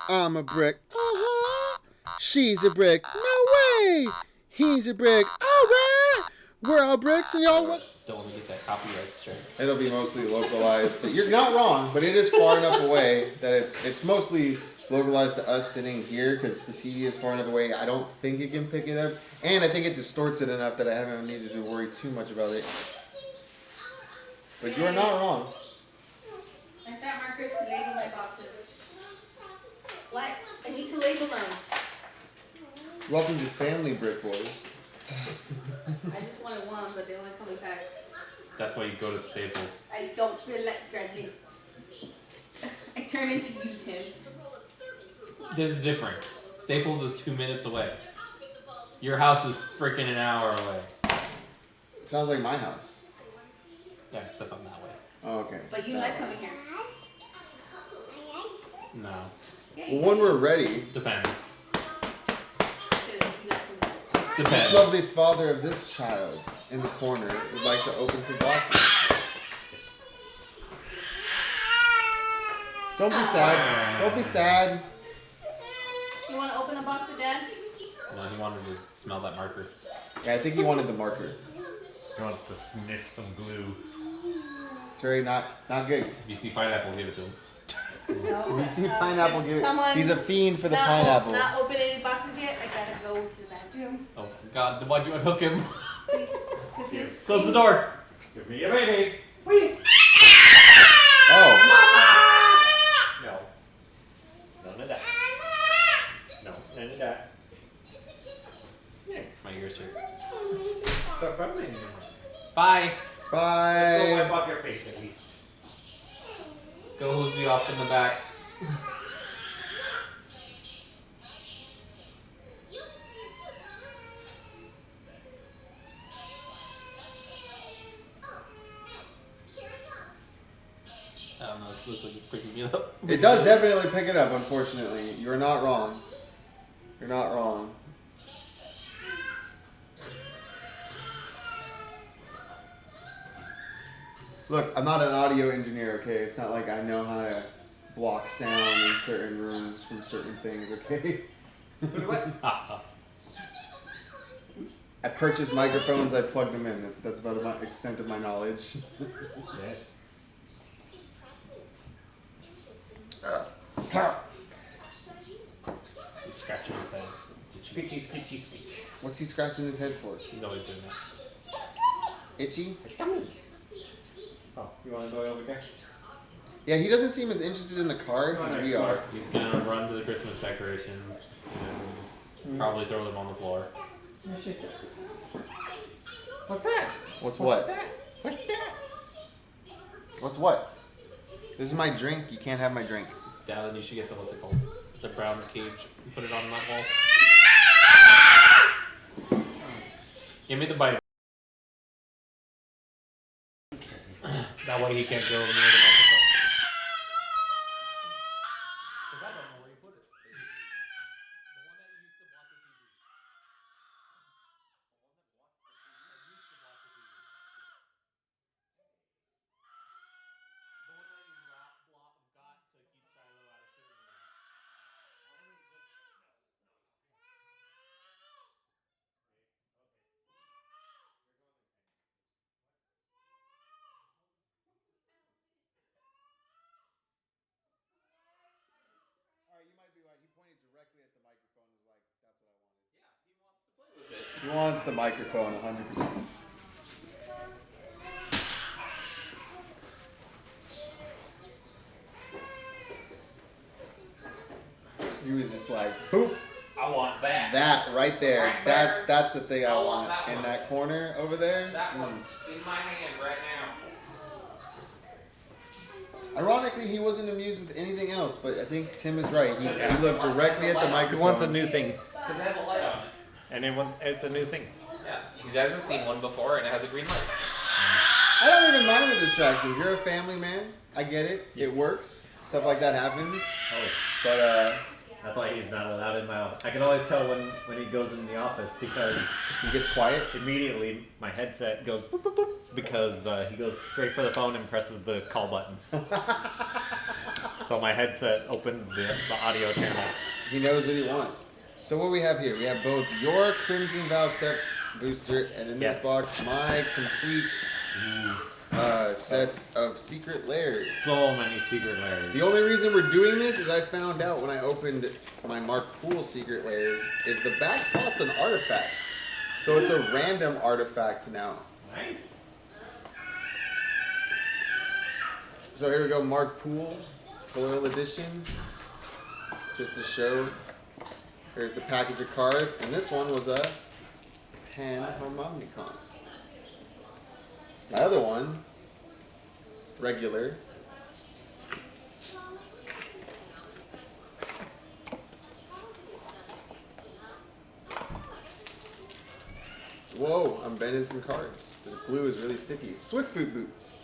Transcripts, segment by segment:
I'm a brick. Uh-huh. She's a brick. No way. He's a brick. All right. We're all bricks and y'all what? Don't want to get that copyright strike. It'll be mostly localized. You're not wrong, but it is far enough away that it's mostly localized to us sitting here because the TV is far enough away. I don't think it can pick it up, and I think it distorts it enough that I haven't needed to worry too much about it. But you are not wrong. I found markers to label my boxes. What? I need to label them. Welcome to Family Brick Boys. I just wanted one, but they only come in packs. That's why you go to Staples. I don't feel like dreading. I turn into you, Tim. There's a difference. Staples is 2 minutes away. Your house is freaking an hour away. Sounds like my house. Yeah, except I'm that way. Oh, okay. But you like coming here. No. Well, when we're ready, Depends. this Depends. lovely father of this child in the corner would like to open some boxes. Don't be sad. Don't be sad. You want to open a box of Dad? No, he wanted to smell that marker. Yeah, I think he wanted the marker. He wants to sniff some glue. It's very not good. If you see pineapple, give it to him. No. If you see pineapple, give it. Someone He's a fiend for the not pineapple. Not open any boxes yet. I gotta go to the bathroom. Oh God, why'd you unhook him? Please. 'Cause he's Close the door. Give me a baby. Wait. Oh. No. None of that. No, none of that. My ears hurt. Probably. Bye. Go Bye. wipe off your face at least. Go hose you off in the back. I don't know, this looks like it's picking me up. It does definitely pick it up, unfortunately. You're not wrong. You're not wrong. Look, I'm not an audio engineer, okay? It's not like I know how to block sound in certain rooms from certain things, okay? I purchased microphones, I plugged them in. That's about the extent of my knowledge. Yes. He's scratching his head. It's itchy. Screechy, screechy, screech. What's he scratching his head for? He's always doing that. Itchy? Oh, you want to go over there? Yeah, he doesn't seem as interested in the cards as we are. He's gonna run to the Christmas decorations and probably throw them on the floor. What's that? What's what? What's that? What's what? This is my drink. You can't have my drink. Dallan, you should get the what's it called? The brown cage. You put it on that wall. Give me the bite. That way he can't go near the microphone. Because I don't know where you put it. The one that you used to block the TV. The one that you got to keep Shiloh out of certain rooms. Alright, you might be right. He pointed directly at the microphone and was like, that's what I wanted. Yeah, he wants to play with it. He wants the microphone 100%. He was just like, boop, I want that. that right there. Right there. That's the thing I I want want. that In one. that corner over there. That one in my hand right now. Ironically, he wasn't amused with anything else, but I think Tim is right. He looked directly at the microphone. He wants a new thing. Because it has a light on it. And it's a new thing. Yeah. He hasn't seen one before and it has a green light. I don't even mind the distractions. You're a family man. I get it. It works. Stuff like that happens. Oh. But That's why he's not allowed in my office. I can always tell when he goes in the office because he gets quiet. immediately my headset goes boop, boop, boop, because he goes straight for the phone and presses the call button. So my headset opens the audio channel. He knows what he wants. So what we have here, we have both your Crimson Vow set booster, and in this box, my complete set of secret lairs. So many secret lairs. The only reason we're doing this is I found out when I opened my Mark Poole secret lairs is the back slot's an artifact. So it's a random artifact now. Nice. So here we go, Mark Poole, foil edition. Just to show, here's the package of cards, and this one was a Pan-Harmonicon. The other one, regular. Whoa, I'm bending some cards. This glue is really sticky. Swift Foot Boots.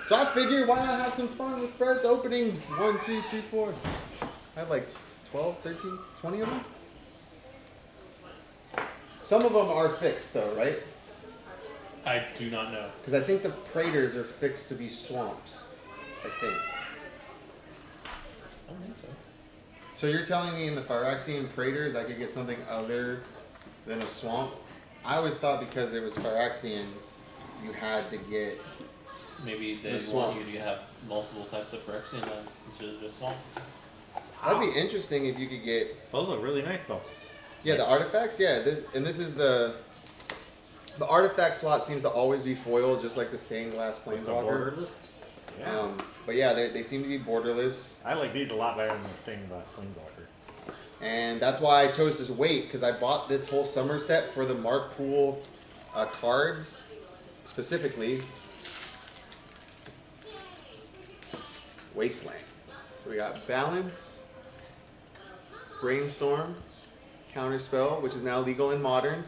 So I figured, why not have some fun with Fred's opening 1, 2, 3, 4. I had like 12, 13, 20 of them. Some of them are fixed though, right? I do not know. Because I think the Praters are fixed to be swamps. I think. I don't think so. So you're telling me in the Phyrexian Praters I could get something other than a swamp? I always thought because it was Phyrexian, you had to get Maybe they the swamp. want you to have multiple types of Phyrexian lands instead of just swamps. That'd be interesting if you could get. Those look really nice though. Yeah, the artifacts. Yeah, this is the artifact slot seems to always be foiled, just like the stained glass With the planeswalker. borderless. Yeah. But yeah, they seem to be borderless, I like these a lot better than the stained glass planeswalker. and that's why I chose this weight because I bought this whole summer set for the Mark Poole cards specifically. Wasteland. So we got Balance, Brainstorm, Counterspell, which is now legal in Modern,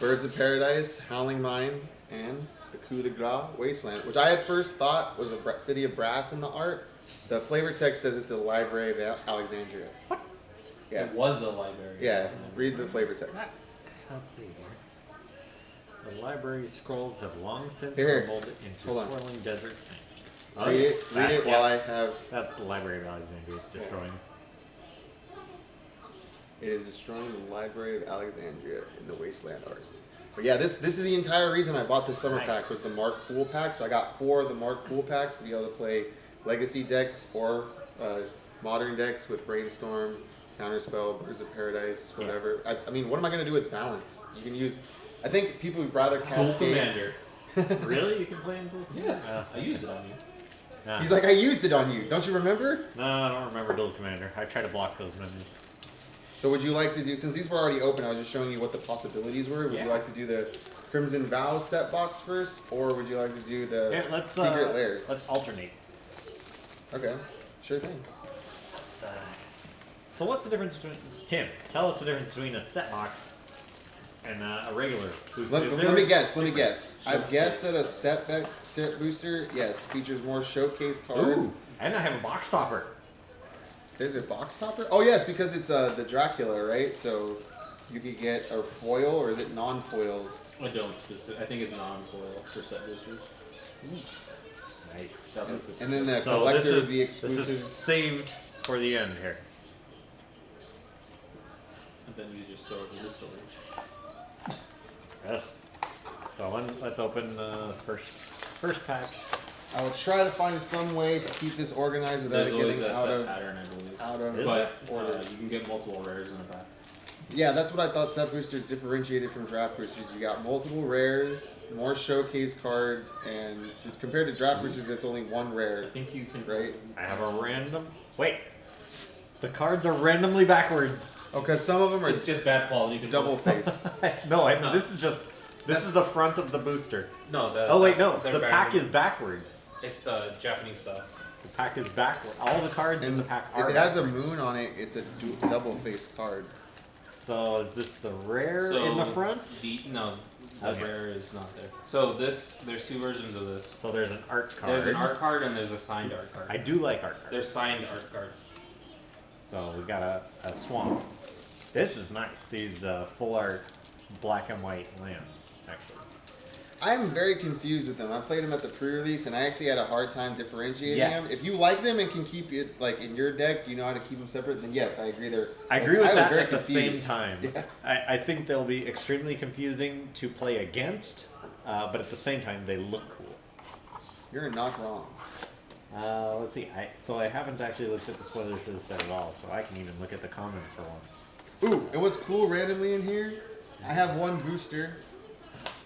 Birds of Paradise, Howling Mine, and the Coup de Grace Wasteland, which I at first thought was a city of brass in the art. The flavor text says it's a Library of Alexandria. What? Yeah. It was a library. Yeah, read the flavor text. Let's see here. The library scrolls have long since Here. molded into Hold on. swirling desert. Read it while I have. That's the Library of Alexandria. It's destroying. It is destroying the Library of Alexandria in the Wasteland art. But yeah, this is the entire reason I bought this summer pack was the Mark Poole pack. So I got 4 of the Mark Poole packs to be able to play Legacy decks or Modern decks with Brainstorm, Counterspell, Birds of Paradise, whatever. I mean, what am I going to do with Balance? You can use. I think people would rather Dual Cascade. Commander. Really? You can play in both? Yes. I used it on you. Nah. He's like, I used it on you. Don't you remember? No, I don't remember Dual Commander. I try to block those menus. So would you like to do, since these were already open, I was just showing you what the possibilities were. Would you like to do the Crimson Vow set box first, or would you like to do the Here, let's Secret Lair? Let's alternate. Okay, sure thing. So what's the difference between Tim? Tell us the difference between a set box and a regular booster. Let Is me there guess. Let me difference? guess. I've guessed that a set booster, yes, features more showcase cards. Ooh, and I have a box topper. There's a box topper. Oh yes, because it's the Dracula, right? So you could get a foil, or is it non-foil? I don't specific. I think it's non-foil for set boosters. Nice. That's what this And then the So collector this would is be this exclusive. is saved for the end here. and then you just throw it in the storage. Yes. So let's open the first pack. I will try to find some way to keep this organized without There's it always getting a out set of pattern, I believe. Really? But order. you can get multiple rares in the back. Yeah, that's what I thought set boosters differentiated from draft boosters. You got multiple rares, more showcase cards, and compared to draft boosters, it's only one I rare, think you can. right? I have a random. Wait. The cards are randomly backwards. Oh, because some of them are It's just bad quality. You can double faced. No, No. this is the front of the booster. No. Oh wait, no. they're The pack backwards. is backwards. It's Japanese style. The pack is backward. All the cards in And the pack if are it has a backwards. moon on it, it's a double faced card. So is this the rare So in the front? No, the Okay. rare is not there. So there's 2 versions of this. So there's an art card. There's an art card and there's a signed art card. I do like art cards. There's signed art cards. So we got a swamp. This is nice. These full art black and white lands, actually. I'm very confused with them. I played them at the pre-release, and I actually had a hard time differentiating Yes. them. If you like them and can keep it like in your deck, you know how to keep them separate. Then yes, I agree. I agree with was that very at the same confused. time. Yeah. I think they'll be extremely confusing to play against, but at the same time, they look cool. You're not wrong. Let's see. So I haven't actually looked at the spoilers for the set at all, so I can even look at the comments for once. Ooh, and what's cool randomly in here? I have one booster.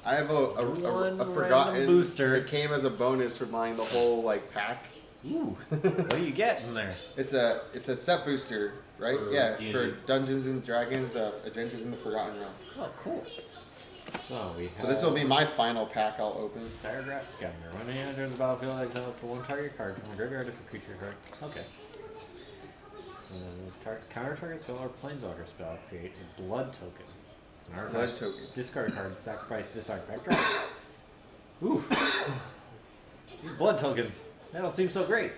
I have a One forgotten random booster. It came as a bonus for buying the whole like pack. Ooh, what do you get in there? It's a set booster, right? For Yeah, D&D. for Dungeons and Dragons, Adventures in the Forgotten Realm. Oh, cool. So we have So this will be my final pack I'll open. Diagraph Scavenger. When it enters the battlefield, exile up to one target card from the graveyard if a creature card. Okay. Counter target spell or planeswalker spell. Create a blood token. So an artifact, Blood token. Discard a card. Sacrifice this artifact. Draw. Ooh. These blood tokens. They don't seem so great.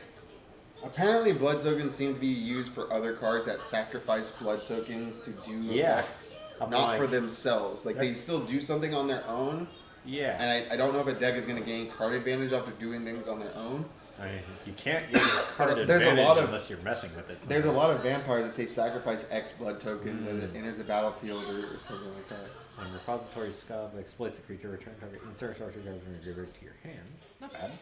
Apparently, blood tokens seem to be used for other cards that sacrifice blood tokens to do Yeah. effects, I'm not like- for themselves. Like they still do something on their own, Yeah. and I don't know if a deck is going to gain card advantage after doing things on their own. I mean, you can't get card There's a advantage lot of- unless you're messing with it. There's a lot of vampires that say sacrifice X blood tokens as it enters the battlefield or something like that. When repository scuff exploits a creature, return target, insert a sorcery card from your graveyard to your hand. Not bad.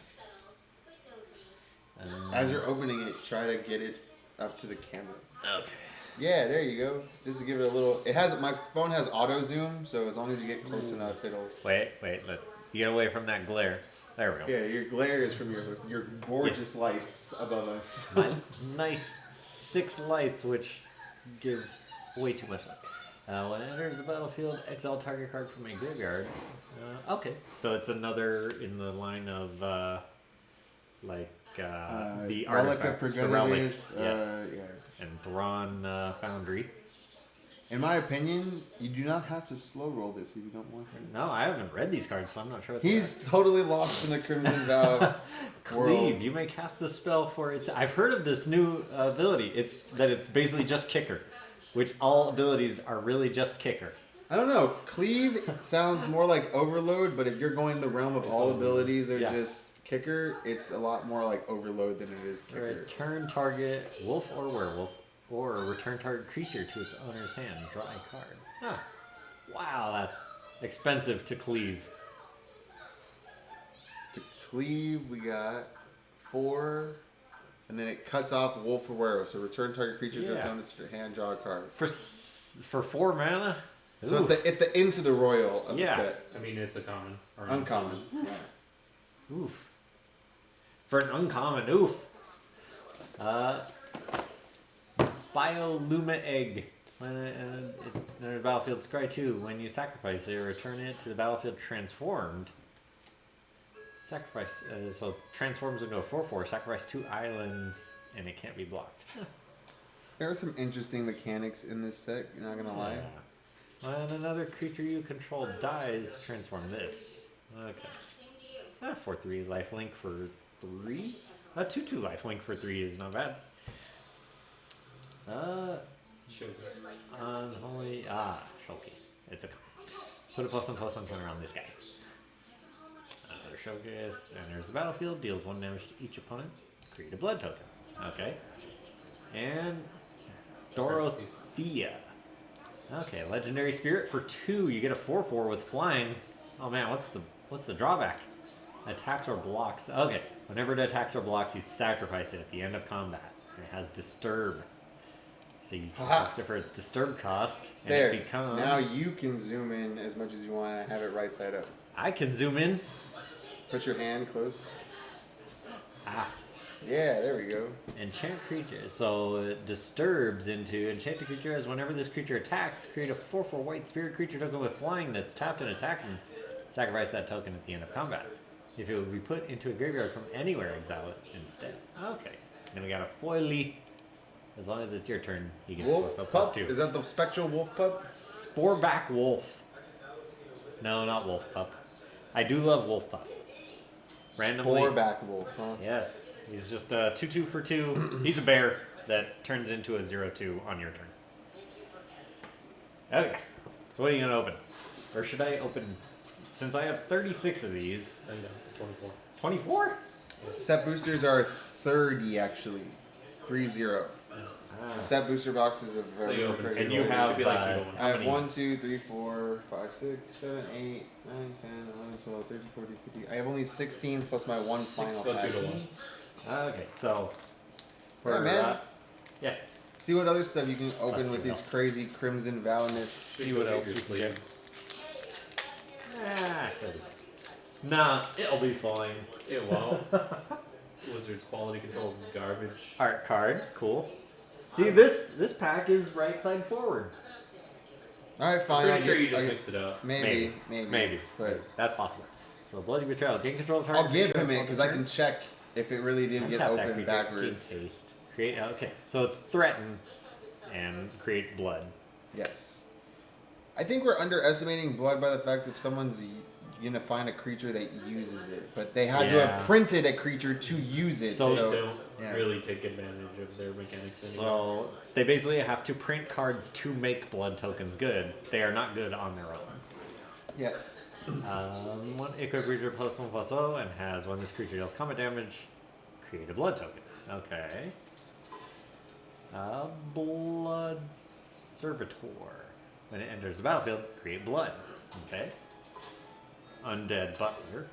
As you're opening it, try to get it up to the camera. Okay. Yeah, there you go. Just to give it a little. It has my phone has auto zoom, so as long as you get close enough, it'll. Wait, let's get away from that glare. There we go. Yeah, your glare is from your gorgeous lights above us. My nice 6 lights, which give way too much light. When it enters the battlefield, exile target card from a graveyard. Okay, so it's another in the line of the Relic of artifacts, the relics, Progenitus. yes, Yeah. and Thrawn Foundry. In my opinion, you do not have to slow roll this if you don't want to. No, I haven't read these cards, so I'm not sure. What He's totally lost in the Crimson Vow world. Cleave. You may cast the spell for its. I've heard of this new ability. It's basically just kicker, which all abilities are really just kicker. I don't know. Cleave sounds more like Overload, but if you're going the realm of all abilities or just kicker, it's a lot more like Overload than it is kicker. Return target wolf or werewolf, or return target creature to its owner's hand. Draw a card. Huh. Wow, that's expensive to cleave. To Cleave, we got 4, and then it cuts off Wolf or Werewolf. So return target creature to its Yeah. owner's hand, draw a card. For 4 mana? So Ooh. it's the Into the Royal of Yeah. the set. I mean, it's a common. Or Uncommon. Oof. For an uncommon, oof. Bioluma Egg. When it enters the battlefield, scry 2. When you sacrifice it, return it to the battlefield transformed. Sacrifice, so transforms into a 4/4. Sacrifice 2 islands, and it can't be blocked. There are some interesting mechanics in this set, you're not gonna lie. When another creature you control dies, transform this. Okay. 4/3 lifelink for 3. 2/2 lifelink for 3 is not bad. Unholy. Showcase. It's a. Put a +1/+1 turn around this guy. Another showcase. Enters the battlefield, deals 1 damage to each opponent. Create a blood token. Okay. And Dorothea. Okay, legendary spirit for 2. You get a 4/4 with flying. Oh man, what's the drawback? Attacks or blocks. Okay, whenever it attacks or blocks, you sacrifice it at the end of combat. And it has disturb. So you can cast it for its disturb cost, and There. it becomes. Now you can zoom in as much as you want and have it right side up. I can zoom in. Put your hand close. Yeah, there we go. enchant creature. So it disturbs into enchanted creature as whenever this creature attacks, create a 4/4 white spirit creature token with flying that's tapped and attacking. Sacrifice that token at the end of combat. If it would be put into a graveyard from anywhere, exile it instead. Okay. Then we got a foily. As long as it's your turn, you get Wolf +2. pup? Is that the spectral wolf pup? Sporeback wolf. No, not wolf pup. I do love wolf pup. Randomly. Sporeback wolf, huh? Yes, he's just a 2/2 for 2. He's a bear that turns into a 0/2 on your turn. Okay, so what are you gonna open? Or should I open since I have 36 of these, Oh, you don't. 24. 24? Set boosters are 30 actually. 30. Ah. Set booster boxes of So you open crazy And you rolls. have, should be like you I have many? 1, 2, 3, 4, 5, 6, 7, 8, 9, 10, 11, 12, 13, 14, 15. I have only 16 plus my one final So pack. 2 to 1. Okay, so for Yeah, man. yeah, See what other stuff you can open Let's see with what these else. crazy Crimson Valinus. see what else Your we can get. sleeves. Nah, it'll be fine. It won't. Wizards quality control is garbage. Art card, cool. See, this pack is right side forward. All right, fine. Pretty I'll sure get- you just I'll mix it up. Maybe. But that's possible. So Bloody Betrayal, gain control of target. I'll give creature him it until because I turn. can check if it really did get Untap that opened creature, backwards. gains haste. Create okay, so it's threaten and create blood. Yes. I think we're underestimating blood by the fact if someone's gonna find a creature that uses it, but they had to Yeah. have printed a creature to use it. So- They So, don't yeah. really take advantage of their mechanics anymore. So they basically have to print cards to make blood tokens good. They are not good on their own. yes. One equip creature +1/+0 and has when this creature deals combat damage, create a blood token. Okay. Blood Servitor. When it enters the battlefield, create blood. Okay. Undead Butler.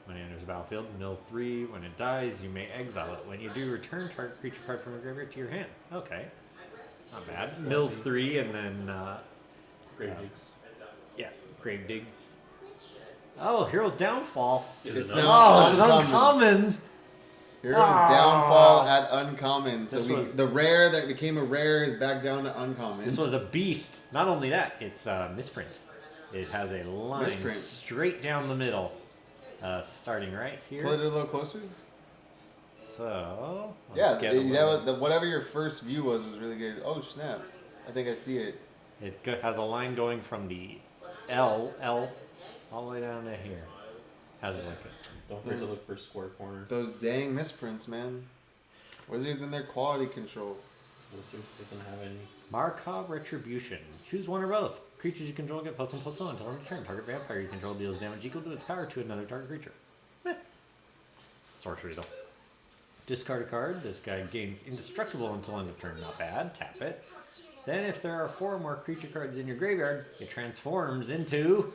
When it enters the battlefield, mill 3. When it dies, you may exile it. When you do, return target creature card from your graveyard to your hand. Okay. Not bad. Mills 3 and then, Grave digs. yeah, Grave Digs. Oh, Hero's Downfall. Is It's it not- not? Oh, it's an uncommon. uncommon. Hero's Ah. downfall at uncommon. So This was- the rare that became a rare is back down to uncommon. This was a beast. Not only that, it's a misprint. It has a line Misprint. straight down the middle, starting right here. Pull it a little closer. So Yeah, let's get a that little- was whatever your first view was really good. Oh snap! I think I see it. it has a line going from the L all the way down to here. Has like a Don't forget to look for square corner. Those dang misprints, man. Wizards and their quality control. Wizards doesn't have any. Markov Retribution. Choose one or both. Creatures you control get +1/+1 until end of turn. Target vampire you control deals damage equal to its power to another target creature. Sorcery though. Discard a card. This guy gains indestructible until end of turn. Not bad. Tap it. Then if there are 4 more creature cards in your graveyard, it transforms into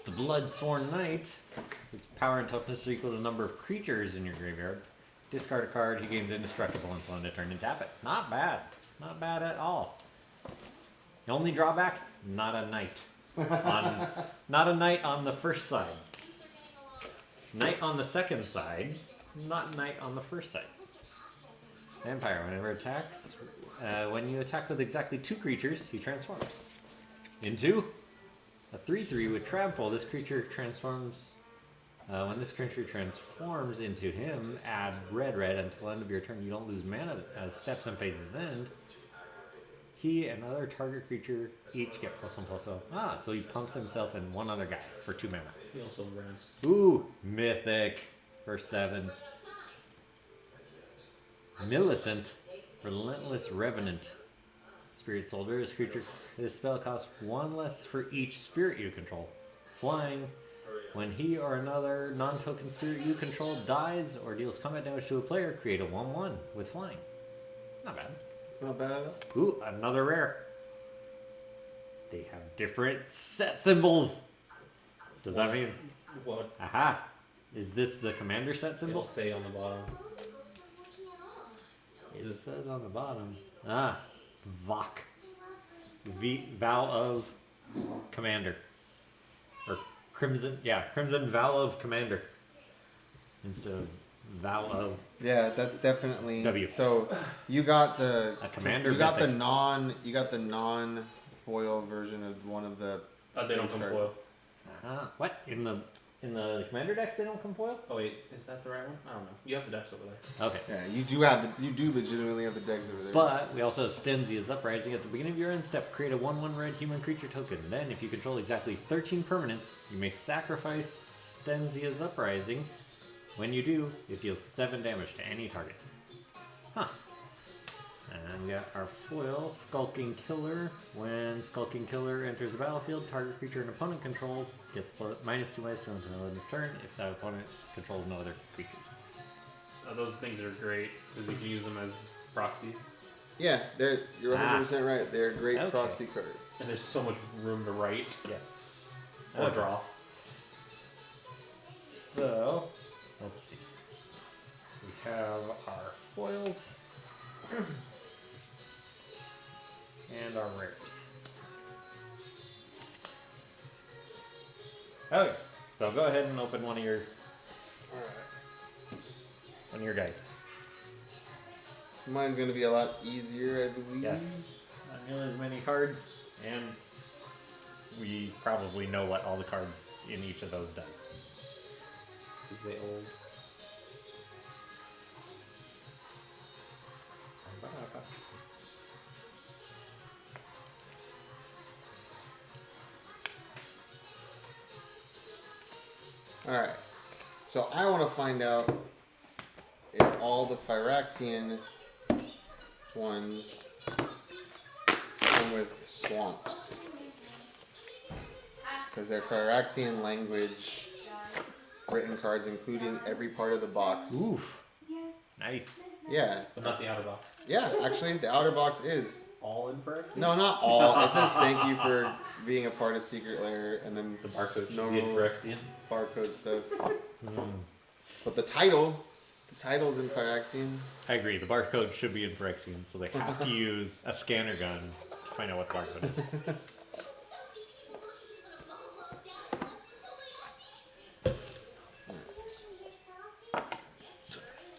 the Bloodsworn Knight. Its power and toughness are equal to the number of creatures in your graveyard. Discard a card, he gains indestructible until end of turn and tap it. Not bad. Not bad at all. The only drawback, not a knight. Not a knight on the first side. Knight on the second side, not knight on the first side. Vampire, whenever it attacks, when you attack with exactly 2 creatures, he transforms into a 3/3 with trample. This creature transforms. When this creature transforms into him, add red until end of your turn. You don't lose mana as steps and phases end. He and other target creature each get +1/+0. So he pumps himself and one other guy for 2 mana. He also ramps. Ooh, mythic for 7. Millicent, Relentless Revenant. Spirit Soldier. This spell costs 1 less for each spirit you control. Flying. When he or another non-token spirit you control dies or deals combat damage to a player, create a 1/1 with flying. Not bad. It's not bad at all. Ooh, another rare. They have different set symbols. Does that mean? What? Aha. Is this the commander set It'll symbol? say on the bottom. It says on the bottom. Vok. Vow of Commander. Or Crimson, Crimson Vow of Commander. Instead of Vow of... Yeah, that's definitely W. So you got the A commander You got the mythic. non foil version of one of the. They don't come Discard. foil. What? In the Commander decks they don't come foil? Oh wait, is that the right one? I don't know. You have the decks over there. Okay. Yeah, you do legitimately have the decks over there. But we also have Stenzia's Uprising. At the beginning of your end step, create a 1/1 red human creature token. Then, if you control exactly 13 permanents, you may sacrifice Stenzia's Uprising. When you do, it deals 7 damage to any target. Huh. And we got our foil, Skulking Killer. When Skulking Killer enters the battlefield, target creature an opponent controls gets -2/-2 until end of turn if that opponent controls no other creatures. Those things are great because you can use them as proxies. Yeah, you're 100% right. They're great Okay. proxy cards. And there's so much room to write Yes. or draw. So, let's see. We have our foils and our rares. Okay, so go ahead and open one of your guys. Mine's gonna be a lot easier, I believe. Yes, not nearly as many cards, and we probably know what all the cards in each of those does. Because they old. Alright. So I want to find out if all the Phyrexian ones come with swamps. Because they're Phyrexian language written cards, including every part of the box. Oof. Nice. Yeah. But not the outer box. Yeah, actually, the outer box is. All in for X? No, not all. It says thank you for being a part of Secret Lair, and then The barcode should No. be in Phyrexian. barcode stuff. But the title's in Phyrexian. I agree. The barcode should be in Phyrexian, so they have to use a scanner gun to find out what the barcode is.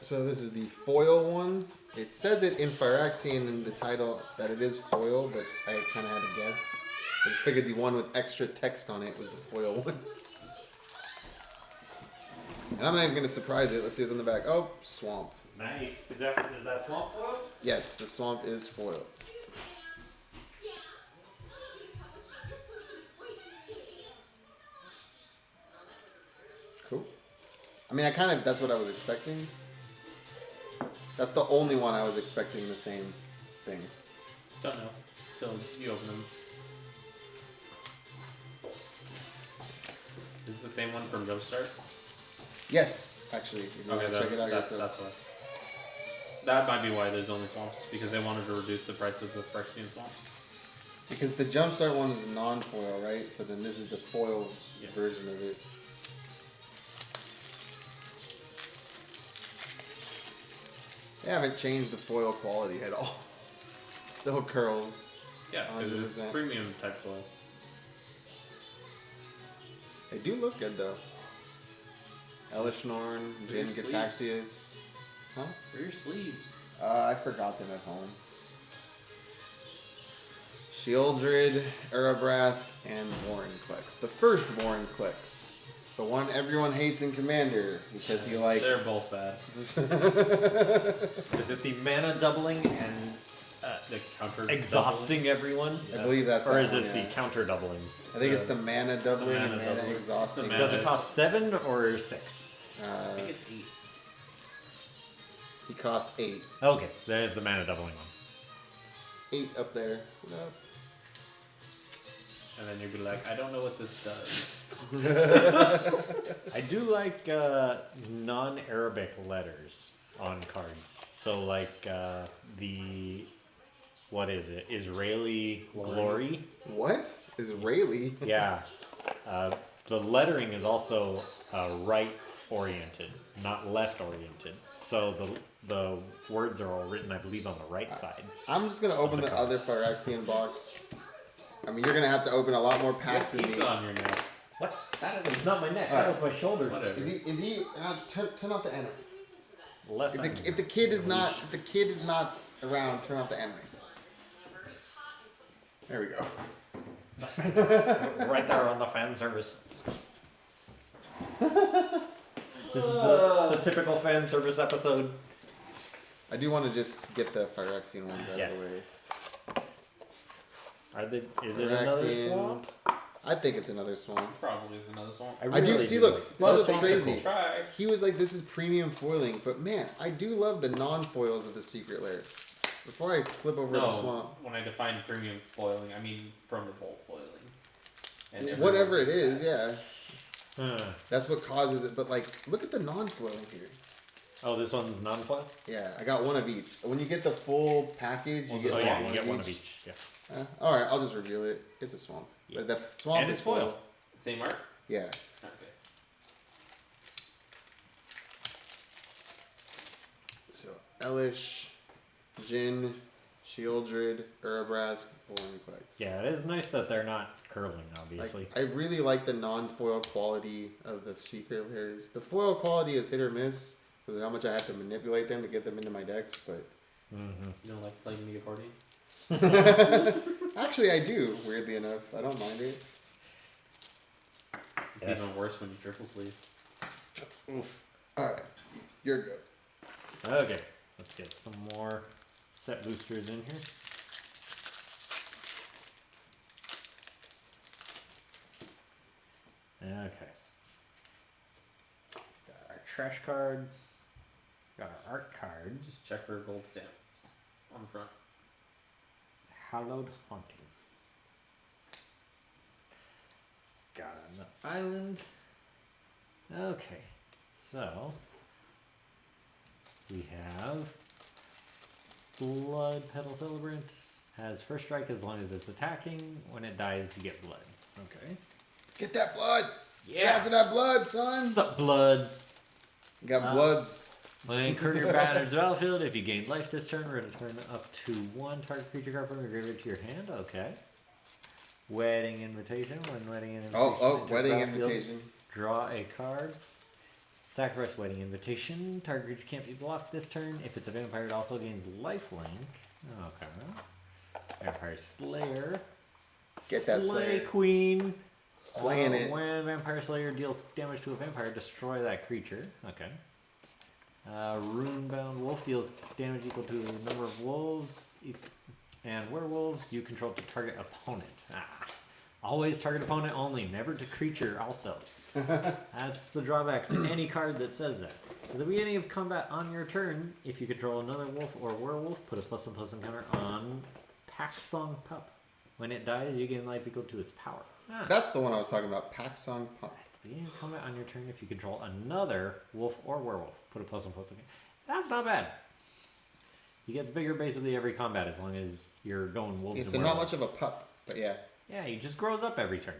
So this is the foil one. It says it in Phyrexian in the title that it is foil, but I kind of had to guess. I just figured the one with extra text on it was the foil one. And I'm not even going to surprise it. Let's see what's on the back. Oh, swamp. Nice. Is that swamp foil? Yes, the swamp is foil. Cool. I mean, that's what I was expecting. That's the only one I was expecting the same thing. Don't know. Till you open them. Is it the same one from Jumpstart? Yes, actually. If you want to check it out yourself. That's why. That might be why there's only swamps, because they wanted to reduce the price of the Phyrexian swamps. Because the Jumpstart one is non-foil, right? So then this is the foil version of it. They haven't changed the foil quality at all. Still curls. Yeah, because it's 100%. premium type foil. They do look good though. Elishnorn, Jin Your sleeves. Gataxius. Huh? Where are your sleeves? I forgot them at home. Sheoldred, Erebrask, and Vorinclex. The first Vorinclex. The one everyone hates in Commander because he like. They're both bad. Is it the mana doubling and The counter exhausting everyone? I believe that's Or that is one, it yeah. the counter doubling? I think it's the mana doubling and mana mana doubling. exhausting. It's the Does it cost 7 or 6? I think it's 8. He cost 8. Okay, there's the mana doubling one. 8 up there. Nope. And then you'd be like, I don't know what this does. I do like non-Arabic letters on cards. So like the, what is it? Israeli glory. What? Israeli? Yeah. The lettering is also right oriented, not left oriented. So the words are all written, I believe, on the right side. I'm just gonna open the other Phyrexian box. I mean, you're gonna have to open a lot more You packs have than me. pizza on your neck. What? That was not my neck. Alright. That was my shoulder. Whatever. Is he? Turn off the anime. Less If the kid is not around, turn off the anime. There we go. right there on the fan service. This is the typical fan service episode. I do want to just get the Phyrexian ones out Yes. of the way. Is it another Phyrexian- swamp? I think it's another swamp. Probably is another swamp. I do see. Look, Those that's swamps are crazy. cool. Try. He was like, "This is premium foiling," but man, I do love the non-foils of the Secret Lair. Before I flip over the No, swamp. when I define premium foiling, I mean from the bolt foiling. And Whatever it everyone is, gets yeah. That's what causes it. But like, look at the non-foiling here. Oh, this one's non-foil? Yeah, I got one of each. When you get the full package, you get Oh, one, yeah, you get one of each. Yeah. All right, I'll just reveal it. It's a swamp. Yeah. But the swamp And is it's foil. that. Same art? Yeah. Okay. So Elish, Jin, Shieldred, Urabrask, Vorinclex. Yeah, it is nice that they're not curling, obviously. Like, I really like the non-foil quality of the secret layers. The foil quality is hit or miss because of how much I have to manipulate them to get them into my decks. But You don't like playing the accordion? actually, I do. Weirdly enough, I don't mind it. It's even worse when you triple sleeve. Oof. All right, you're good. Okay, let's get some more set boosters in here. Okay. Got our trash card. Got our art card. Just check for a gold stamp on the front. Hallowed Haunting. Got an island. Okay, so we have Blood Petal Celebrant. Has first strike as long as it's attacking. When it dies, you get blood. Okay. Get that blood. Get Yeah. after that blood, son. Sup, bloods. You got bloods. When courier batters the battlefield, if you gain life this turn, return up to one target creature card from your graveyard to your hand. Okay. Wedding Invitation. When Wedding Invitation. Oh, enters wedding battlefield, invitation. Draw a card. Sacrifice Wedding Invitation. Target creature can't be blocked this turn. If it's a vampire, it also gains lifelink. Okay. Vampire Slayer. Get that Slay Slayer. Queen. Slaying it. When Vampire Slayer deals damage to a vampire, destroy that creature. Okay. Runebound Wolf deals damage equal to the number of wolves and werewolves you control to target opponent. Always target opponent only, never to creature also. That's the drawback to any card that says that. At the beginning of combat on your turn, if you control another wolf or werewolf, put a +1/+1 counter on Pack Song Pup. When it dies, you gain life equal to its power. That's the one I was talking about. Pack Song Pump. At the beginning of combat on your turn, if you control another wolf or werewolf, put a +1/+1. That's not bad. He gets bigger basically every combat as long as you're going wolves It's and not werewolves. much of a pup, but yeah. Yeah, he just grows up every turn.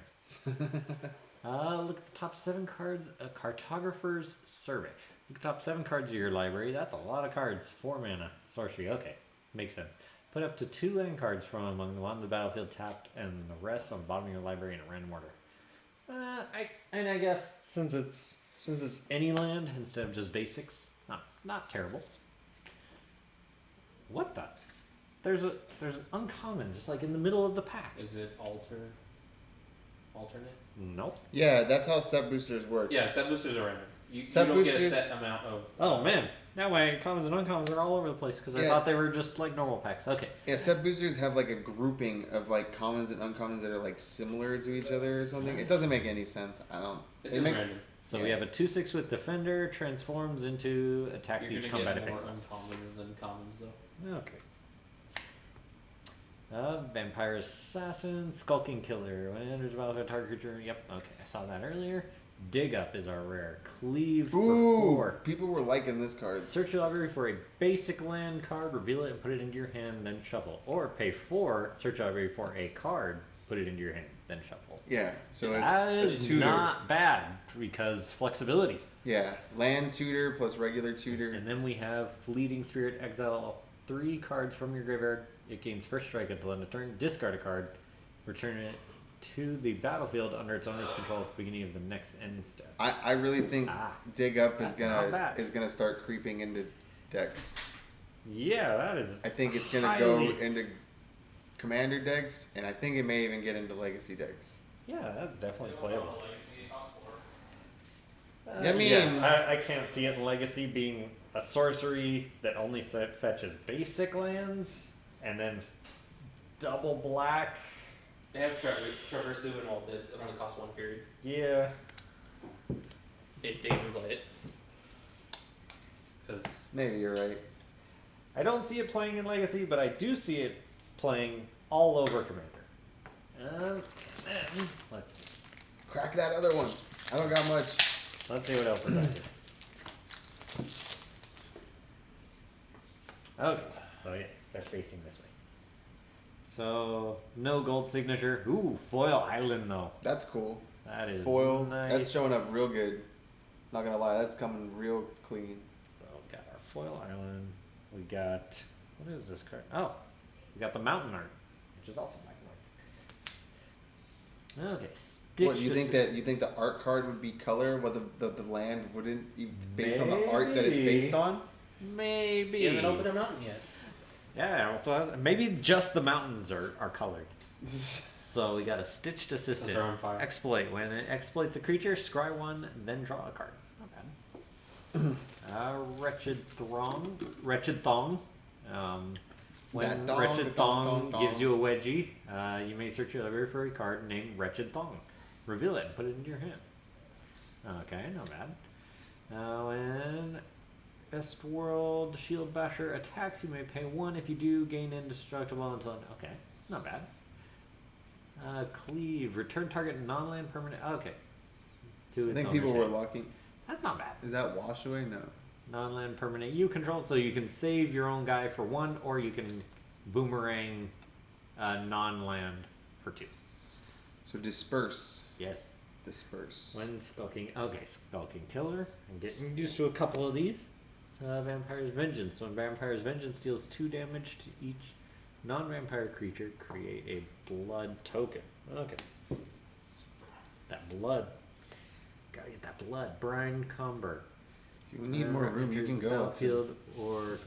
Look at the top 7 cards. A Cartographer's Survey. Look at the top 7 cards of your library. That's a lot of cards. 4 mana. Sorcery. Okay. Makes sense. Put up to 2 land cards from among them on the battlefield tapped and the rest on the bottom of your library in a random order. I guess since it's any land instead of just basics, not terrible. What the? There's an uncommon just like in the middle of the pack. Is it alternate? Nope. Yeah, that's how set boosters work. Yeah, set boosters are random. You Set don't get a boosters- set amount of. Oh man, now my commons and uncommons are all over the place because I Yeah. thought they were just like normal packs. Okay. Yeah, set boosters have like a grouping of like commons and uncommons that are like similar to each other or something. It doesn't make any sense. I don't. This they is make- random. So Yeah. we have a 2/6 with Defender, transforms into attacks You're each gonna combat get more effect. uncommons than commons though. Okay. Vampire Assassin, Skulking Killer. When it enters the battlefield, target creature. Yep, okay, I saw that earlier. Dig Up is our rare. Cleave for Ooh, 4. people were liking this card. Search your library for a basic land card, reveal it and put it into your hand, then shuffle. Or pay 4, search your library for a card, put it into your hand, then shuffle. Yeah, so That it's is tutor. not bad because flexibility. Yeah, land tutor plus regular tutor. And then we have Fleeting Spirit. Exile 3 cards from your graveyard. It gains first strike until end of turn. Discard a card. Return it to the battlefield under its owner's control at the beginning of the next end step. I really think Ah, dig up is that's not gonna bad. start creeping into decks. Yeah, that is. I think it's gonna go highly- into commander decks, and I think it may even get into legacy decks. Yeah, that's definitely playable. I mean- I can't see it in Legacy being a sorcery that only fetches basic lands and then double black. They have Traverse and all that. It only costs 1 period. Yeah. If they would let it. Because Maybe you're right. I don't see it playing in Legacy, but I do see it playing all over Commander. And then, let's see. Crack that other one. I don't got much. Let's see what else we got here. Okay, so yeah, they're facing this way. So, no gold signature. Ooh, foil island though. That's cool. That is Foil. nice. That's showing up real good. Not gonna lie, that's coming real clean. So, we got our foil island. We got, what is this card? Oh, we got the mountain art, which is also black and white. Okay, Stitch. What, you think the art card would be color? What the land wouldn't, based on the art that it's based on? Maybe. You haven't opened a mountain yet. Yeah, so maybe just the mountains are colored. So we got a Stitched Assistant. Those are on fire. Exploit. When it exploits a creature, scry one, then draw a card. Not bad. Wretched Thong. When That dong, Wretched dong, Thong dong, gives dong. you a wedgie, you may search your library for a card named Wretched Thong. Reveal it and put it into your hand. Okay, not bad. When Best World Shield Basher attacks, you may pay 1. If you do, gain indestructible until... Okay, not bad. Cleave. Return target non-land permanent... Okay. To I its think people were ownership. locking. That's not bad. Is that wash away? No. Non-land permanent you control, so you can save your own guy for 1, or you can boomerang non-land for 2. So disperse. Yes. Disperse. When Skulking... Okay, Skulking Tiller. I'm getting used to a couple of these. Vampire's Vengeance. When Vampire's Vengeance deals 2 damage to each non-vampire creature, create a blood token. Okay. That blood. Gotta get that blood. Brine Comber. If you need more room, you can go up to... Battlefield or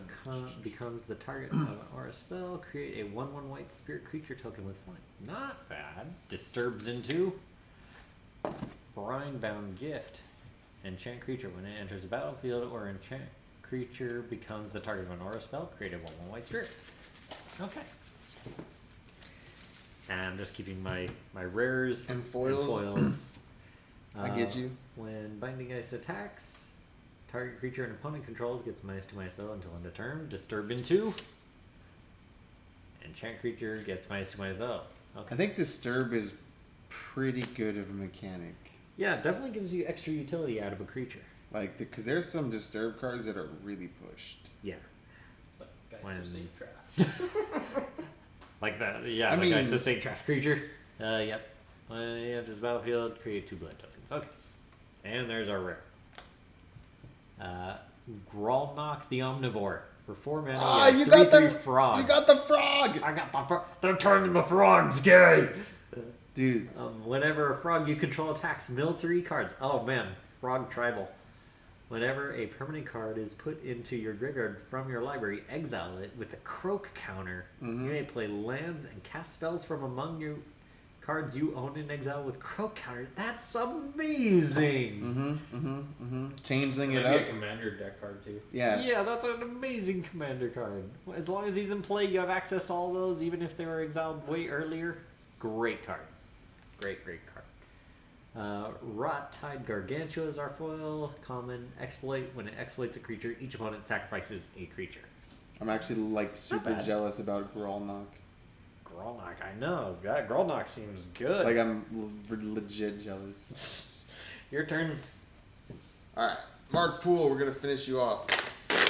becomes the target of an aura spell. Create a 1/1 white spirit creature token with flying. Not bad. Disturbs into Brine Bound Gift. Enchant creature. When it enters the battlefield or enchant creature becomes the target of an aura spell, create a 1/1 white spirit. Okay. And I'm just keeping my rares And foils. I get you. When Binding Ice attacks, target creature an opponent controls gets -2/-0 until end of turn. Disturb into enchant creature gets -2/-0. Okay. I think disturb is pretty good of a mechanic. Yeah, it definitely gives you extra utility out of a creature. Like, because there's some disturb cards that are really pushed. Yeah. But guys, When- so safe draft. Like that. Yeah, I like I mean- so say trash creature. Yep. When it enters the battlefield, create 2 blood tokens. Okay. And there's our rare. Grolnok the Omnivore. For 4 mana, Ah, you you got got 3/3 the frog. You got the frog, I got the frog. They're turning the frogs gay. dude. Whenever a frog you control attacks, mill 3 cards. Oh man, frog tribal. Whenever a permanent card is put into your graveyard from your library, exile it with a croak counter. You may play lands and cast spells from among your cards you own in exile with croak counter. That's amazing. Changing it Maybe up. a commander deck card too. Yeah. Yeah, that's an amazing commander card. As long as he's in play, you have access to all those, even if they were exiled way earlier. Great card. Great card. Rot Tide Gargantua is our foil. Common exploit. When it exploits a creature, each opponent sacrifices a creature. I'm actually like super bad. jealous about Grolnok. Grolnok, I know. God, Grolnok seems good. Like I'm legit jealous. Your turn. All right, Mark Poole, we're gonna finish you off.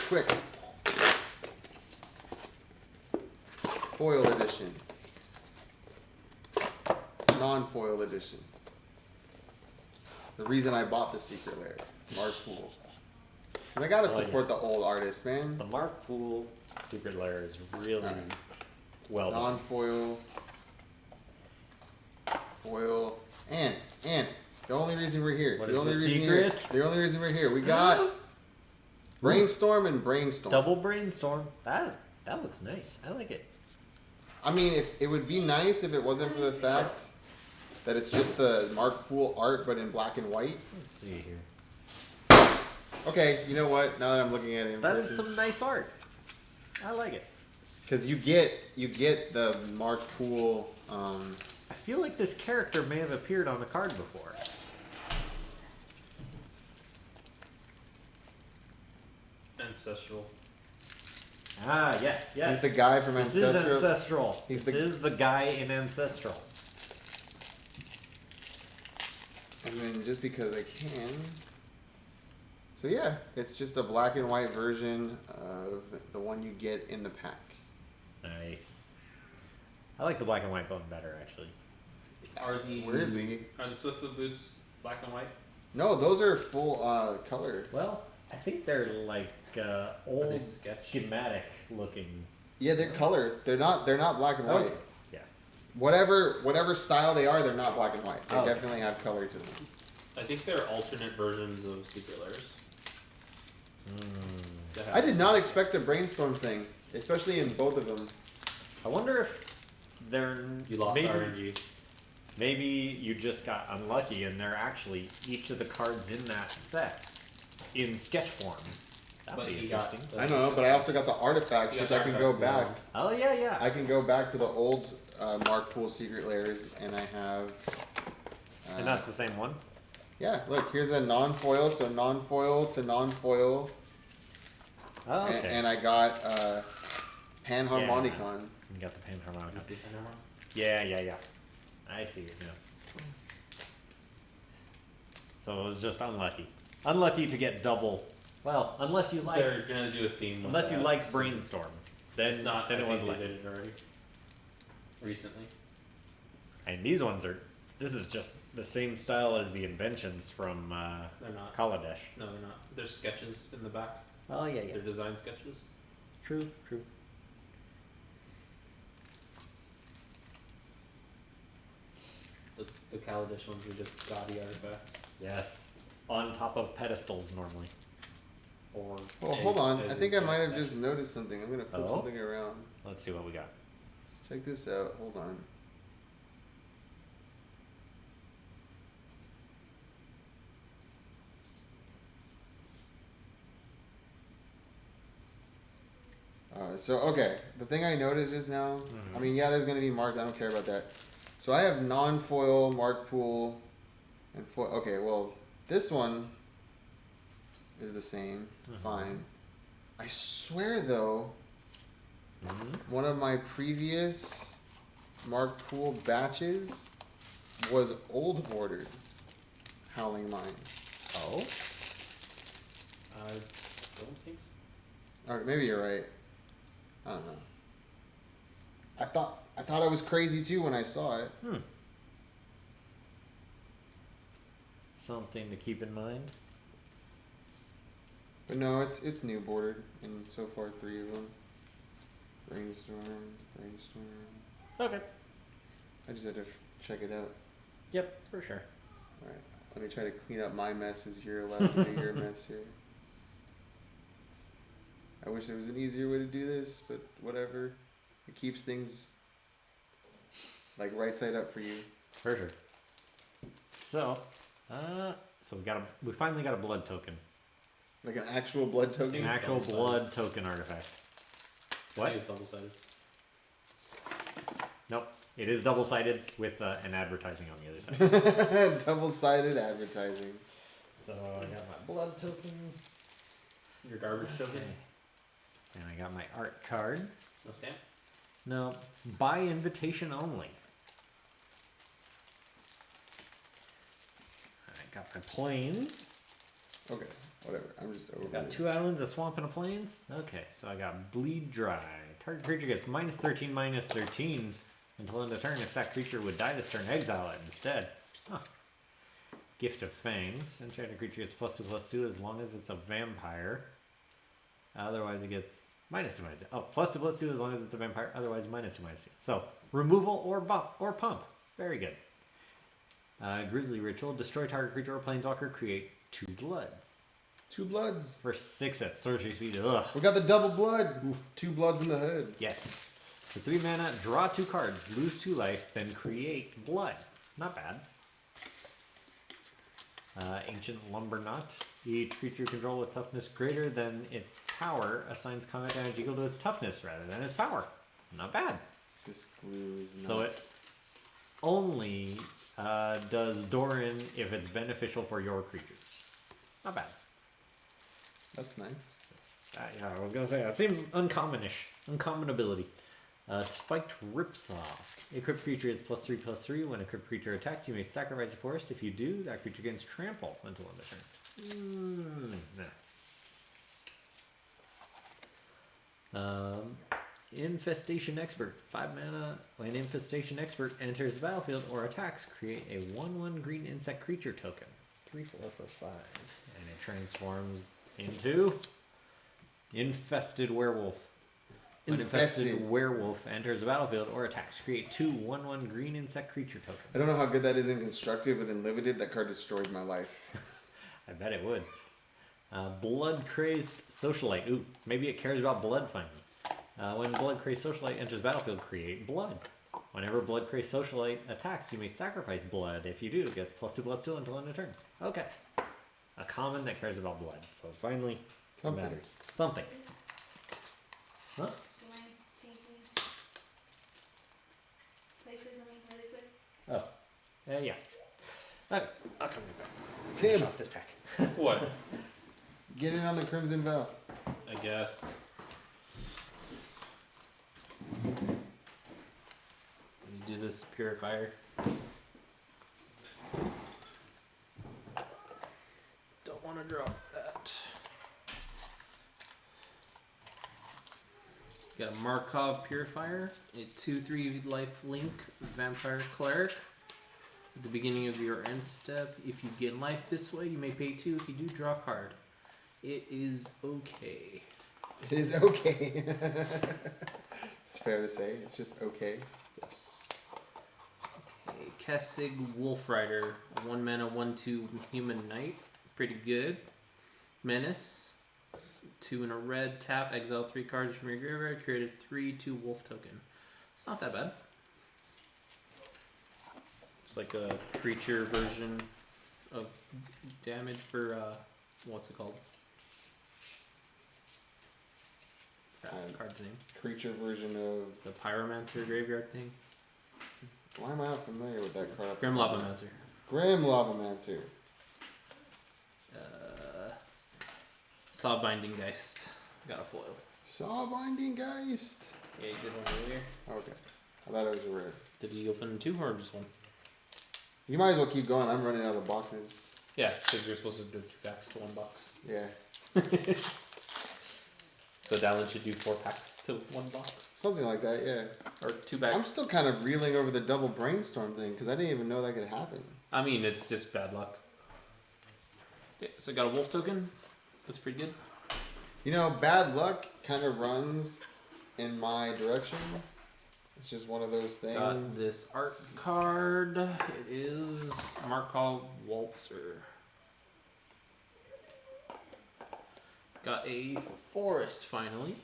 Quick. Foil edition. Non-foil edition. The reason I bought the Secret Lair, Mark Poole. 'Cause I gotta support the old artist, man. The Mark Poole Secret Lair is really Alright. well done. Non-foil. Foil. And the only reason we're here. What the is only the reason secret? The only reason we're here. We got Brainstorm and Brainstorm. Double Brainstorm. That looks nice. I like it. I mean, if it would be nice if it wasn't for the fact that it's just the Mark Poole art, but in black and white. Let's see here. Okay, you know what? Now that I'm looking at it, That is some nice art. I like it. because you get the Mark Poole. I feel like this character may have appeared on a card before. Ancestral. Ah, yes, yes. He's the guy from This Ancestral. is Ancestral. He's This is the guy in Ancestral. And then just because I can. So yeah, it's just a black and white version of the one you get in the pack. Nice. I like the black and white bone better, actually. Weirdly. Are the Swiftfoot boots black and white? No, those are full color. Well, I think they're like old they sketch? schematic looking. Yeah, they're color. They're not black and white. Okay. Yeah. Whatever style they are, they're not black and white. They Oh. definitely have color to them. I think they're alternate versions of Secret Lairs. I did not expect the brainstorm thing, especially in both of them. I wonder if they're You lost maybe, RNG. maybe you just got unlucky and they're actually each of the cards in that set in sketch form. That would But be you got- interesting. I know, but I also got the artifacts, You got which I can go artifacts, back. Oh yeah, yeah. I can go back to the old Mark Pool Secret Lairs, and I have. And that's the same one. Yeah, look, here's a non-foil, so non-foil to non-foil, Oh, okay. and I got Panharmonicon. You got the Panharmonicon. You see Panama? Yeah. I see it now. So it was just unlucky. Unlucky to get double. Well, unless you like, They're gonna do a theme. with unless you that, like so- Brainstorm, then Not. then I it was think like. they did it already. Recently. And these ones are. This is just the same style as the inventions from They're not. Kaladesh. No, they're not. There's sketches in the back. Oh yeah, They're design sketches. True. The Kaladesh ones are just gaudy artifacts. Yes. On top of pedestals normally. Or Well, hold on. as I in think I might have text. just noticed something. I'm gonna flip Oh? something around. Let's see what we got. Check this out. Hold on. So okay, the thing I noticed just now. I mean, yeah, there's gonna be marks. I don't care about that. So I have non-foil, mark pool, and foil. Okay, well, this one is the same. Fine. I swear though, one of my previous mark pool batches was old bordered Howling Mine. Oh. I don't think so. Or maybe you're right. I don't know. I thought I was crazy too when I saw it. Something to keep in mind. But no, it's new bordered, and so far 3 of them. Brainstorm. Okay. I just had to check it out. Yep, for sure. All right, let me try to clean up my mess as you're allowed to do your mess here. I wish there was an easier way to do this, but whatever. It keeps things like right side up for you. For sure. So, we finally got a blood token. Like an actual blood token. An actual double-sided. blood token artifact. I What? think it's double sided. Nope. It is double sided with an advertising on the other side. Double-sided advertising. So I got my blood token. Your garbage token. And I got my art card. No stamp. No, by invitation only. I got my planes. Okay, whatever. I'm just over Got it. 2 islands, a swamp, and a plains. Okay, so I got bleed dry. Target creature gets -13/-13 until end of turn. If that creature would die this turn, exile it instead. Huh. Gift of Fangs. Enchanted creature gets +2/+2 as long as it's a vampire. Otherwise, it gets -2/-2. Oh, +2/+2 as long as it's a vampire. Otherwise, -2/-2. So removal or bump or pump. Very good. Grizzly ritual. Destroy target creature or planeswalker. Create 2 bloods. 2 bloods. For 6 at sorcery speed. Ugh. We got the double blood. Oof, 2 bloods in the hood. Yes. For 3 mana, draw 2 cards, lose 2 life, then create blood. Not bad. Ancient Lumberknot. Each creature you control with toughness greater than its power assigns combat damage equal to its toughness rather than its power. Not bad. This glue is not. So it only does Doran if it's beneficial for your creatures. Not bad. That's nice. Yeah, I was gonna say that seems uncommonish. Uncommon ability. Spiked Ripsaw. A crypt creature is +3/+3. When a crypt creature attacks, you may sacrifice a forest. If you do, that creature gains trample until end of turn. Nah. Infestation Expert. 5 mana. When Infestation Expert enters the battlefield or attacks, create a 1/1 green insect creature token. 3/4 for 5. And it transforms into Infested Werewolf. When infested werewolf enters the battlefield or attacks, create 2 1/1 green insect creature tokens. I don't know how good that is in constructive, but in limited, that card destroyed my life. I bet it would. Blood Crazed Socialite. Ooh, maybe it cares about blood finally. When Blood Crazed Socialite enters battlefield, create blood. Whenever Blood Crazed Socialite attacks, you may sacrifice blood. If you do, it gets +2/+2 until end of turn. Okay. A common that cares about blood. So finally, it matters. Something. Huh? Do you mind changing places with me really quick? Oh. Yeah. Okay. I'll come back. Tim, Off this pack. What? get in on the Crimson Vow. I guess. Did you do this purifier? Don't want to drop that. Got a Markov Purifier, a 2/3 life link Vampire Cleric. At the beginning of your end step, if you gain life this way, you may pay 2. If you do, draw a card. It is okay. It is okay. It's fair to say. It's just okay. Yes. Okay, Kessig Wolf Rider, 1 mana, 1/2 human knight. Pretty good. Menace. 2 and a red, tap, exile 3 cards from your graveyard, create a 3/2 wolf token. It's not that bad. It's like a creature version of damage for, what's it called? Card's name. Creature version of... The Pyromancer graveyard thing. Why am I not familiar with that card? Grim Lavamancer. Grim Lavamancer. Saw Binding Geist. Got a foil. Saw Binding Geist. Yeah, you did one earlier. Okay. I thought it was a rare. Did he open 2 or just 1? You might as well keep going. I'm running out of boxes. Yeah, because you're supposed to do 2 packs to 1 box. Yeah. So Dallan should do 4 packs to 1 box. Something like that, yeah. Or 2 packs. I'm still kind of reeling over the double brainstorm thing because I didn't even know that could happen. I mean, it's just bad luck. Okay, so got a wolf token. Looks pretty good. You know, bad luck kind of runs in my direction. It's just one of those things. Got this art card. It is Markov Waltzer. Got a forest finally.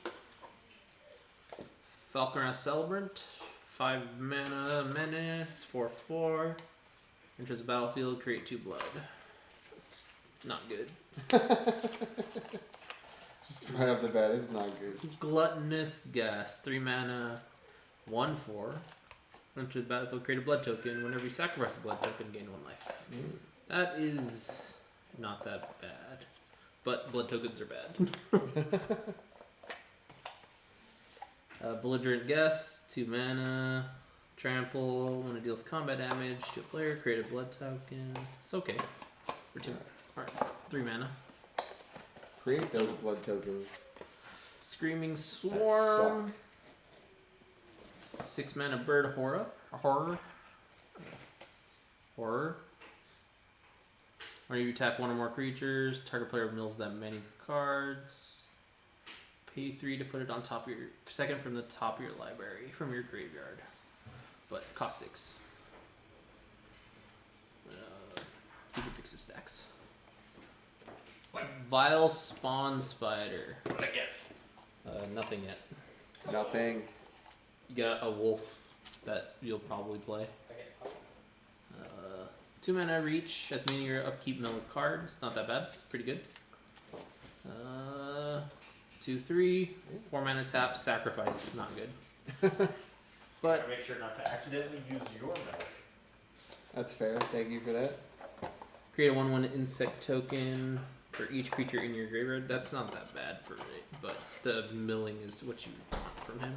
Falconer Celebrant. 5 mana menace. 4/4. Enters the battlefield. Create 2 blood. It's not good. Just right off the bat, it's not good. Gluttonous Gas. 3 mana. 1/4. Enter the battlefield. Create a blood token. Whenever you sacrifice a blood token, gain 1 life. That is not that bad. But blood tokens are bad. Belligerent Guest, 2 mana, trample. When it deals combat damage to a player, create a blood token. It's okay. For 2. Alright, 3 mana. Create those blood tokens. Screaming Swarm. 6 mana bird horror. Whenever you attack 1 or more creatures, target player mills that many cards. Pay 3 to put it on top of your second from the top of your library from your graveyard, but cost 6. You can fix the stacks. What? Vile Spawn Spider. What did I get? Nothing yet. Nothing. You got a wolf that you'll probably play. Okay. 2 mana reach at the beginning of your upkeep mill cards. Not that bad. Pretty good. 2, 3. 4 mana tap. Sacrifice. Not good. But Make sure not to accidentally use your milk. That's fair. Thank you for that. create a 1/1 insect token. for each creature in your graveyard. That's not that bad for it, but the milling is what you want from him.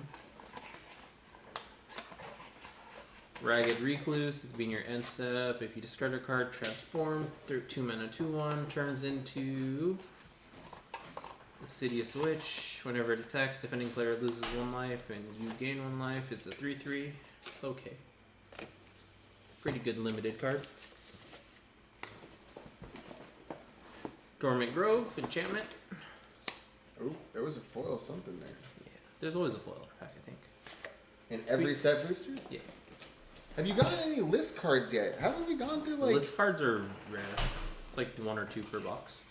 Ragged Recluse, being your end step. If you discard a card, transform. 2 mana, 2/1 turns into Insidious Witch. Whenever it attacks, defending player loses 1 life and you gain 1 life. It's a 3/3. It's okay. Pretty good limited card. Dormant Grove, enchantment. Oh, there was a foil something there. Yeah, there's always a foil pack, I think. In every set booster? Yeah. Have you gotten any list cards yet? Haven't we gone through like... List cards are rare. It's like 1 or 2 per box.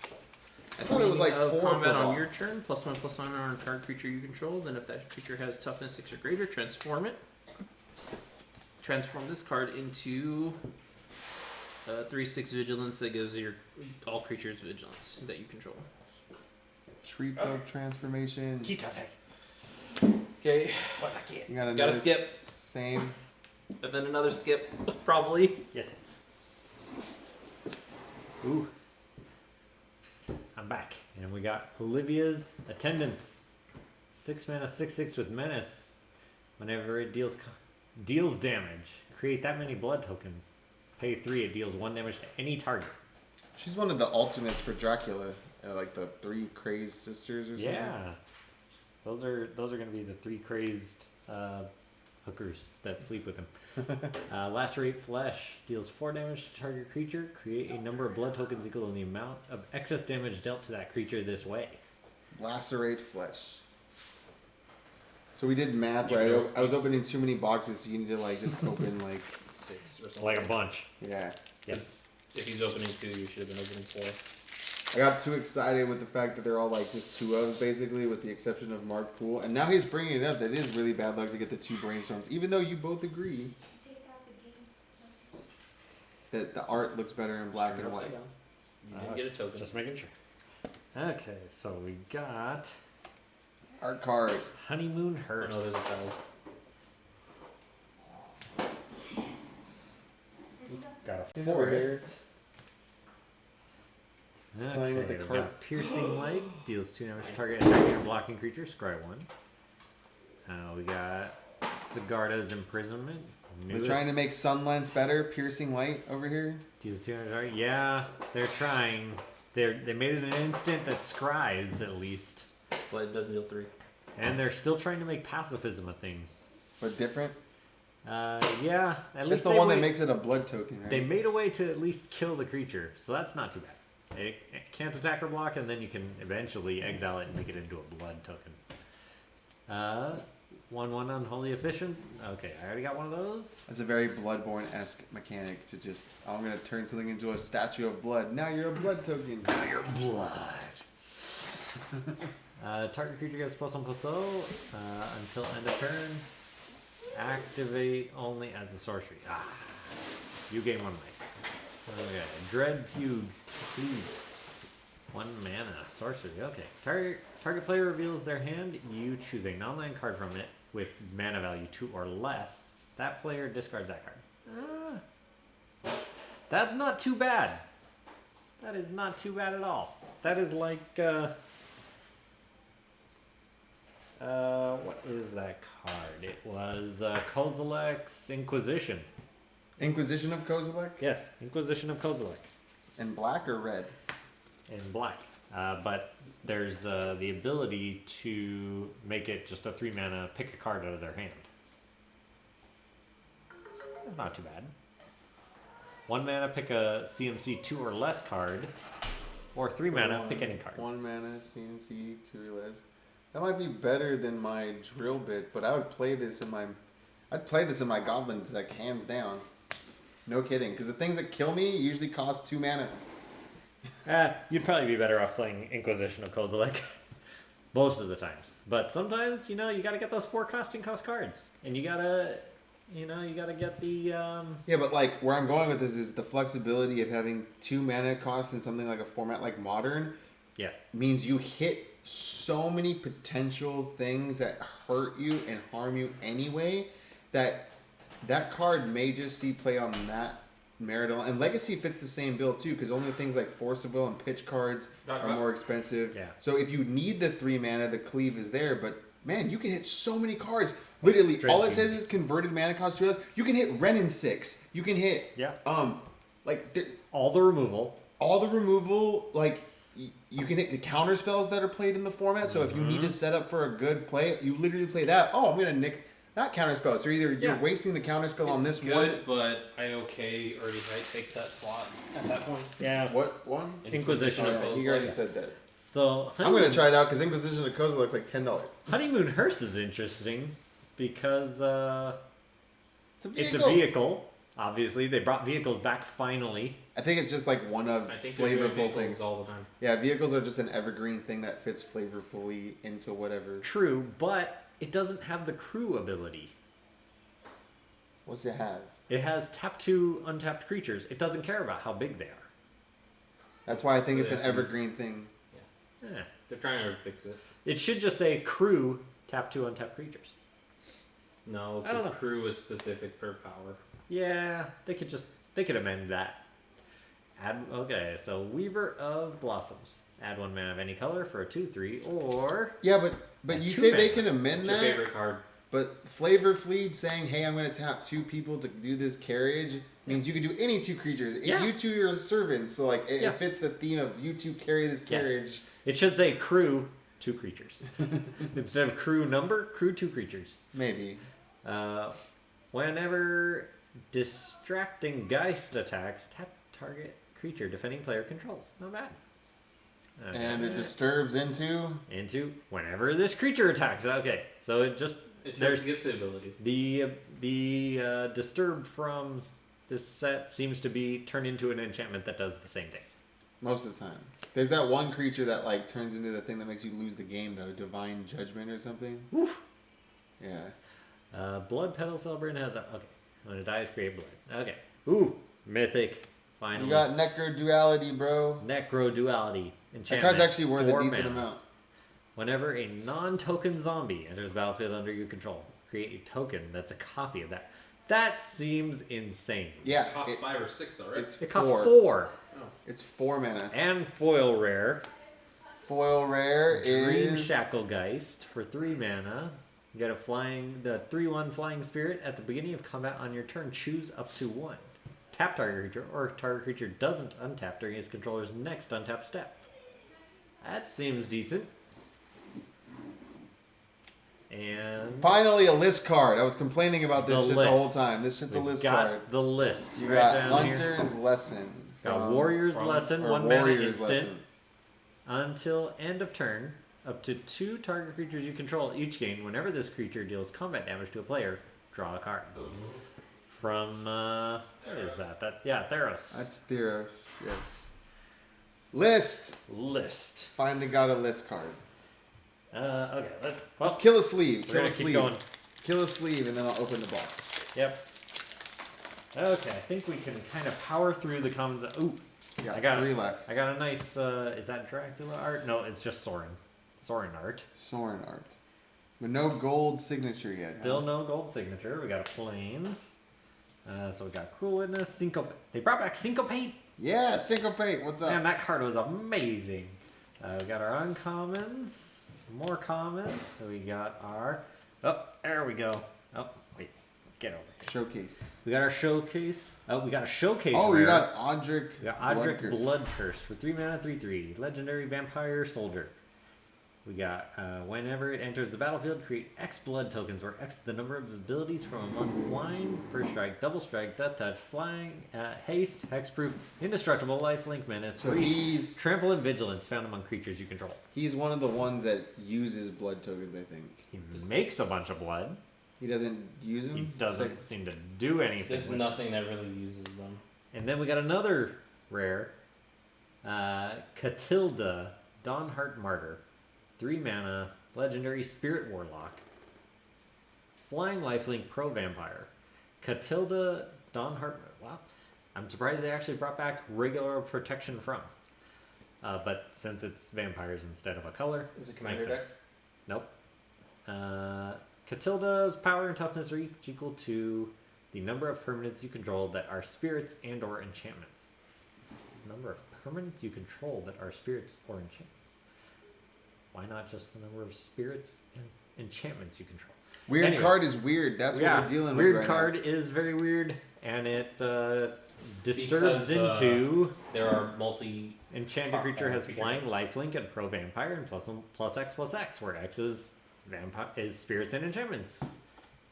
I thought it was like 4 combat per on box. your turn, +1/+1 on a target creature you control. Then if that creature has toughness 6 or greater, transform it. Transform this card into 3/6 vigilance that gives your all creatures vigilance that you control. Tree folk transformation. Kitate. Okay. You got another Gotta skip. Same. And then another skip, probably. Yes. Ooh. I'm back. And we got Olivia's Attendance. 6 mana, 6/6 with Menace. Whenever it deals damage, create that many blood tokens. Pay 3, it deals 1 damage to any target. She's one of the alternates for Dracula. Like the 3 crazed sisters or something. Yeah. Those are going to be the 3 crazed hookers that sleep with him. Lacerate Flesh deals 4 damage to target creature. Create a number of blood tokens equal to the amount of excess damage dealt to that creature this way. Lacerate flesh. So we did math You right. know- I was opening too many boxes, so you need to like just open like 6 or something. Like a bunch. yeah. Yes. If he's opening 2, you should have been opening 4. I got too excited with the fact that they're all like just 2-ofs basically, with the exception of Mark Poole, and now he's bringing it up that it is really bad luck to get the 2 brainstorms, even though you both agree that the art looks better in black and white. You didn't get a token. Just making sure. Okay, so we got Art card. Honeymoon Oh, Hearse. no, there's a card. Got a Over here. forest. Playing with the Okay, we card. got Piercing Light, deals 2 damage to target attacking or blocking creature, scry 1. We got Sigarda's Imprisonment. We're Newest, trying to make Sunlance better. Piercing light over here. deals 2 damage to target. Yeah, they're trying. They made it an instant that scries at least. But it doesn't deal 3. And they're still trying to make pacifism a thing. But different. Yeah, at That's least the they one that wait- makes it a blood token, right? They made a way to at least kill the creature, so that's not too bad. It can't attack or block, and then you can eventually exile it and make it into a blood token. 1/1 Unholy Efficient. Okay, I already got one of those. That's a very Bloodborne-esque mechanic to just, I'm going to turn something into a statue of blood. Now you're a blood token. Now you're blood. Target creature gets +1/+0 until end of turn. Activate only as a sorcery. You gain 1 life. Okay, Dread Fugue. 1 mana. Sorcery. Okay. Target player reveals their hand. You choose a non-land card from it with mana value 2 or less. That player discards that card. That's not too bad. That is not too bad at all. That is like, what is that card? It was Kozilek's Inquisition. Inquisition of Kozilek? Yes, Inquisition of Kozilek. In black or red? In black. But there's the ability to make it just a 3 mana, pick a card out of their hand. That's not too bad. 1 mana, pick a CMC 2 or less card. Or 3 mana, pick any card. 1 mana, CNC, 2 or less. That might be better than my drill bit, but I would play this in my... I'd play this in my goblin deck, hands down. No kidding, because the things that kill me usually cost 2 mana. You'd probably be better off playing Inquisition of Kozilek. Most of the times. But sometimes, you gotta get those 4 cost cards. And you gotta get the... Yeah, but like, where I'm going with this is the flexibility of having 2 mana costs in something like a format like Modern Yes. means you hit so many potential things that hurt you and harm you anyway, that card may just see play on that Meridol, and Legacy fits the same bill too, because only things like Force of Will and Pitch cards are more expensive. Yeah. So if you need the 3 mana, the Cleave is there, but man, you can hit so many cards. Literally, all it says is converted mana cost 2 less. You can hit Ren in 6. You can hit all the removal. Like you can hit the counter spells that are played in the format. So if you need to set up for a good play, you literally play that. Oh, I'm gonna nick that counter spell. So either you're wasting the counter spell on this good, one. But IOK already takes that slot at that point. Yeah. What one? Inquisition of He already said that. So I'm gonna try it out because Inquisition of Kozilek looks like $10. Honeymoon Hearse is interesting because It's it's a vehicle. Obviously, they brought vehicles back finally. I think it's just like one of flavorful things. All the time. Yeah, vehicles are just an evergreen thing that fits flavorfully into whatever. True, but it doesn't have the crew ability. What's it have? It has tap 2 untapped creatures. It doesn't care about how big they are. That's why I think it's an evergreen thing. Yeah. They're trying to fix it. It should just say crew tap 2 untapped creatures. No, I don't because know. crew is specific per power. Yeah, they could amend that. So Weaver of Blossoms. Add 1 mana of any color for a 2/3, or Yeah, but you say they can amend What's that. your favorite card? But Flavor Fleet saying, "Hey, I'm going to tap 2 people to do this carriage," means you can do any 2 creatures. Yeah. You 2 are servants, so like it Yeah. fits the theme of you 2 carry this carriage. Yes. It should say crew 2 creatures instead of crew number. Crew 2 creatures. Maybe. Whenever Distracting Geist attacks, tap target creature defending player controls. Not bad. And it disturbs into. Whenever this creature attacks. Okay, so it just It gets the ability. the disturb from this set seems to be turned into an enchantment that does the same thing. Most of the time. There's that one creature that like turns into the thing that makes you lose the game though, Divine Judgment or something. Woof. Yeah. Blood Petal Celebrant has a when it dies, create blood. Okay. Ooh, mythic. Finally. You got Necro Duality, bro. Necro Duality. That Enchantment. card's actually worth a 4 decent mana. amount. Whenever a non-token zombie enters the battlefield under your control, create a token that's a copy of that. That seems insane. Yeah. It costs 5 or 6 though, right? It costs 4. 4. It's 4 mana. And foil rare. Foil rare Dream is Shacklegeist for 3 mana. You get the 3/1 flying spirit at the beginning of combat on your turn. Choose up to 1. Tap target creature, or target creature doesn't untap during its controller's next untap step. That seems decent. And finally a list card. I was complaining about this The shit the whole list. time. This shit's a we list got card. the list. You We write got down here. Hunter's Lesson. Got Warrior's Lesson, 1 mana Warrior's instant. Lesson. Until end of turn, up to 2 target creatures you control each game. Whenever this creature deals combat damage to a player, draw a card. From what is that? Theros. That's Theros, yes. List. List. Finally got a list card. Okay. Just kill a sleeve. We're Kill a gonna keep sleeve. going. Kill a sleeve, and then I'll open the box. Yep. Okay, I think we can kind of power through the commons. Ooh, Yeah, I got 3 left. I got a nice. Is that Dracula art? No, it's just Sorin. Sorin art. Sorin art. But no gold signature yet. Still huh? no gold signature. We got a Plains. So we got Cruel Witness, Syncopate. They brought back Syncopate. Yeah, Syncopate. What's up? Man, that card was amazing. We got our uncommons, more commons. So we got our. Oh, there we go. Oh, wait, get over here. Showcase. We got our showcase. Oh, we got a showcase. Oh, rare. we got Odric. We got Odric Bloodcurse. Bloodcurse for 3 mana, 3/3. Legendary Vampire Soldier. We got whenever it enters the battlefield, create X blood tokens, where X is the number of abilities from among flying, first strike, double strike, death touch, flying, haste, hexproof, indestructible, lifelink, menace, So reach, he's trample, and vigilance found among creatures you control. he's one of the ones that uses blood tokens, I think. He makes a bunch of blood. He doesn't use them? He doesn't seem to do anything. There's with nothing that really uses them. And then we got another rare, Catilda, Dawnheart Martyr. 3 mana, legendary Spirit Warlock. Flying Lifelink Pro Vampire. Catilda, Dawnheart. Wow. I'm surprised they actually brought back regular protection from. But since it's vampires instead of a color, Is it makes commander sense. deck? Nope. Catilda's power and toughness are each equal to the number of permanents you control that are spirits and or enchantments. Number of permanents you control that are spirits or enchantments. Why not just the number of spirits and enchantments you control? Weird Anyway. card is weird. That's what we're dealing with Weird right card now. is very weird, and it disturbs into... there are multi... Enchanted creature has creature flying, types. lifelink, and pro vampire, and plus X, where X is spirits and enchantments.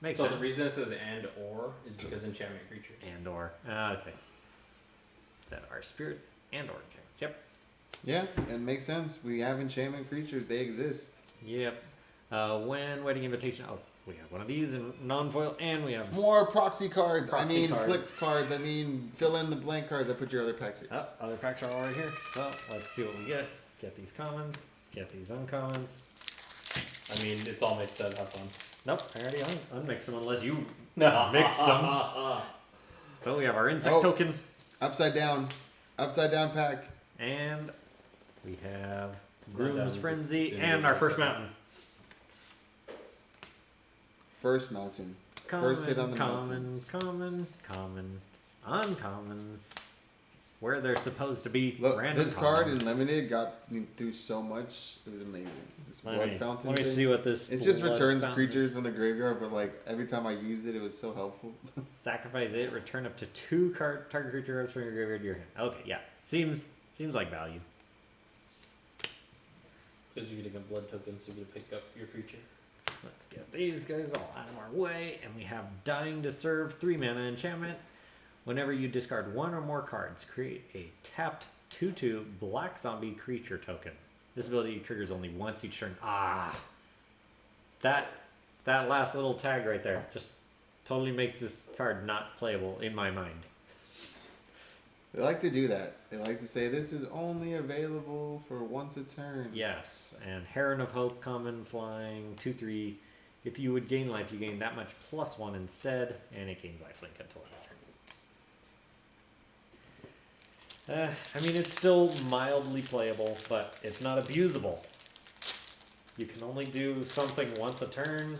Makes So sense. the reason it says and or is because enchantment creatures. And or okay. That are spirits and or enchantments. Yep. Yeah, it makes sense. We have enchantment creatures. They exist. Yep. When wedding invitation. Oh, we have one of these in non-foil, and we have More proxy cards. Proxy cards. Flicks cards. Fill in the blank cards. I put your other packs here. other packs are all right here. So let's see what we get. Get these commons. Get these uncommons. I mean, it's all mixed up. Have fun. Nope, I already unmixed them unless you mixed them. So we have our insect token. Upside down pack. And we have Rundown Groom's is Frenzy just and our first similar. mountain. First mountain. First hit on the mountain. Common, uncommons. Where they're supposed to be. Look, random this card common. in limited got me through so much. It was amazing. This blood fountain. Let me thing. see what this. It just blood returns fountain creatures is. from the graveyard, but like every time I used it, it was so helpful. Sacrifice it. Return up to 2 target creature cards from your graveyard to your hand. Okay, yeah, seems like value. Because you're getting a blood token, so you get to pick up your creature. Let's get these guys all out of our way, and we have Dying to Serve 3 mana enchantment. Whenever you discard 1 or more cards, create a tapped 2/2 black zombie creature token. This ability triggers only once each turn. That last little tag right there just totally makes this card not playable in my mind. They like to do that. They like to say this is only available for once a turn. Yes, and Heron of Hope, common, flying, 2/3. If you would gain life, you gain that much +1 instead, and it gains lifelink until end of turn. I mean, it's still mildly playable, but it's not abusable. You can only do something once a turn.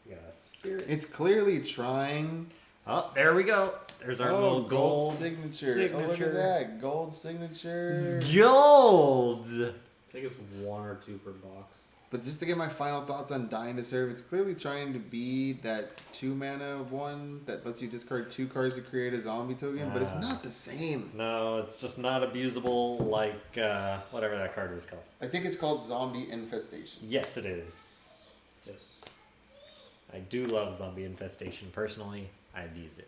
Yeah, spirit. It's clearly trying. Oh, there we go. There's our little gold signature. Oh, look at that. Gold signature. It's gold! I think it's 1 or 2 per box. But just to get my final thoughts on Dying to Serve, it's clearly trying to be that 2 mana one that lets you discard 2 cards to create a zombie token, but it's not the same. No, it's just not abusable like whatever that card was called. I think it's called Zombie Infestation. Yes, it is. Yes. I do love Zombie Infestation personally. I've used it.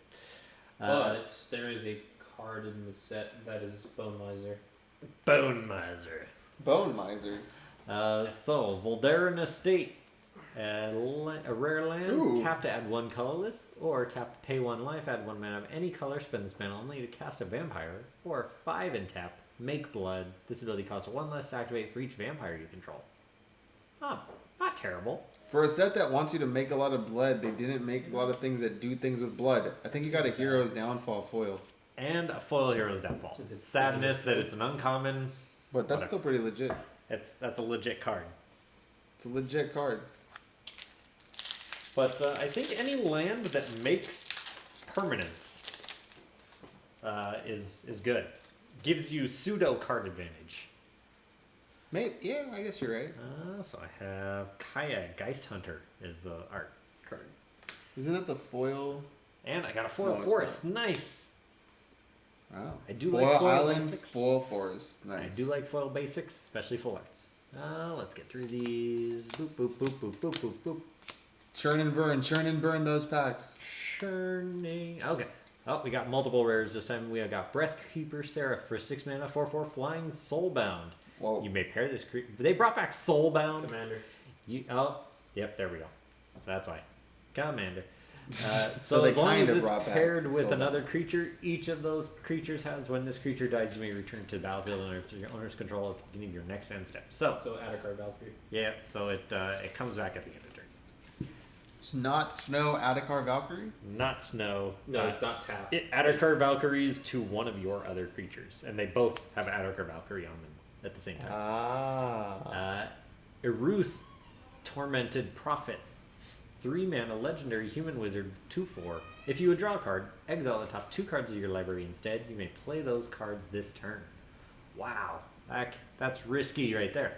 But there is a card in the set that is Bone Miser. Bone Miser. Bone Miser. So, Voldaran Estate. A rare land. Ooh. Tap to add 1 colorless, or tap to pay 1 life, add 1 mana of any color, spend this mana only to cast a vampire, or 5 and tap, make blood. This ability costs 1 less to activate for each vampire you control. Oh, not terrible. For a set that wants you to make a lot of blood, they didn't make a lot of things that do things with blood. I think you got a Hero's Downfall foil. And a foil Hero's Downfall. Is it- Sadness is it- that it's an uncommon. But that's Whatever. still pretty legit. That's a legit card. It's a legit card. But I think any land that makes permanence is good. Gives you pseudo card advantage. Maybe, yeah, I guess you're right. So I have Kaya, Geist Hunter is the art card. Isn't that the foil? And I got a foil No, it's forest. Nice. Wow. I do foil like foil island, basics. foil forest. Nice. I do like foil basics, especially full arts. Let's get through these. Boop, boop, boop, boop, boop, boop, boop. churn and burn those packs. Churning. Okay. Oh, we got multiple rares this time. We have got Breathkeeper Seraph for 6 mana, 4/4 flying, soulbound. Whoa. You may pair this creature. They brought back soulbound. Commander. Yep, there we go. That's why. Commander. So So they as long as kinda it's brought back paired with Soulbound. another creature, each of those creatures has, when this creature dies, you may return to the battlefield under your owner's control at the beginning of your next end step. So, Adakar Valkyrie. yeah, so it comes back at the end of turn. It's not Snow Adakar Valkyrie? Not Snow. No, it's not tap. It Adakar Valkyries to one of your other creatures, and they both have Adakar Valkyrie on them at the same time. Iruth, Tormented Prophet. 3 mana legendary human wizard 2/4. If you would draw a card, exile the top 2 cards of your library instead. You may play those cards this turn. Wow, that's risky right there.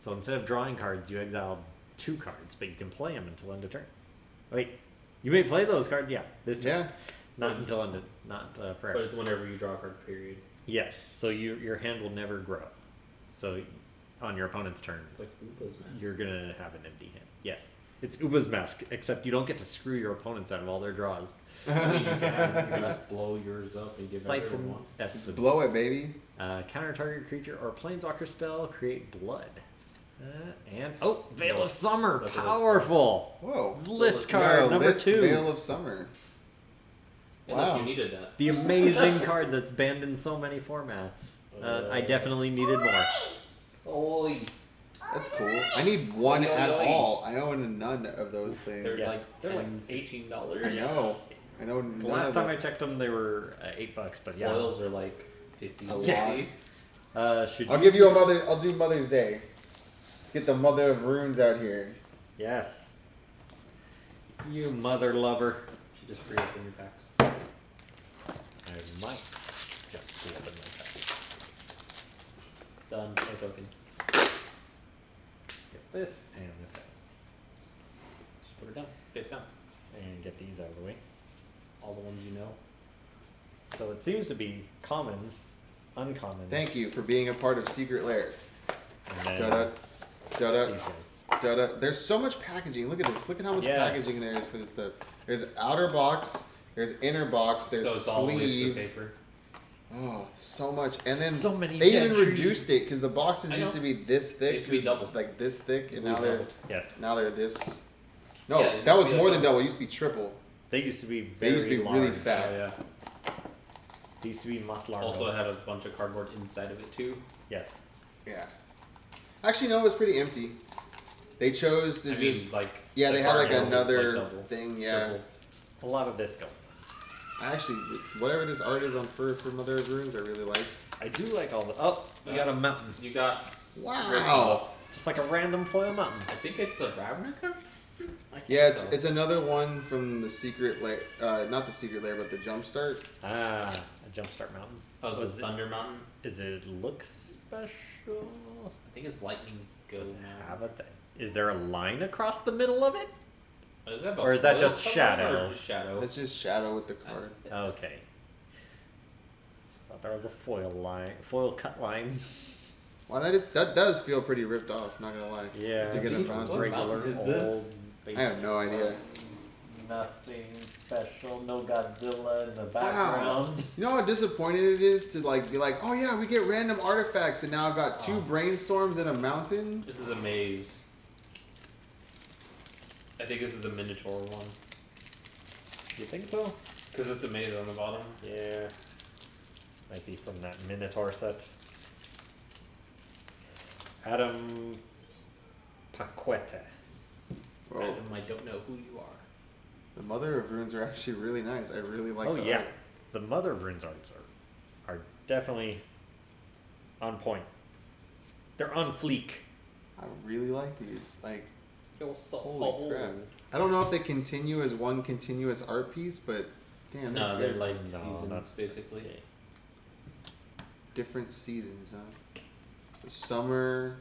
So instead of drawing cards, you exile 2 cards, but you can play them until end of turn. Wait, you may play those cards, yeah, this turn. Yeah. Not until end of, not forever. But it's whenever you draw a card, period. Yes, so your hand will never grow. So on your opponent's turns, It's like Uba's Mask. you're gonna have an empty hand. Yes, it's Uba's Mask, except you don't get to screw your opponents out of all their draws. I mean, you can just blow yours up and give everyone Siphon one. Essence. Blow it, baby. Counter target creature or planeswalker spell, create blood. And Veil of Summer, That's what powerful. Whoa. List We got card a number list 2. Veil of Summer. Yeah, Wow. look, you needed that. The amazing card that's banned in so many formats. I definitely needed more. Oi. That's cool. I need one Oi, at oi. all. I own none of those things. There's Yes. like They're like $10, $15. I know. I know. The none last of time I those- checked them, they were $8, but yeah. Foils are like 50, A 60. Should I'll give you a mother. I'll do Mother's Day. Let's get the Mother of Runes out here. Yes. You mother lover. Should just reopen your packs. I might just open my pack. Done. No token. Let's get this and this out. Just put it down. Face down. And get these out of the way. All the ones you know. So it seems to be commons, uncommons. Thank you for being a part of Secret Lair. And then Da-da, da-da, these guys. da-da. There's so much packaging. Look at this. Look at how much Yes. packaging there is for this stuff. There's outer box. There's inner box. There's So it's all waste of sleeve. paper. Oh, so much. And then So many they dead even trees. reduced it because the boxes I used know. to be this thick. They used to be double. Like this thick, and Used to now be they're double. Yes. now they're this. No, Yeah, it that used was to be more like than double. double. It used to be triple. They used to be They very used to be large. really fat. Oh, yeah. They used to be much larger. Also had a bunch of cardboard inside of it too. Yes. Yeah. Actually, no, it was pretty empty. They chose to I just. mean, like. Yeah, the they had like cardboard was, another like, double, thing. Yeah. triple. A lot of this going. Actually, whatever this art is on for Mother of Runes, I really like. I do like all the. Oh, we got a mountain. You got. Wow. Just like a random foil mountain. I think it's a Ravnica? I can't Yeah, tell. it's another one from the Secret Lair. Not the Secret Lair, but the Jumpstart. Ah, a jumpstart mountain. Oh, Was it's it- the Thunder Mountain? Is it look special? I think it's Lightning Go Does it now. have a thing? Is there a line across the middle of it? Is that Or is that foil just color shadow? Or just shadow? That's just shadow with the card. Okay. Thought there was a foil line, foil cut line. Wow, that does feel pretty ripped off. Not gonna lie. Yeah. You're gonna See, bounce what it. Regular mountain is old this? base I have no idea. Nothing special. No Godzilla in the Wow. background. You know how disappointed it is to like be like, oh yeah, we get random artifacts, and now I've got two brainstorms and a mountain. This is a maze. I think this is the Minotaur one. You think so? Because it's a maze on the bottom. Yeah. Might be from that Minotaur set. Adam Paqueta. Whoa. Adam, I don't know who you are. The Mother of Runes are actually really nice. I really like. Oh the yeah, art. the Mother of Runes arts are definitely on point. They're on fleek. I really like these. Like, Yo, so holy crap! I don't know if they continue as one continuous art piece, but damn, they're No, good. they're like No, seasons, that's- basically. Different seasons, huh? So summer.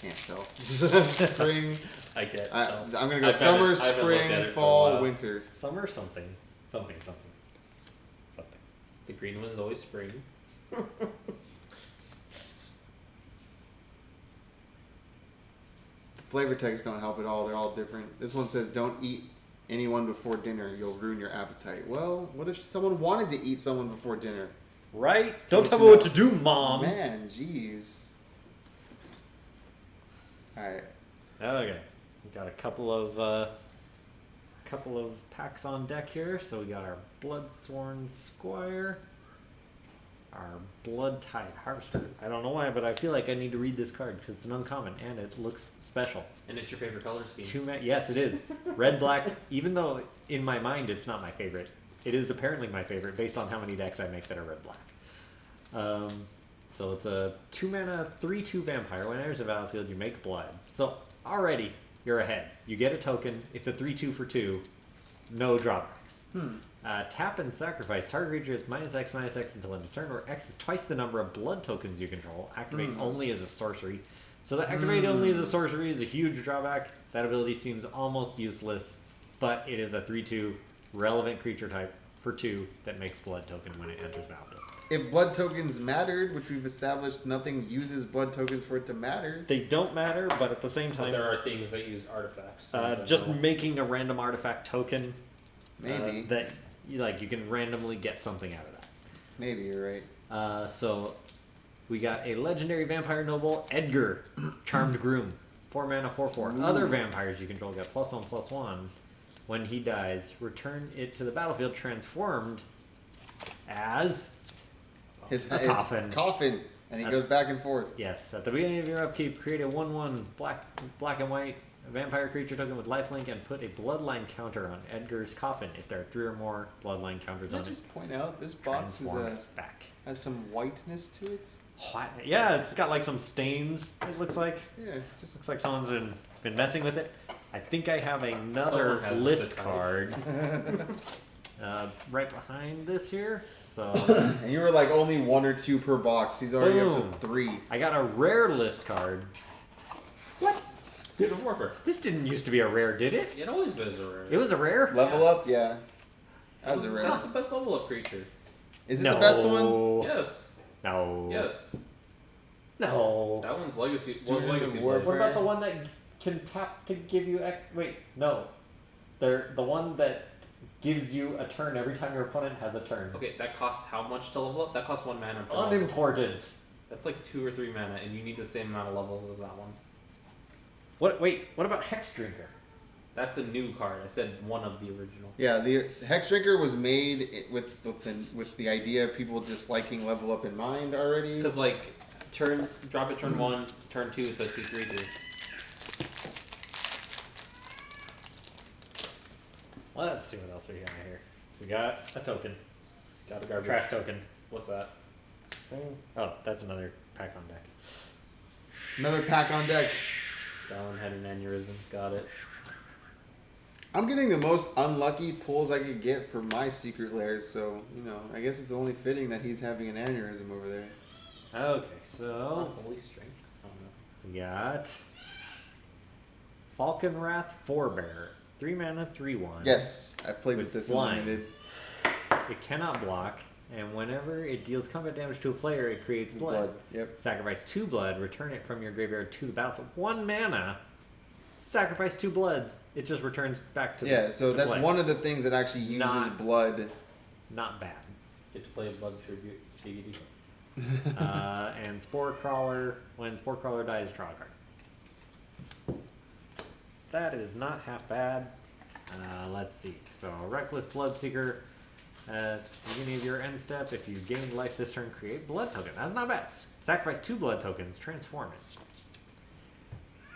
Can't tell. Spring. I get. I'm so. gonna go I've summer, haven't- I haven't looked at spring, it for a fall, while. winter. Summer something, something. The green one is always spring. The flavor texts don't help at all. They're all different. This one says, "Don't eat anyone before dinner. You'll ruin your appetite." Well, what if someone wanted to eat someone before dinner? Right? Don't Close tell me what to enough. do, Mom. Man, jeez. All right. Okay, we got a couple of packs on deck here. So we got our Bloodsworn Squire, our Blood Tide Harvester. I don't know why, but I feel like I need to read this card because it's an uncommon and it looks special. And it's your favorite color scheme. Yes, it is. Red, black. Even though in my mind it's not my favorite, it is apparently my favorite based on how many decks I make that are red, black. So it's a 2 mana 3/2 vampire. When it enters the battlefield, you make blood. So already you're ahead. You get a token. It's a 3/2 for 2. No drawbacks. Tap and sacrifice. Target creature is -X/-X until end of turn, where X is twice the number of blood tokens you control. Activate only as a sorcery. So the activate only as a sorcery is a huge drawback. That ability seems almost useless, but it is a 3/2 relevant creature type for 2 that makes blood token when it enters battlefield. If blood tokens mattered, which we've established nothing uses blood tokens for it to matter. They don't matter, but at the same But time, there are things that use artifacts. just making a random artifact token Maybe. that you can randomly get something out of that. Maybe you're right. So we got a legendary vampire noble, Edgar, Charmed Groom, 4 mana, 4/4. Other vampires you control get +1/+1. When he dies, return it to the battlefield transformed as His coffin. Coffin. And he goes back and forth. Yes, at the beginning of your upkeep, create a 1/1 black and white vampire creature token with lifelink and put a bloodline counter on Edgar's coffin. If there are 3 or more bloodline counters Can I on it, just point out this box transform it back. has some whiteness to it? What? Yeah, it's got like some stains. It looks like. Yeah, just Looks like someone's been messing with it. I think I have Someone another has list this type. card right behind this here. So and you were like only 1 or 2 per box. He's already Boom. up to 3. I got a rare list card. What? Student of Warfare. This didn't used to be a rare, did it? It always been a rare. It was a rare? Level up, yeah. That was a That's rare. the best level up creature. Is it the best one? No. Yes. No. Yes. No. That one's legacy. Student Was of legacy. Warfare. What about the one that can tap to give you wait, no. They're the one that gives you a turn every time your opponent has a turn. Okay, that costs how much to level up? That costs 1 mana per level. Unimportant. That's like 2 or 3 mana, and you need the same amount of levels as that one. What about Hex Drinker? That's a new card. I said one of the original. Yeah, the Hex Drinker was made with the idea of people just liking level up in mind already. Because like, drop it turn 1, turn 2, it's a 2/3 creature. Let's see what else we got here. We got a token. Got a garbage. Trash token. What's that? Oh, that's another pack on deck. Another pack on deck. Dallan had an aneurysm. Got it. I'm getting the most unlucky pulls I could get for my secret lairs, so, I guess it's only fitting that he's having an aneurysm over there. Okay, so Holy strength. I don't know. we got Falconwrath Forebearer. 3 mana, 3/1. Yes, I played with With this blind. limited. It cannot block, and whenever it deals combat damage to a player, it creates blood. Yep. Sacrifice 2 blood, return it from your graveyard to the battlefield. 1 mana, sacrifice 2 bloods. It just returns back to Yeah, the so to that's play. one of the things that actually uses Not- blood. Not bad. Get to play a blood tribute. Diggity. And Spore Crawler, when Spore Crawler dies, draw a card. That is not half bad. Let's see. So, Reckless Bloodseeker. At the beginning of your end step, if you gain life this turn, create blood token. That's not bad. Sacrifice 2 blood tokens, transform it.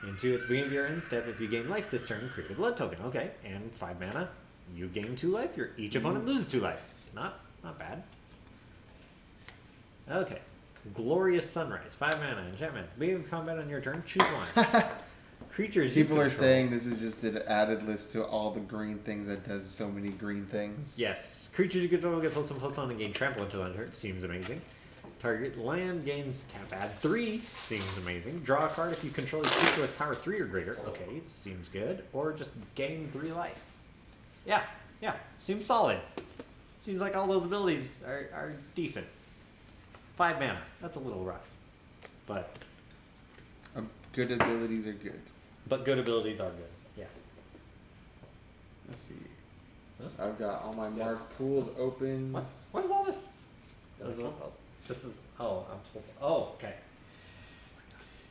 Into at the beginning of your end step, if you gain life this turn, create a blood token. Okay, and 5 mana, you gain 2 life. Each opponent loses 2 life. Not bad. Okay, Glorious Sunrise, 5 mana, enchantment. Beginning of combat on your turn, choose one. Creatures People you are control. saying this is just an added list to all the green things that does so many green things. Yes. Creatures you control get +1/+1 and gain trample until end turn. Seems amazing. Target land gains tap add 3. Seems amazing. Draw a card if you control a creature with power 3 or greater. Okay, seems good. Or just gain 3 life. Yeah. Seems solid. Seems like all those abilities are decent. 5 mana. That's a little rough. But Good abilities are good. good abilities are good. Yeah. Let's see. Huh? So I've got all my Yes. marked pools open. What? What is all this? That's This is, not- this is I'm supposed to. Oh, okay.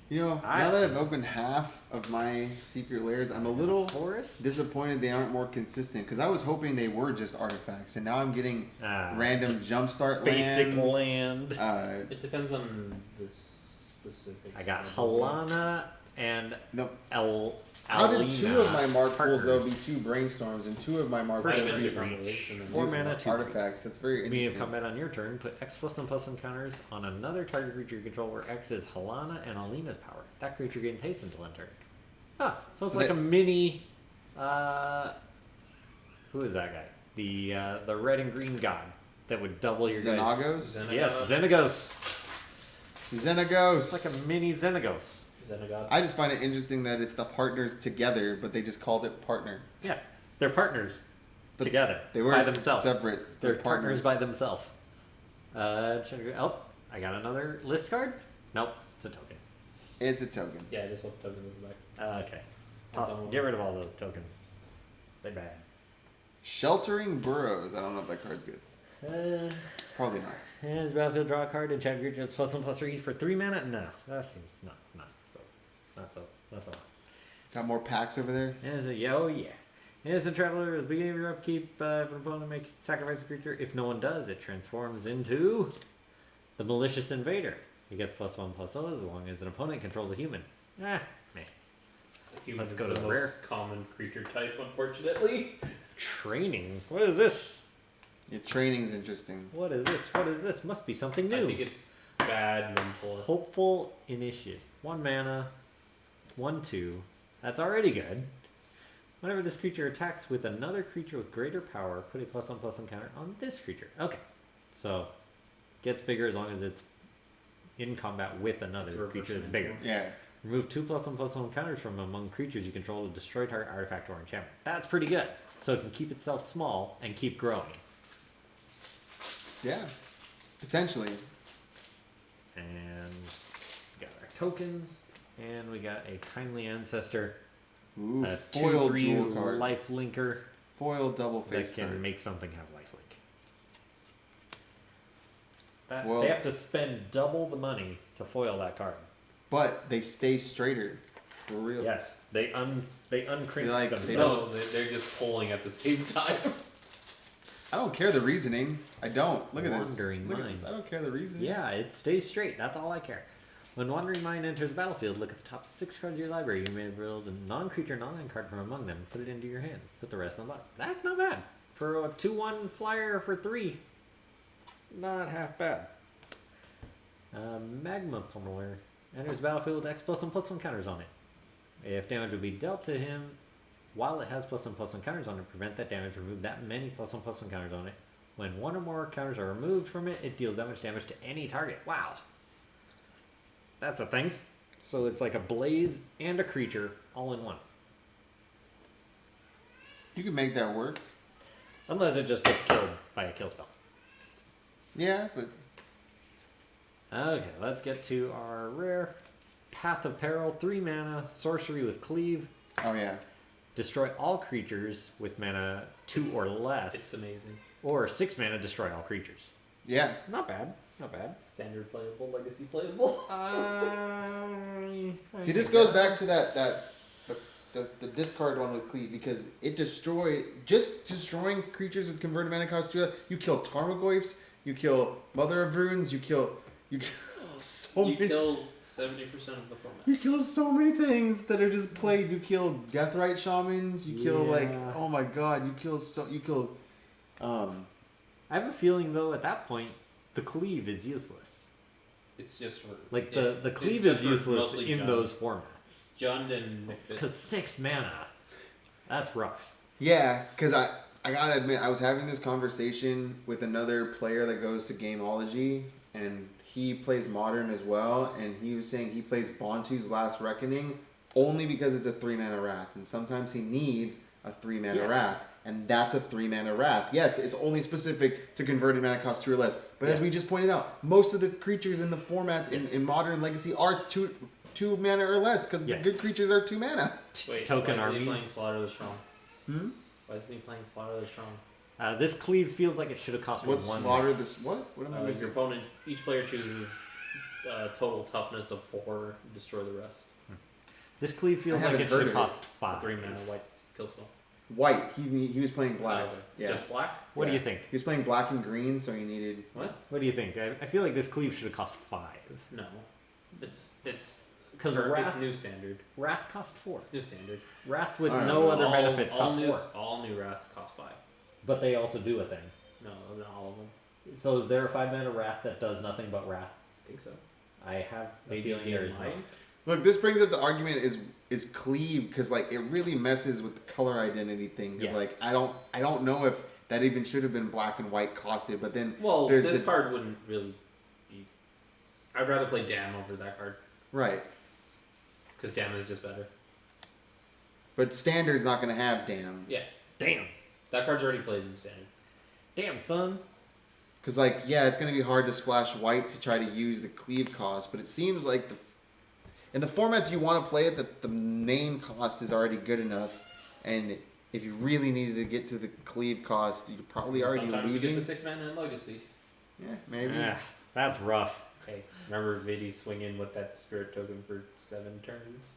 Now that I've opened half of my secret lairs, I'm a little Forest. disappointed they aren't more consistent because I was hoping they were just artifacts, and now I'm getting random jumpstart Basic lands. land. It depends on the specifics. I got of the Halana and No, El. how did 2 of my marked pools though be partners. 2 brainstorms and 2 of my marked First pools Item be different reach. reliefs and then 4 these mana, are 2 artifacts? That's very Beginning of interesting. combat on your turn, put X+1/+1 counters on another target creature you control where X is Halana and Alina's power. That creature gains haste until end turn. Ah, so it's So like they- a mini. Who is that guy? The red and green god that would double your guys. Xenagos? Yes, Xenagos. Xenagos. It's like a mini Xenagos. Is that a god? I just find it interesting that it's the partners together, but they just called it partner. Yeah, they're partners But together They were by themselves. separate. They're partners by themselves. Oh, I got another list card. Nope, it's a token. It's a token. Yeah, I just left token in the back. Okay, That's Toss, all. get rid of all those tokens. They're bad. Sheltering Burrows. I don't know if that card's good. Probably not. And battlefield, draw a card and check creature +1/+3 for 3 mana. No, that seems not so. That's a lot. Got more packs over there? And yeah. As a traveler, at the beginning of your upkeep, if an opponent makes sacrifice a creature, if no one does, it transforms into the Malicious Invader. He gets +1/+0 as long as an opponent controls a human. Meh. Human Let's is go to the the most rare. common creature type, unfortunately. Training. What is this? Your training's interesting. What is this? Must be something I new. think it's bad mentor. Hopeful Initiate. 1 mana. 1/2. That's already good. Whenever this creature attacks with another creature with greater power, put a +1/+1 counter on this creature. Okay. So, gets bigger as long as it's in combat with another It's a creature that's reverse bigger. Yeah. Remove 2 +1/+1 counters from among creatures you control to destroy target artifact or enchantment. That's pretty good. So it can keep itself small and keep growing. Yeah. Potentially. And we got our token, and we got a Kindly Ancestor, Ooh, a foil 2/3 dual card. life linker Foil double face that can card. make something have life link. That, Well- they have to spend double the money to foil that card. But they stay straighter. For real. Yes, they uncrink They themselves. No, they're just pulling at the same time. I don't care the reasoning. I don't. Look at this. Wandering Look at Mind. this. I don't care the reasoning. Yeah, it stays straight. That's all I care. When Wandering Mind enters the battlefield, look at the top 6 cards of your library. You may build a non-creature, non-land card from among them. Put it into your hand. Put the rest on the bottom. That's not bad. For a 2/1 flyer for 3, not half bad. Magma Pummeler enters the battlefield with X +1/+1 counters on it. If damage would be dealt to him while it has +1/+1 counters on it, prevent that damage, remove that many +1/+1 counters on it. When one or more counters are removed from it, it deals that much damage to any target. Wow. That's a thing. So it's like a blaze and a creature all in one. You can make that work. Unless it just gets killed by a kill spell. Yeah, but Okay, let's get to our rare. Path of Peril, 3 mana, sorcery with cleave. oh yeah. Destroy all creatures with mana 2 or less. It's amazing. Or 6 mana, destroy all creatures. Yeah. Not bad. Not bad. Standard playable, legacy playable. See, this goes back to the discard one with Cleave because it destroying creatures with converted mana cost 2. You kill Tarmogoyfs, you kill Mother of Runes, you kill so You many. kill 70% of the format. You kill so many things that are just played. You kill Deathrite Shamans. You kill Yeah. oh my god. You kill. I have a feeling though at that point the cleave is useless. It's just for Like if- the it's cleave just is for useless mostly in Jund. those formats. Jund and Because 6 mana, that's rough. Yeah, because I gotta admit I was having this conversation with another player that goes to Gameology and he plays Modern as well, and he was saying he plays Bontu's Last Reckoning only because it's a 3 mana Wrath, and sometimes he needs a 3 mana Yeah. Wrath, and that's a 3 mana Wrath. Yes, it's only specific to converted mana cost 2 or less, but as we just pointed out, most of the creatures in the formats in Modern Legacy are two mana or less because Yes. the good creatures are 2 mana. Wait, Token why is he armies. playing Slaughter the Strong? Hmm? Why isn't he playing Slaughter the Strong? This cleave feels like it should have cost What's 1 slaughter less. this? What am I Your missing? opponent, each player chooses total toughness of 4, destroy the rest. This cleave feels I like haven't it heard should of cost It's a 5. 3 mana white kill spell. White. He was playing black. Oh, okay. Yeah. Just black? What do Yeah. you think? He was playing black and green, so he needed. What? What do you think? I feel like this cleave should have cost 5. No. It's Because it's Wrath, new standard. Wrath cost 4. It's new standard. Wrath with Alright, no well, other benefits cost new, 4. all new wraths cost 5. But they also do a thing. No, not all of them. So is there a 5 mana Wrath that does nothing but Wrath? I think so. I have a Maybe feeling there is might. not. Look, this brings up the argument is cleave, because like it really messes with the color identity thing. Because like I don't know if that even should have been black and white costed, but then this card wouldn't really be. I'd rather play Dam over that card. Right. Because Dam is just better. But Standard's not going to have Dam. Yeah. Damn. That card's already played in Standard. Damn, son. Because like it's going to be hard to splash white to try to use the cleave cost, but it seems like in the formats you want to play it, that the main cost is already good enough, and if you really needed to get to the cleave cost, you're probably already Sometimes losing. you get to 6 mana in Legacy. Yeah, maybe. That's rough. Hey, remember Vidi swinging with that spirit token for 7 turns?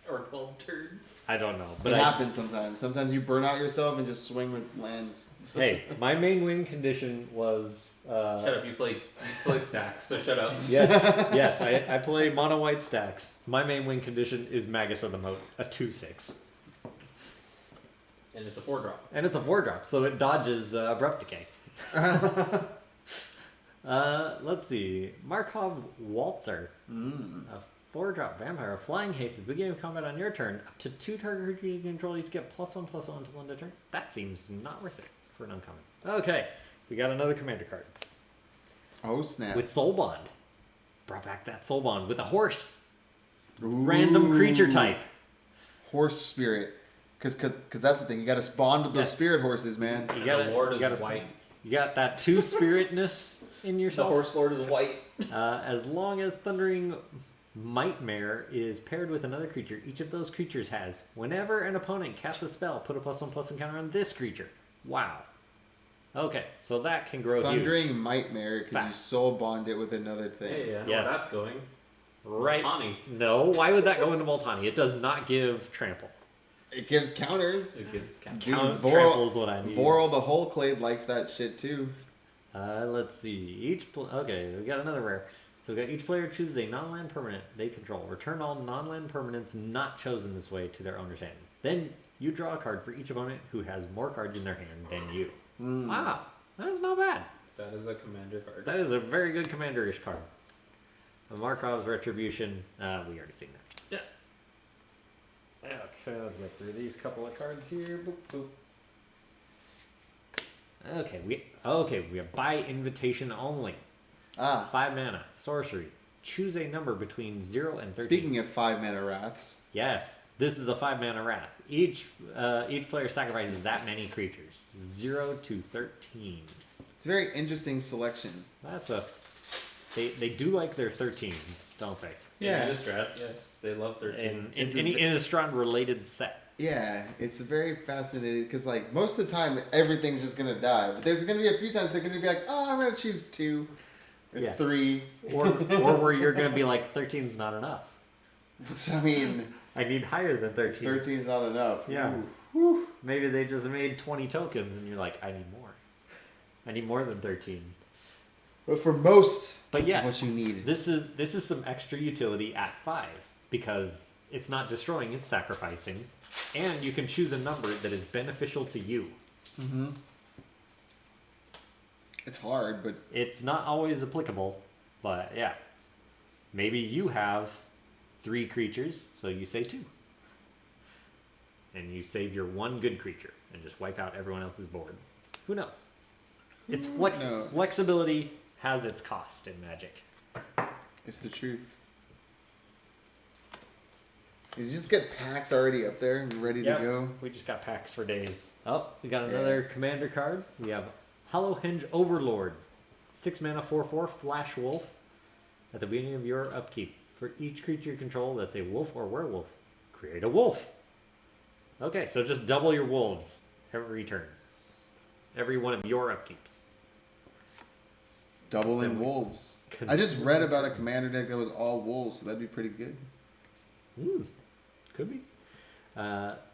Or 12 turns? I don't know. But it happens sometimes. Sometimes you burn out yourself and just swing with lands. Hey, my main win condition was... shut up, you play stacks, so shut up. Yes, I play mono white stacks. My main win condition is Magus of the Moat, a 2/6. And it's a 4-drop. And it's a 4-drop, so it dodges Abrupt Decay. Let's see. Markov Waltzer. A 4-drop vampire. Flying haste at the beginning of combat on your turn. Up to 2 target creatures you control each get +1/+1 until end of turn. That seems not worth it for an uncommon. Okay, we got another commander card. Oh, snap. With Soul Bond. Brought back that Soul Bond with a horse. Ooh. Random creature type. Horse spirit. Because that's the thing. You got to bond with those spirit horses, man. You got white. You got that 2 spiritness in yourself. The Horse Lord is white. As long as Thundering Mightmare is paired with another creature, each of those creatures has, whenever an opponent casts a spell, put a +1/+1 counter on this creature. Wow. Okay, so that can grow Thundering huge. Mightmare, because you soul bond it with another thing. Hey, I know Yes. where that's going. Right. Multani. No, why would that go into Multani? It does not give trample. It gives counters. It gives Dude, Trample is what I need. Voral the Whole Clade likes that shit too. Let's see. Okay, we got another rare. So we got each player chooses a non-land permanent they control. Return all non-land permanents not chosen this way to their owner's hand. Then you draw a card for each opponent who has more cards in their hand than you. Wow, that's not bad. That is a commander card. That is a very good commander-ish card. A Markov's Retribution. We already seen that. Yeah. Okay, let's go through these couple of cards here. Boop, boop. Okay, we have by invitation only. 5 mana, sorcery. Choose a number between 0 and 13. Speaking of 5 mana wraths. Yes, this is a 5 mana wrath. Each player sacrifices that many creatures. 0 to 13. It's a very interesting selection. That's a... They do like their 13s, don't they? Yeah. In this draft, yes, they love 13. In a strong related set. Yeah, it's very fascinating because like most of the time everything's just gonna die, but there's gonna be a few times they're gonna be like, oh, I'm gonna choose 2, or 3, or where you're gonna be like 13's not enough. Which, I mean, I need higher than 13. 13's not enough. Yeah. Whew. Maybe they just made 20 tokens and you're like, I need more. I need more than 13. But for most, but yes, what you need. This is some extra utility at 5 because it's not destroying, it's sacrificing, and you can choose a number that is beneficial to you. Mm-hmm. It's hard, but it's not always applicable. But yeah, maybe you have 3 creatures, so you say 2, and you save your 1 good creature and just wipe out everyone else's board. Who knows? It's flexibility has its cost in Magic. It's the truth. You just get packs already up there and ready to go. We just got packs for days. Oh, we got another commander card. We have Hollowhenge Overlord. 6 mana, 4/4, Flash Wolf. At the beginning of your upkeep, for each creature you control that's a wolf or werewolf, create a wolf. Okay, so just double your wolves every turn. Every one of your upkeeps. Doubling wolves. I just read about a commander deck that was all wolves, so that'd be pretty good. Could be.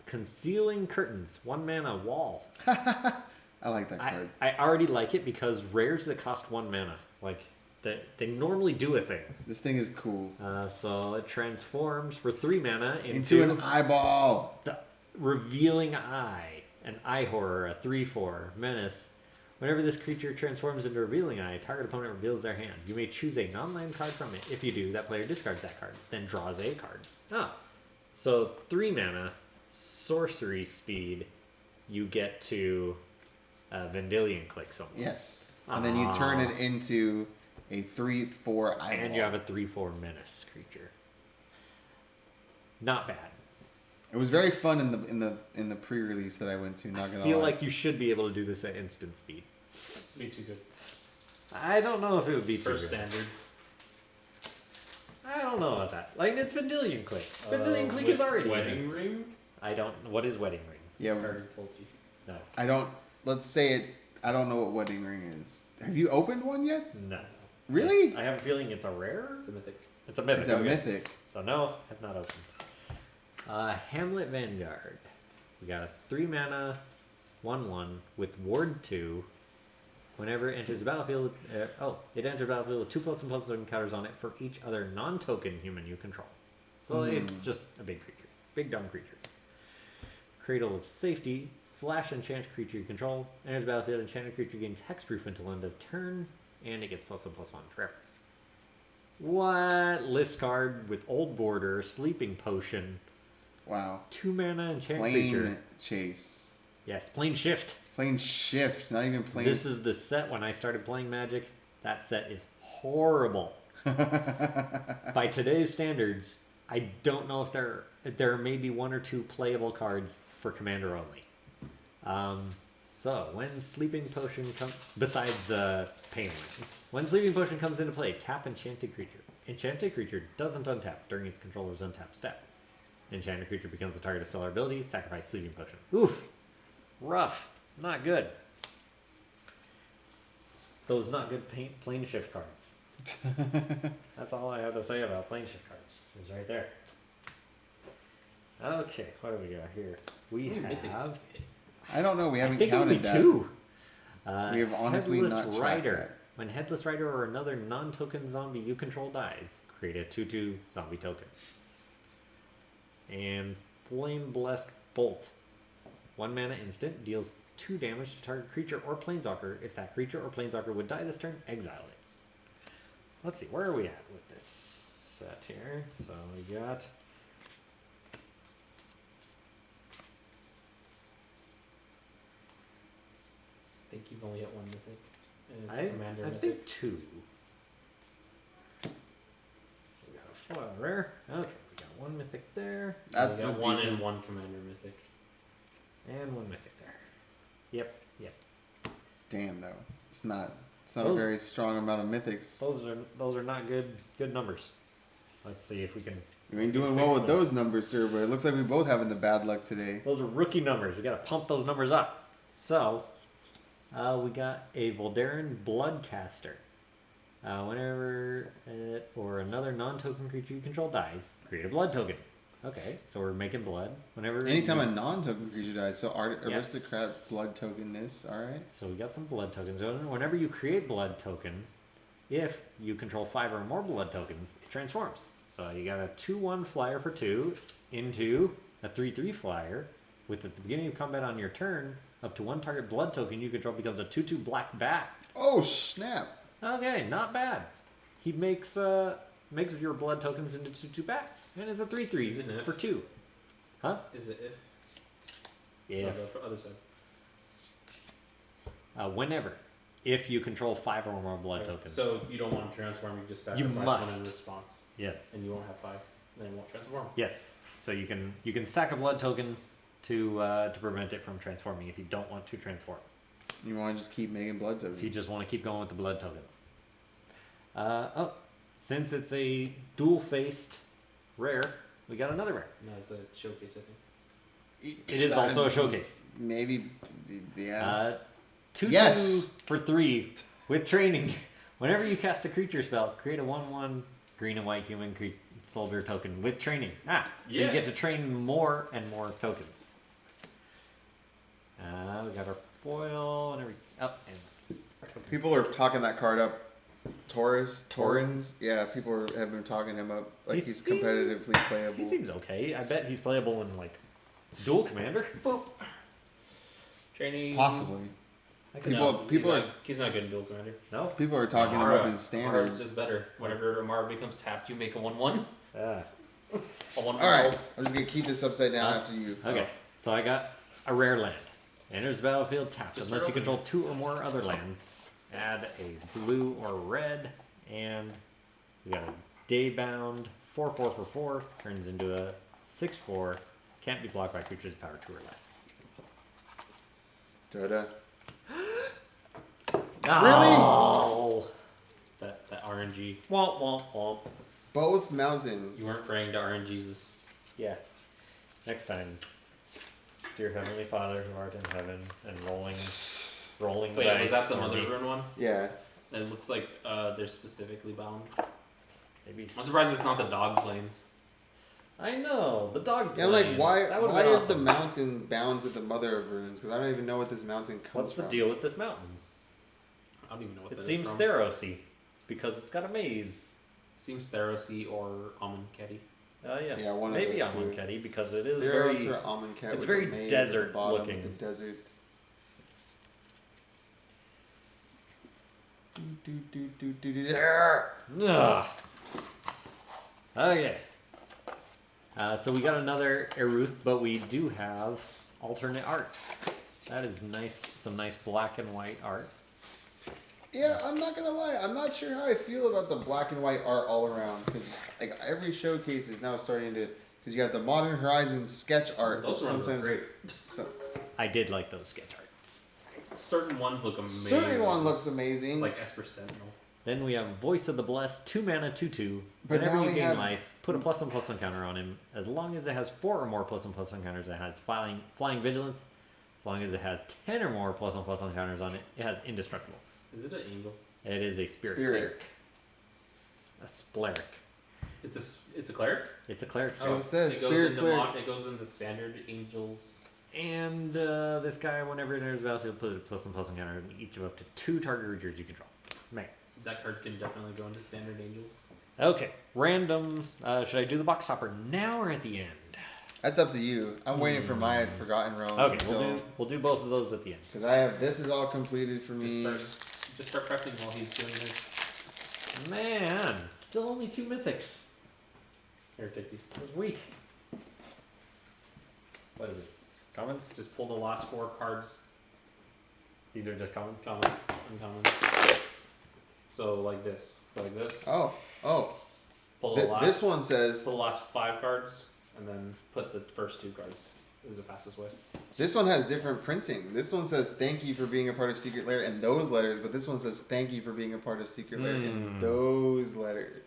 Concealing Curtains. 1 mana, wall. I like that card. I already like it because rares that cost 1 mana. Like, they normally do a thing. This thing is cool. So it transforms for 3 mana into an eyeball. The Revealing Eye. An Eye Horror, a 3/4 menace. Whenever this creature transforms into a revealing eye, target opponent reveals their hand. You may choose a non-land card from it. If you do, that player discards that card, then draws a card. Oh, so 3 mana, sorcery speed, you get to Vendilion Click something. Yes. And then you turn it into a 3/4 eyeball. And you have a 3/4 menace creature. Not bad. It was very fun in the pre-release that I went to. Not gonna I feel lie. like you should be able to do this at instant speed. Be too good. I don't know if it would be too First good. standard. I don't know about that. Like, it's Vendilion Click. Vendilion Click is already Wedding in it. ring. I don't. What is Wedding Ring? Yeah. Already told you. No. I don't. Let's say it. I don't know what wedding ring is. Have you opened one yet? No. Really? I have a feeling it's a rare. It's a mythic. It's a mythic. It's a okay. mythic. So no, have not opened. Hamlet Vanguard. We got a 3 mana, 1/1 with Ward 2. Whenever it enters the battlefield, it enters the battlefield with 2+1/+1 counters on it for each other non-token human you control. So it's just a big creature, big dumb creature. Cradle of Safety. Flash enchant creature you control. Enters the battlefield, enchanted creature gains hexproof until end of turn, and it gets +1/+1 forever. What? List card with Old Border, Sleeping Potion, Wow. 2 mana enchant Plane creature. chase. Yes, Plane Shift. Plane shift. Not even plane. This is the set when I started playing Magic. That set is horrible. By today's standards, I don't know if there may be 1 or 2 playable cards for Commander only. So when Sleeping Potion comes, besides Pain Lands, when Sleeping Potion comes into play, tap Enchanted Creature. Enchanted Creature doesn't untap during its controller's untap step. Enchanted Creature becomes the target of spell or ability. Sacrifice Sleeping Potion. Oof, rough, not good. Those not good plane shift cards. That's all I have to say about plane shift cards. It's right there. Okay, what do we got here? We have. I don't know. We I haven't think only counted that. 2. We have honestly Headless not tracked Rider. that. When Headless Rider or another non-token zombie you control dies, create a 2/2 zombie token. And Flame Blessed Bolt. 1 mana instant, deals 2 damage to target creature or planeswalker. If that creature or planeswalker would die this turn, exile it. Let's see, where are we at with this set here? So we got... I think you've only got 1 mythic. And it's I a commander mythic. think 2. We got a foil rare. Okay, we got 1 mythic there. That's we got a 1 decent- and 1 commander mythic. And 1 mythic there. Yep. Damn though. It's not a Those- very strong amount of mythics. Those are not good numbers. Let's see if we can. We ain't doing well with those numbers, sir. But it looks like we both having the bad luck today. Those are rookie numbers. We got to pump those numbers up. So, we got a Voldaren Bloodcaster. Whenever it or another non-token creature you control dies, create a blood token. Okay, so we're making blood. Whenever Anytime a non-token creature dies, so Yes. aristocrat blood token this. All right. So we got some blood tokens. Whenever you create blood token, if you control 5 or more blood tokens, it transforms. So you got a 2/1 flyer for 2 into a 3/3 flyer. With at the beginning of combat on your turn, up to 1 target blood token you control becomes a 2/2 black bat. Oh snap! Okay, not bad. He makes your blood tokens into 2/2 bats, and it's a 3/3 Isn't it? for 2. Huh? Is it if? If No, the other side. whenever, if you control 5 or more blood Okay, tokens. So you don't want to transform, you just sacrifice one must. in response. Yes. And you won't have 5. Then it won't transform. Yes. So you can sack a blood token to prevent it from transforming if you don't want to transform. You want to just keep making blood If you tokens. just want to keep going with the blood tokens. Since it's a dual-faced rare, we got another rare. No, it's a showcase, I think. It is also a showcase. Maybe, yeah. 2/2 Yes! for 3 with training. Whenever you cast a creature spell, create a 1/1 green and white human soldier token with training. So you get to Yes. train more and more tokens. We got our foil and People are talking that card up. Torrens. Yeah, people have been talking him up like he's competitively playable. He seems okay. I bet he's playable in like dual commander. Boop. Training. Possibly. People he's not good in dual commander. No? people are talking him up in standard. Amara's just better. Whenever Amara becomes tapped, you make a 1/1. Yeah. A 1/1. All right, I'm just gonna keep this upside down after you. Okay, so I got a rare land. Enters the battlefield tapped. Just Unless you reopen control 2 or more other lands, add a blue or red, and we got a daybound 4/4 for 4. Turns into a 6/4. Can't be blocked by creatures of power 2 or less. Da-da. Oh. That RNG. Womp womp womp. Both mountains. You weren't praying to RNGesus. Yeah. Next time. Dear Heavenly Father who art in heaven, and rolling the Wait, dice was that the for Mother me. Rune one? Yeah. It looks like they're specifically bound. Maybe. I'm surprised it's not the dog planes. I know the dog. Yeah, like planes. why? That would've Why been is the awesome. mountain bound to the Mother of Runes? Because I don't even know what this mountain comes What's from. the deal with this mountain? I don't even know what It that seems is from. Therosy because it's got a maze. Seems Therosy or Amonkhet. Yes. Yeah, one of Maybe those two. Amonkhet because it is Theros very. or Amonkhet it's with very the maze at desert the bottom looking. of the desert. Ugh. Okay. So we got another Eruth, but we do have alternate art. That is nice. Some nice black and white art. Yeah, I'm not gonna lie. I'm not sure how I feel about the black and white art all around because like every showcase is now starting to because you have the Modern Horizons sketch art. Those which ones are great. So, I did like those sketch arts. Certain ones look amazing. certain one looks amazing. like Esper Sentinel. Then we have Voice of the Blessed, 2 mana, 2/2. But Whenever now you we gain have- life, put a +1/+1 counter on him. As long as it has 4 or more +1/+1 counters, it has flying vigilance. As long as it has 10 or more +1/+1 counters on it, it has indestructible. Is it an angel? It is a spirit Spirit. cleric. A spleric. It's a cleric. It's a cleric Oh, it spell. says it goes spirit into cleric. it goes into standard angels. And this guy, whenever it enters the battlefield, put a +1/+1 counter on each of up to 2 target creatures you control. Man. That card can definitely go into standard angels. Okay, random. Should I do the box topper now or at the end? That's up to you. I'm waiting for my Forgotten Realms Okay, until we'll do both of those at the end. because I have this is all completed for me. Just start prepping while he's doing this. Man, still only 2 mythics. Here, take these. That was weak. What is this? Commons? Just pull the last 4 cards. These are just commons? Commons. Uncommons. So like this. Like this. Oh, Pull the last. this one says Pull the last 5 cards, and then put the first 2 cards. Is the fastest way. this one has different printing. This one says thank you for being a part of Secret Lair in those letters, but this one says thank you for being a part of Secret Lair in those letters.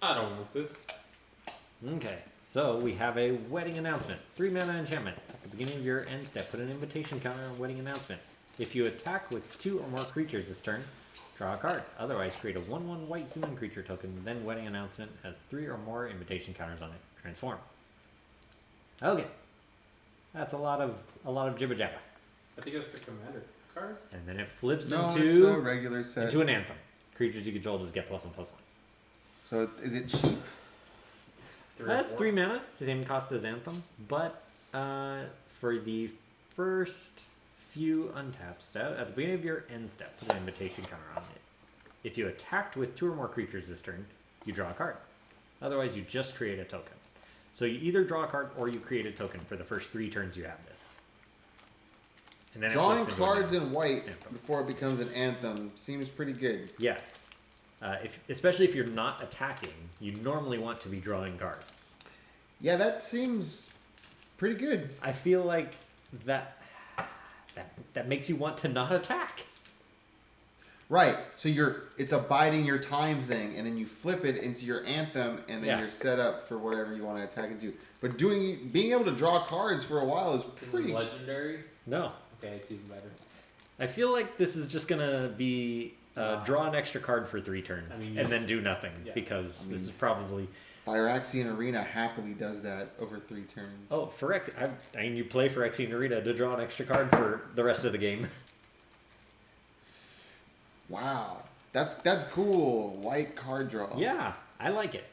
I don't want this. Okay, so we have a wedding announcement. 3 mana enchantment. At the beginning of your end step, put an invitation counter on wedding announcement. If you attack with 2 or more creatures this turn, draw a card. Otherwise, create a 1/1 white human creature token. Then wedding announcement has 3 or more invitation counters on it. Transform. Okay, that's a lot of jibber jabber. I think that's a commander card. And then it flips No, it's a into regular set. an anthem. Creatures you control just get +1/+1. So is it cheap? 3 or That's 4. 3 mana, same cost as Anthem, but for the first few untapped step, at the beginning of your end step, put an invitation counter on it. If you attacked with 2 or more creatures this turn, you draw a card. Otherwise, you just create a token. So you either draw a card or you create a token for the first 3 turns you have this. And then it Drawing flips into an cards anthem. in white before it becomes an anthem seems pretty good. Yes. Especially if you're not attacking, you normally want to be drawing cards. Yeah, that seems pretty good. I feel like that makes you want to not attack. Right. So it's a biding your time thing, and then you flip it into your anthem, and then Yeah. you're set up for whatever you want to attack into. But being able to draw cards for a while is This pretty. is legendary. No. Okay, it's even better. I feel like this is just gonna be draw an extra card for 3 turns I mean, and then do nothing Yeah. because this is probably Phyrexian Arena happily does that over 3 turns. I mean you play for Phyrexian Arena to draw an extra card for the rest of the game. Wow. That's cool. White card draw. Yeah, I like it.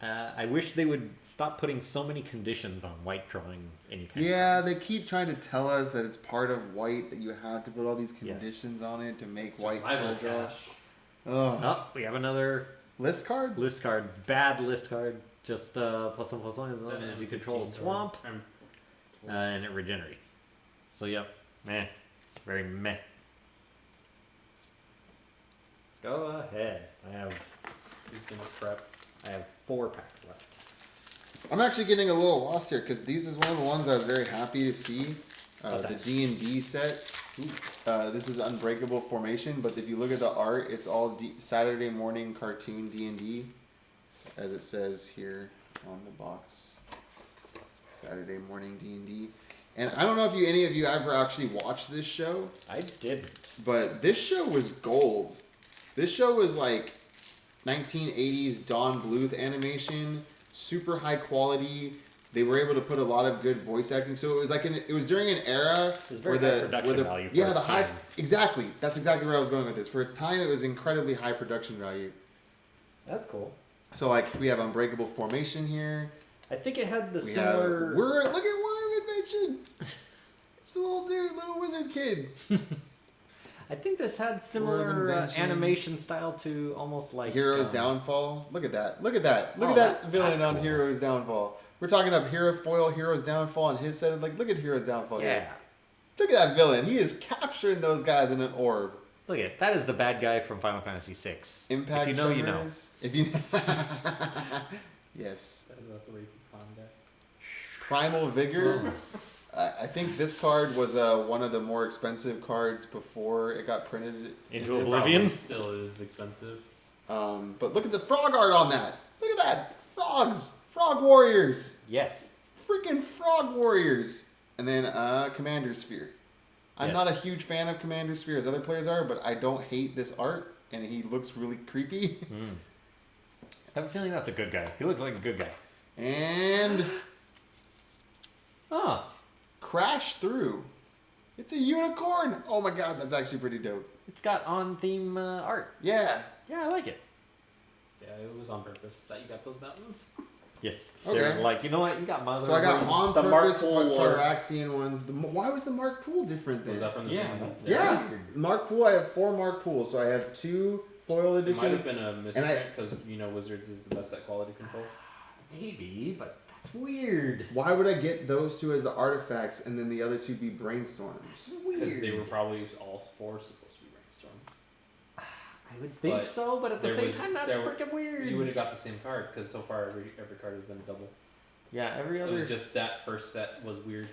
I wish they would stop putting so many conditions on white drawing any kind. Yeah, they keep trying to tell us that it's part of white, that you have to put all these conditions Yes. on it to make white Survival full draw. cache. Oh. Oh, we have another List card? list card. Bad list card. Just +1/+1 as long as you control a M15 swamp, or and it regenerates. So yep, meh, very meh. Go ahead. He's gonna prep. I have 4 packs left. I'm actually getting a little lost here because these is one of the ones I was very happy to see. What's The that? D&D set. This is Unbreakable Formation, but if you look at the art, it's all Saturday morning cartoon D&D, as it says here on the box. Saturday morning D&D. And I don't know if any of you ever actually watched this show, I didn't. but this show was gold. This show was like 1980s Don Bluth animation, super high quality. They were able to put a lot of good voice acting, so it was like it was during an era It was very where high production value for yeah, its the high time. exactly. That's exactly where I was going with this. For its time, it was incredibly high production value. That's cool. So like we have Unbreakable Formation here. I think it had the We similar. have look at Worm Invention. It's a little dude, little wizard kid. I think this had similar invention. animation style to almost like Hero's Downfall. Look at that. Look at that. Look Oh, at that that's villain on cool. Hero's Downfall. We're talking about Hero Foil, Hero's Downfall, and his set. Like, look at Hero's Downfall. Yeah. Here. Look at that villain. He is capturing those guys in an orb. Look at it. That is the bad guy from Final Fantasy VI. Impact If you know, you know. Tremors. If you yes. That is not the way you found that. Primal Vigor. Oh. I think this card was one of the more expensive cards before it got printed. Into It Oblivion. probably still is expensive. But look at the frog art on that. Look at that. Frogs. Frog warriors. Yes. Freaking frog warriors. And then Commander Sphere. I'm Yes. not a huge fan of Commander Sphere as other players are, but I don't hate this art, and he looks really creepy. I have a feeling that's a good guy. He looks like a good guy. And Oh, Crash Through. It's a unicorn. Oh my god, that's actually pretty dope. it's got on theme art. Yeah. Yeah, I like it. Yeah, it was on purpose that you got those mountains. Yes. Okay. They're like, you know what? You got mother. So I got on The Mark purpose Poole for or- Phyrexian ones. Why was the Mark Poole different then? Was that from the Yeah, same one? that's- Yeah, Weird. Mark Poole. I have 4 Mark Pools, so I have 2 foil It might have edition. been a misprint because you know Wizards is the best at quality control. Maybe, but that's weird. Why would I get those 2 as the artifacts and then the other 2 be brainstorms? Because they were probably all 4 supposed to be Brainstorm. I would think But so, but at the there same was- time, that's there were- freaking weird. You would have got the same card because so far every card has been a double. Yeah, every It other. was just that first set was weird.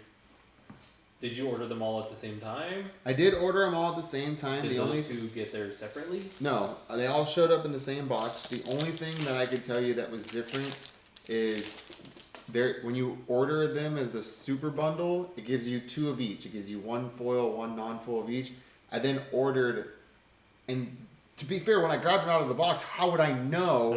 Did you order them all at the same time? I did order them all at the same time. Did The those only 2 get there separately? no, they all showed up in the same box. The only thing that I could tell you that was different is there when you order them as the super bundle, it gives you 2 of each. It gives you 1 foil, 1 non-foil of each. I then ordered, and to be fair, when I grabbed them out of the box, how would I know?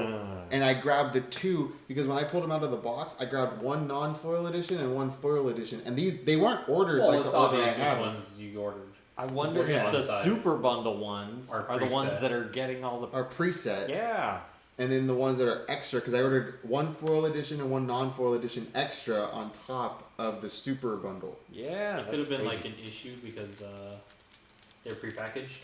And I grabbed the 2 because when I pulled them out of the box, I grabbed 1 non-foil edition and 1 foil edition, and they weren't ordered Well, like it's the order I obvious which have. ones you ordered. I wonder Yeah. if the One side. super bundle ones Are are the ones preset. that are getting all the. Are preset. Yeah. And then the ones that are extra, because I ordered 1 foil edition and 1 non-foil edition extra on top of the super bundle. Yeah. It could have been like an issue because they're prepackaged.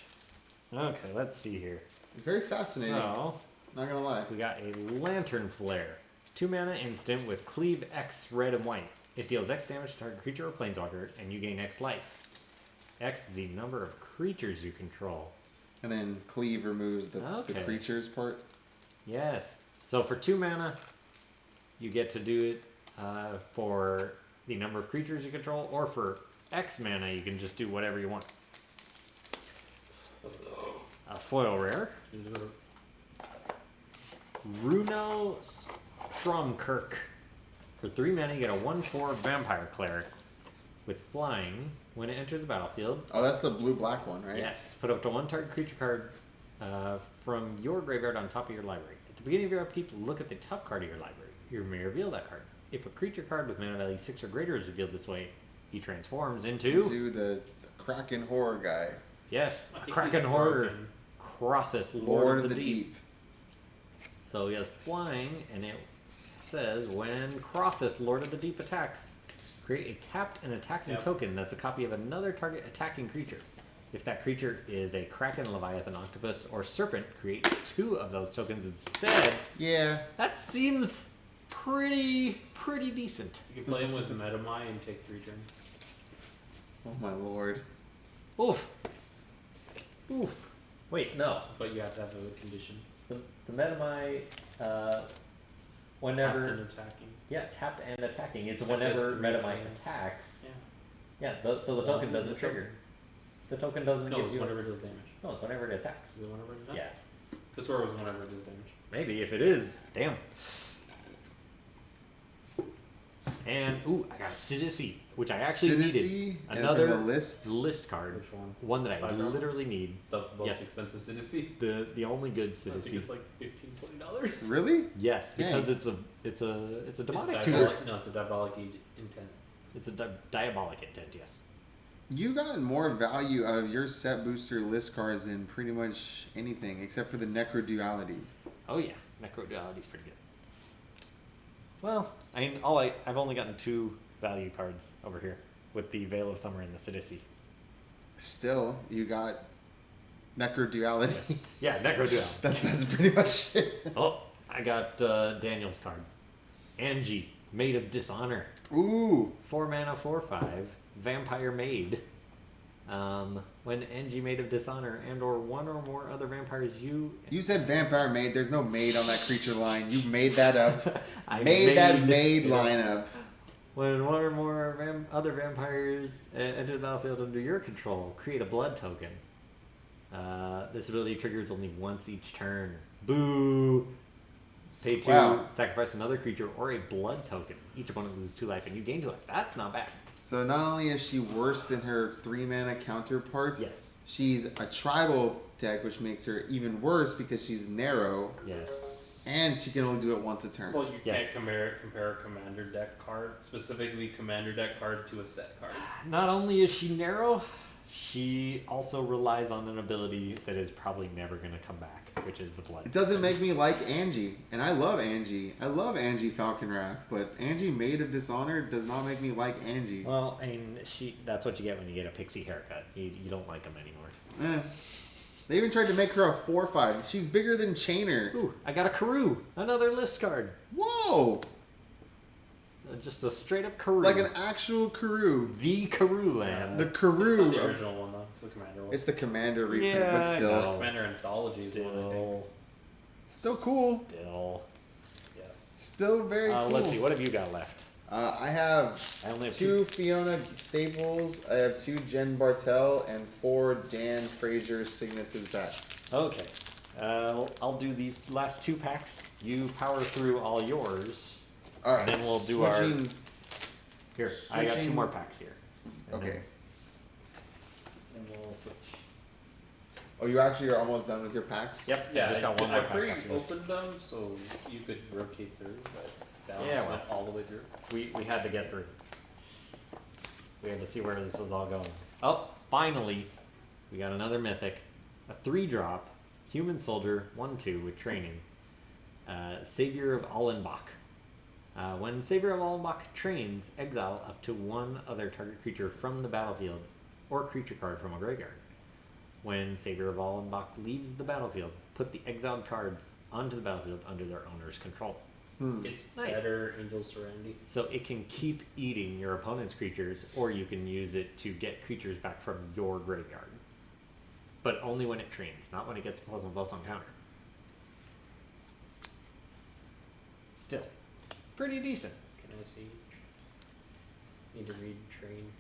Okay, let's see here. It's very fascinating. So, Not gonna lie. we got a Lantern Flare. 2 mana instant with Cleave X red and white. It deals X damage to target creature or planeswalker, and you gain X life. X is the number of creatures you control. And then cleave removes the Okay. creatures part. Yes. So for 2 mana, you get to do it for the number of creatures you control, or for X mana, you can just do whatever you want. A foil rare. Runo Stromkirk. For 3 mana, you get a 1/4 Vampire Cleric with flying. When it enters the battlefield, Oh, that's the blue-black one, right? yes, put up to 1 target creature card from your graveyard on top of your library. At the beginning of your upkeep, look at the top card of your library. You may reveal that card. If a creature card with mana value 6 or greater is revealed this way, he transforms into To the Kraken horror guy. yes, I think Kraken he's Horror, broken. Crothus, Lord of the Deep. So he has flying, and it says when Crothus, Lord of the Deep, attacks, create a tapped and attacking token that's a copy of another target attacking creature. If that creature is a Kraken, Leviathan, Octopus, or Serpent, create 2 of those tokens instead. Yeah. That seems pretty decent. You can play him with Metamai and take 3 turns. Oh my lord. Oof. Wait, no. But you have to have a condition. The Metamai, whenever... Tapped and attacking. Yeah, tapped and attacking. It's I said whenever 3 Metamai turns. attacks. Yeah. Yeah, so the token the doesn't trigger. token. The token doesn't No, give it's you... whenever it does damage. No, it's whenever it attacks. Is it whenever it attacks? Yeah. This was whenever it does damage. Maybe, if it is. Damn. And, I got a Sidisi, which I actually needed. Sidisi? And Another from the list? card. Which one? One that I $5? literally need. The most Yes. expensive Citizen. The only good I think Sidisi. it's like $15-$20. Really? Yes, because Dang. it's a demonic. No, it's a diabolic intent. It's a diabolic intent, yes. You got more value out of your set booster list cards than pretty much anything, except for the Necro Duality. Oh yeah, Necro Duality's pretty good. Well, I've only gotten 2 value cards over here with the Veil of Summer and the Sidisi. Still, you got Necro Duality. Yeah, Necro Duality. That's pretty much it. Oh, I got Daniel's card. Angie, Maid of Dishonor. Ooh. 4 mana, 4/5, Vampire Maid. When Angie, Maid of Dishonor, and or one or more other vampires you said Vampire Maid. There's no maid on that creature line. You made that up. I made that maid you know, line up. When one or more other vampires enter the battlefield under your control, create a blood token. This ability triggers only once each turn. Boo! Pay 2, Wow. sacrifice another creature or a blood token. Each opponent loses 2 life and you gain 2 life. That's not bad. So not only is she worse than her 3 mana counterparts, Yes. she's a tribal deck, which makes her even worse because she's narrow, Yes. and she can only do it once a turn. Well, you Yes. can't compare a commander deck card, specifically commander deck card, to a set card. Not only is she narrow, she also relies on an ability that is probably never going to come back, which is the blood. It doesn't make me like Angie, and I love Angie. I love Angie Falconwrath, but Angie Maid of Dishonor does not make me like Angie. Well, I mean, that's what you get when you get a pixie haircut. You don't like them anymore. They even tried to make her a 4/5. She's bigger than Chainer. Ooh, I got a Karoo, another list card. Whoa! Just a straight up Karoo. Like an actual Karoo. The Karoo land. The It's not Karoo. the original one though. It's the commander one. It's the Commander reprint, Yeah, but I still. know. Commander Anthology is the one, I think. Still cool. Still. Yes. Still very cool. Let's see, what have you got left? I have I only have 2 Fiona Staples, I have 2 Jen Bartel, and 4 Dan Fraser signatures back. Okay. I'll do these last 2 packs. You power through all yours. Alright. Then we'll do switching- Here, I got 2 Switching- more packs here. And Okay. Then we'll switch. Oh, you actually are almost done with your packs? Yep, Yeah, I just got one more I pack after this. pre-opened them so you could rotate through, but Dallan Yeah, went all the way through. We had to get through. We had to see where this was all going. Oh, finally, we got another mythic. A 3-drop, Human Soldier, 1/2 with training. Savior of Allenbach. When Savior of Allenbach trains, exile up to 1 other target creature from the battlefield or creature card from a graveyard. When Savior of Allenbach leaves the battlefield, put the exiled cards onto the battlefield under their owner's control. It's Nice. better Angel Serenity. So it can keep eating your opponent's creatures, or you can use it to get creatures back from your graveyard. But only when it trains, not when it gets +1/+1 on counter. Still, pretty decent. Can I see? Need to read train.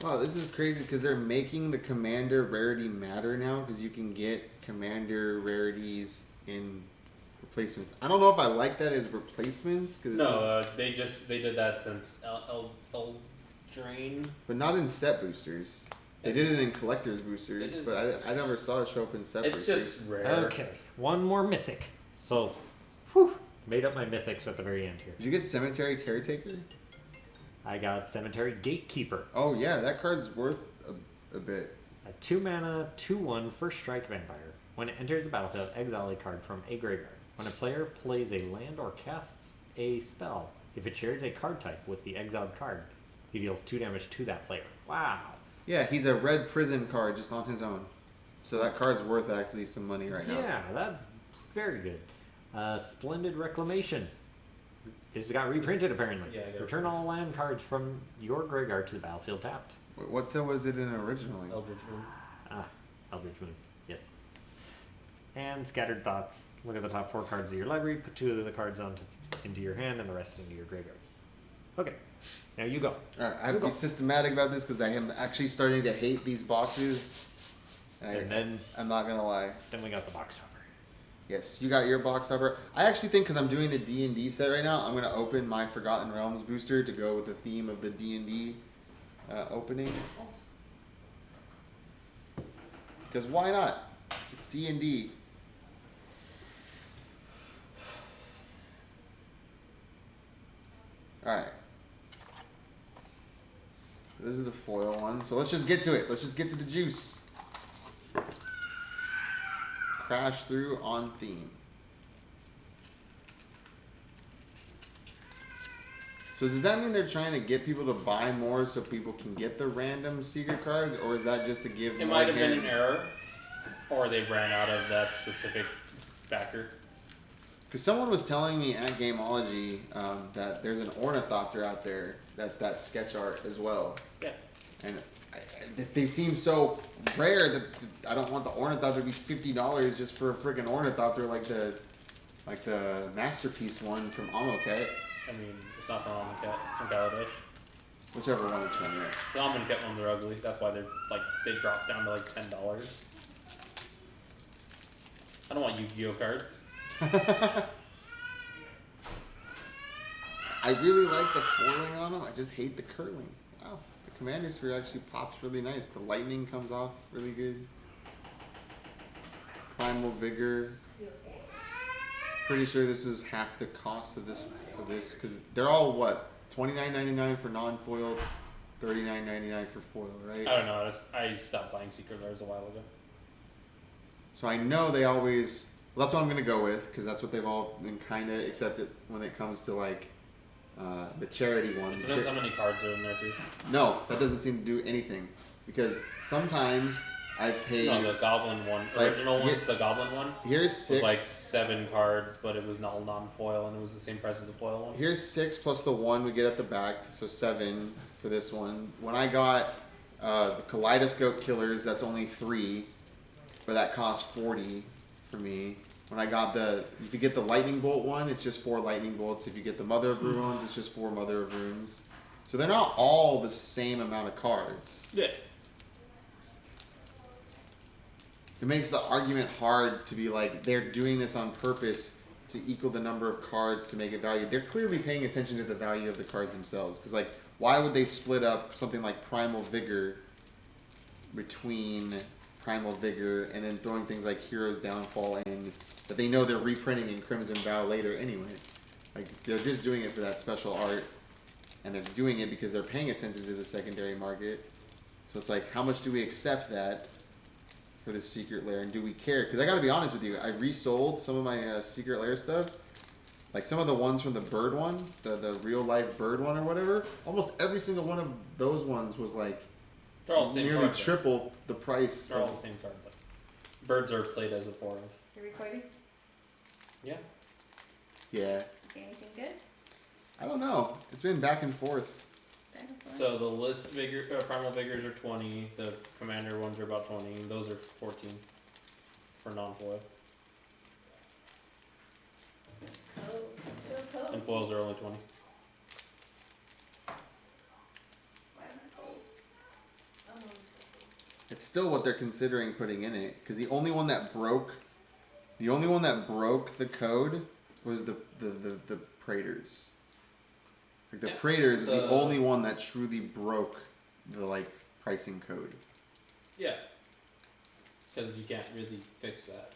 Wow, this is crazy because they're making the Commander rarity matter now because you can get Commander rarities in replacements. I don't know if I like that as replacements because No, they did that since El Drain. but not in set boosters. They did it in collector's boosters, They did but it in I never saw it show up in set It's boosters. just rare. Okay, one more mythic. So, whew, made up my mythics at the very end here. Did you get Cemetery Caretaker? I got Cemetery Gatekeeper. Oh yeah, that card's worth a bit. A 2 mana, 2/1 first strike vampire. When it enters the battlefield, exile a card from a graveyard. When a player plays a land or casts a spell, if it shares a card type with the exiled card, he deals 2 damage to that player. Wow. Yeah, he's a red prison card just on his own. So that card's worth actually some money right now. Yeah, that's very good. Splendid Reclamation. This got reprinted apparently. Yeah, I got Return all land cards from your graveyard to the battlefield tapped. Wait, what set was it in originally? Eldritch Moon. Eldritch Moon. Yes. And Scattered Thoughts. Look at the top 4 cards of your library. Put 2 of the cards into your hand and the rest into your graveyard. Okay. Now you go. Alright, I have to be systematic about this because I am actually starting to hate these boxes. And then I'm not gonna lie. Then we got the box topper. Yes, you got your box topper. I actually think because I'm doing the D&D set right now, I'm gonna open my Forgotten Realms booster to go with the theme of the D&D opening. Because why not? It's D&D. Alright. This is the foil one. So let's just get to it. Let's just get to the juice. Crash through on theme. So does that mean they're trying to get people to buy more so people can get the random secret cards, or is that just to give It more might have been hand- an error, or they ran out of that specific factor. Because someone was telling me at Gameology that there's an ornithopter out there that's that sketch art as well. Yeah. And they seem so rare that I don't want the ornithopter to be $50 just for a freaking ornithopter like the masterpiece one from Amoket. I mean, it's not from Amonkhet, it's from Kaladesh. Whichever one it's from, yeah. The Amonkhet ones are ugly. That's why they're like they dropped down to like $10. I don't want Yu-Gi-Oh cards. I really like the foiling on them. I just hate the curling. Wow, the Commander Sphere actually pops really nice. The lightning comes off really good. Primal Vigor. Pretty sure this is half the cost of this because they're all what $29.99 for non-foiled, $39.99 for foil, right? I don't know. I stopped buying Secret Lairs a while ago. So I know they always. Well, that's what I'm gonna go with because that's what they've all been kind of, except that when it comes to like the charity one. It depends how many cards are in there too. No, that doesn't seem to do anything because sometimes I've paid. No, the Goblin one, Like, original one's the Goblin one. Here's It was 6. like 7 cards, but it was not non-foil, and it was the same price as the foil one. Here's 6 plus the 1 we get at the back, so 7 for this one. When I got the Kaleidoscope Killers, that's only 3, but that cost 40 for me. When I got if you get the Lightning Bolt one, it's just 4 Lightning Bolts. If you get the Mother of Runes, it's just 4 Mother of Runes. So they're not all the same amount of cards. Yeah. It makes the argument hard to be like, they're doing this on purpose to equal the number of cards to make it valued. They're clearly paying attention to the value of the cards themselves. Because, like, why would they split up something like Primal Vigor between Primal Vigor and then throwing things like Hero's Downfall in that they know they're reprinting in Crimson Vow later anyway? Like, they're just doing it for that special art. And they're doing it because they're paying attention to the secondary market. So it's like, how much do we accept that for this Secret Lair, and do we care? Because I gotta be honest with you, I resold some of my Secret Lair stuff, like some of the ones from the bird one, the real life bird one or whatever. Almost every single one of those ones was like They're all the same nearly card. triple the price. They're all the same card, but birds are played as a 4 of. You recording? Yeah. Yeah, Okay, anything good? I don't know. It's been back and forth. So the list Primal Vigors are 20. The Commander ones are about 20. Those are 14 for non-foil. Cold. And foils are only 20. Why am I cold? It's still what they're considering putting in it, because the only one that broke the code was the Praetors. Like the Yeah, Praetors is the only one that truly broke the like pricing code. Yeah. Because you can't really fix that.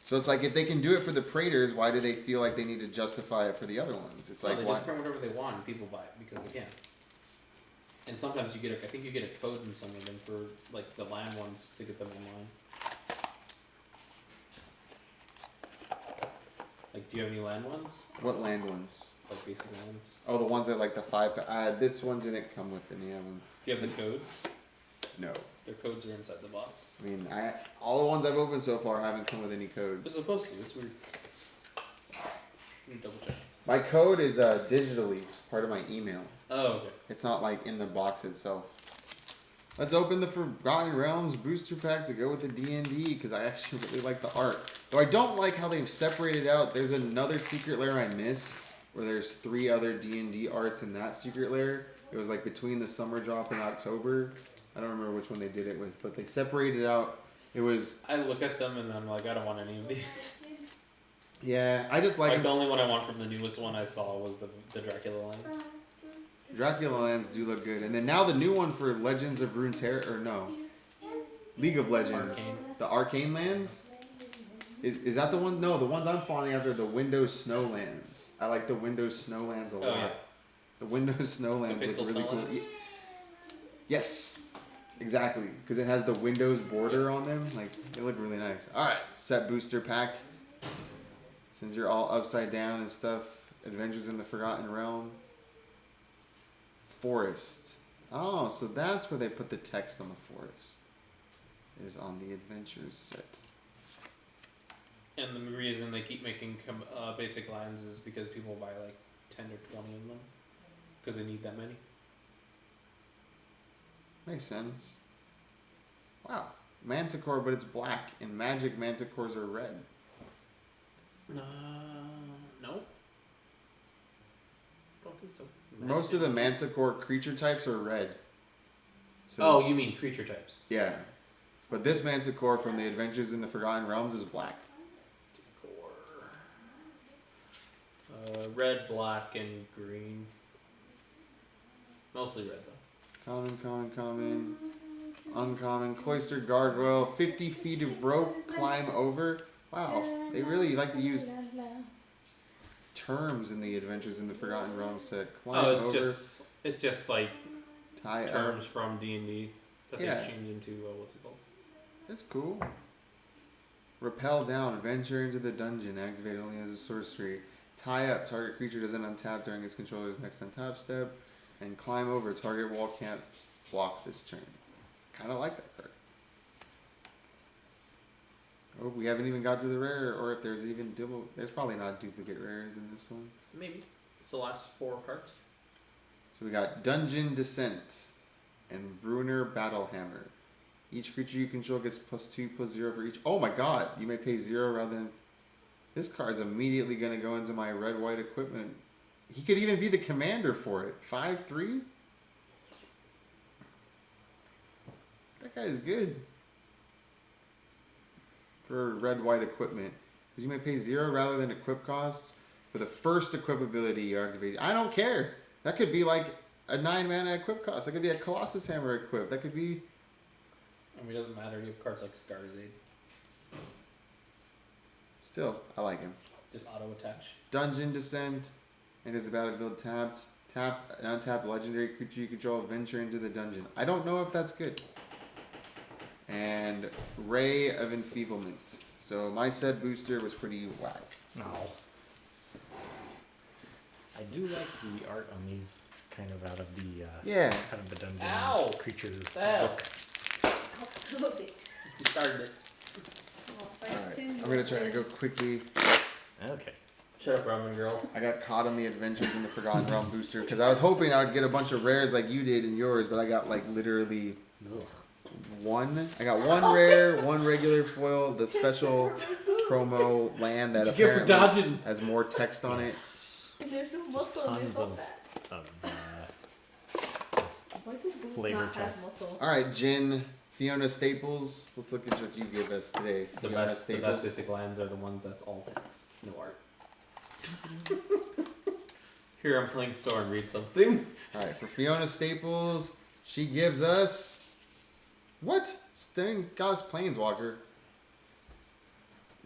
So it's like if they can do it for the Praetors, why do they feel like they need to justify it for the other ones? It's like they why? just print whatever they want and people buy it because they can. And sometimes I think you get a code in some of them for like the land ones to get them online. Do you have any land ones? What land ones? Like basic lands? Oh, the ones that like the 5. This one didn't come with any of them. Do you have the codes? No. Their codes are inside the box. I mean, all the ones I've opened so far haven't come with any codes. It's supposed to. It's weird. Let me double check. My code is digitally part of my email. Oh, okay. It's not like in the box itself. Let's open the Forgotten Realms booster pack to go with the D&D because I actually really like the art. Though I don't like how they've separated out. There's another secret lair I missed where there's 3 other D&D arts in that secret lair. It was like between the summer drop and October. I don't remember which one they did it with, but they separated out. It was... I look at them and I'm like, I don't want any of these. Yeah, I just like the only one I want from the newest one I saw was the Dracula lines. Dracula lands do look good. And then now the new one for Legends of Runeterra, or no, League of Legends. Arcane. The Arcane lands? Is that the one? No, the ones I'm fawning after are the Windows Snowlands. I like the Windows Snowlands a lot. Yeah. The Windows Snowlands The look pixel really cool. Snowlands? Yes, exactly. Because it has the Windows border on them. Like, they look really nice. Alright, set booster pack. Since you're all upside down and stuff. Adventures in the Forgotten Realm. Forest. Oh, so that's where they put the text on the forest. Is on the Adventures set. And the reason they keep making basic lines is because people buy like 10 or 20 of them. Because they need that many. Makes sense. Wow. Manticore, but it's black. In Magic, Manticores are red. No. Don't think so. Most of the Manticore creature types are red. So, Oh, you mean creature types? yeah. But this Manticore from the Adventures in the Forgotten Realms is black. Red, black, and green. Mostly red though. Common. Uncommon. Cloistered Gargoyle. 50 feet of rope. Climb over. Wow. They really like to use terms in the Adventures in the Forgotten Realms set. Climb over. It's just like tie terms up. from D&D that Yeah. they change into what's it called? That's cool. Rappel down. Venture into the dungeon. Activate only as a sorcery. Tie up. Target creature doesn't untap during its controller's next untap step. And climb over. Target wall can't block this turn. Kind of like that card. Oh, we haven't even got to the rare, or if there's even there's probably not duplicate rares in this one. Maybe. It's the last 4 cards. So we got Dungeon Descent and Bruner Battlehammer. Each creature you control gets +2/+0 for each. Oh my god, you may pay 0 rather than... This card's immediately going to go into my red-white equipment. He could even be the commander for it. 5/3? That guy's good. For red-white equipment. Because you may pay 0 rather than equip costs for the first equip ability you activate. I don't care. That could be like a 9-mana equip cost. That could be a Colossus Hammer equip. That could be... I mean, it doesn't matter. You have cards like Scarzade. Still, I like him. Just auto-attach. Dungeon Descent. And is the battlefield tapped. Tap an untapped legendary creature you control. Venture into the dungeon. I don't know if that's good. And Ray of Enfeeblement. So my set booster was pretty whack. No. I do like the art on these, kind of out of the out of the dungeon Ow! creature Ow! book. Absolutely. You started it. Alright, I'm going to try to go quickly. Okay. Shut up, Roman girl. I got caught on the Adventures in the Forgotten Realm booster because I was hoping I would get a bunch of rares like you did in yours, but I got like literally one. I got one rare, one regular foil, the special promo land that What'd you get for apparently dodging? has more text on it. There's no muscle in Tons this of, fat. of Why do boobs flavor not have text. muscle? Alright, Jin, Fiona Staples. Let's look at what you gave us today. The Fiona best Staples. basic lands are the ones that's all text, no art. Here, I'm playing store and read something. Alright, for Fiona Staples, she gives us... What? Stone Goddess Planeswalker.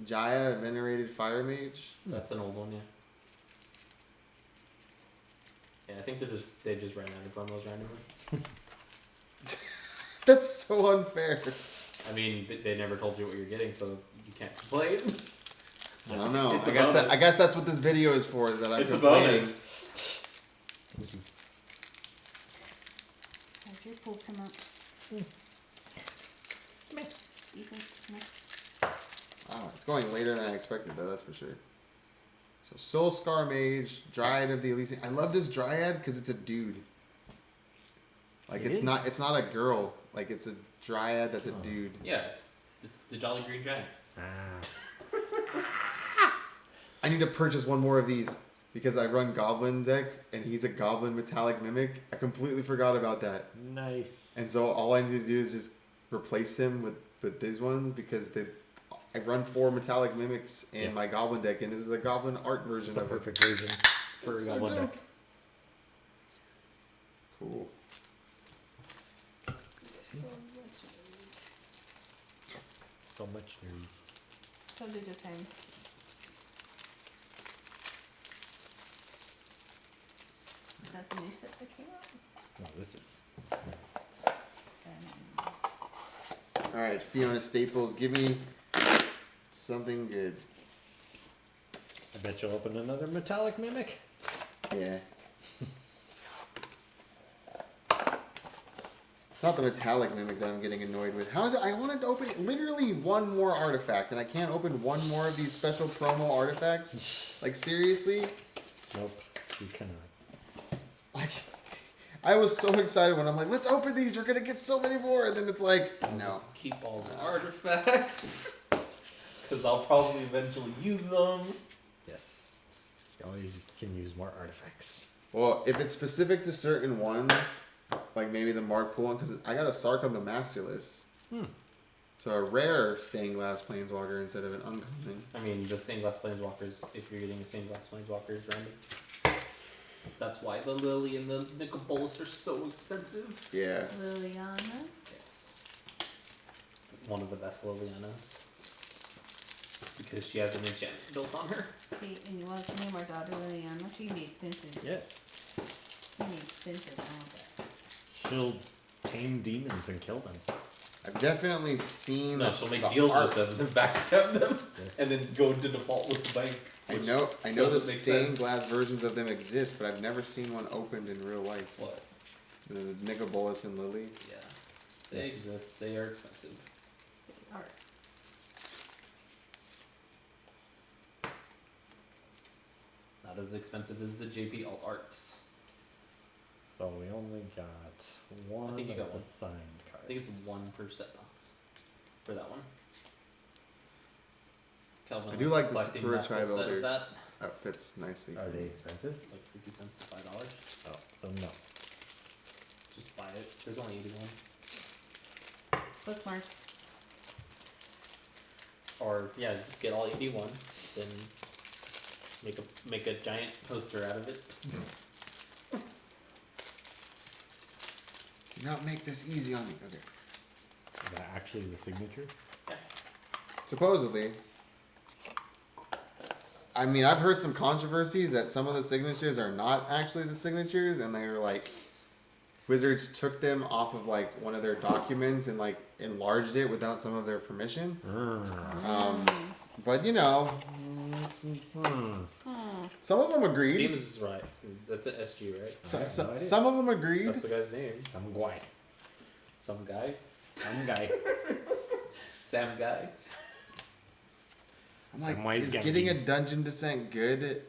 Jaya, Venerated Fire Mage. That's an old one, yeah. Yeah, I think they just ran out of promos randomly. That's so unfair. I mean, they never told you what you're getting, so you can't complain. I don't know. It's a I guess that's what this video is for. Is that I'm It's a complaining. bonus. How'd your pool come out? Decent. Oh, it's going later than I expected, though. That's for sure. So Soul Scar Mage, Dryad of the Elysian. I love this Dryad because it's a dude. Like It it's is? not a girl. Like it's a Dryad that's a dude. Yeah, it's the Jolly Green Giant. Ah. I need to purchase one more of these because I run Goblin deck and he's a Goblin Metallic Mimic. I completely forgot about that. Nice. And so all I need to do is just replace him with these ones because I run 4 Metallic Mimics in Yes. my Goblin deck, and this is a Goblin art version It's a of it. perfect version for a It's so goblin dope. deck. Cool. So much nerds. So did your time. Is that the new set that came out? No, this is. All right, Fiona Staples, give me something good. I bet you'll open another metallic mimic. Yeah. It's not the Metallic Mimic that I'm getting annoyed with. How is it? I wanted to open literally one more artifact, and I can't open one more of these special promo artifacts. Like, seriously? Nope, you cannot. Like, I was so excited when I'm like, let's open these. We're going to get so many more. And then it's like, no. Just keep all the artifacts. Because I'll probably eventually use them. Yes. You always can use more artifacts. Well, if it's specific to certain ones, like maybe the Mark Pool one, because I got a Sark on the Master list. So a rare Stained Glass Planeswalker instead of an uncommon. I mean, the stained glass planeswalkers, if you're getting the stained glass planeswalkers random. That's why the Lily and the Nicol Bolas are so expensive. Yeah. Liliana. Yes. One of the best Lilianas. Because she has an enchantment built on her. See, and you want to name our daughter Liliana? She needs expensive. Yes. She needs expensive. I want that. She'll tame demons and kill them. I've definitely seen No, the, she'll make the deals art. with them and backstab them. Yes. And then go into default with the bank. I which know the doesn't make stained sense. glass versions of them exist, but I've never seen one opened in real life. What? The Nicol Bolas and Lily. Yeah. They exist. They are expensive. They are. Not as expensive as the JP Alt Arts. So we only got one I think you of got the one. signed cards. I think it's 1 per set box. For that one. Kelvin I do likes like the collecting that Sakura full set Tribe of that. That fits nicely. Are they expensive? Like 50 cents to $5. Oh, so no. Just buy it. There's only 81. Bookmarks. Or yeah, just get all 81. Then make a giant poster out of it. Do not make this easy on me. Okay. Is that actually the signature? Supposedly. I mean, I've heard some controversies that some of the signatures are not actually the signatures, and they were like, Wizards took them off of like one of their documents and like enlarged it without some of their permission. But you know, some of them agreed. Seems right. That's an SG, right? I have no idea. Some of them agreed. That's the guy's name. Some guy. Some guy. Some guy. Sam guy. I'm like, Samwise is getting a Gamgees. dungeon descent good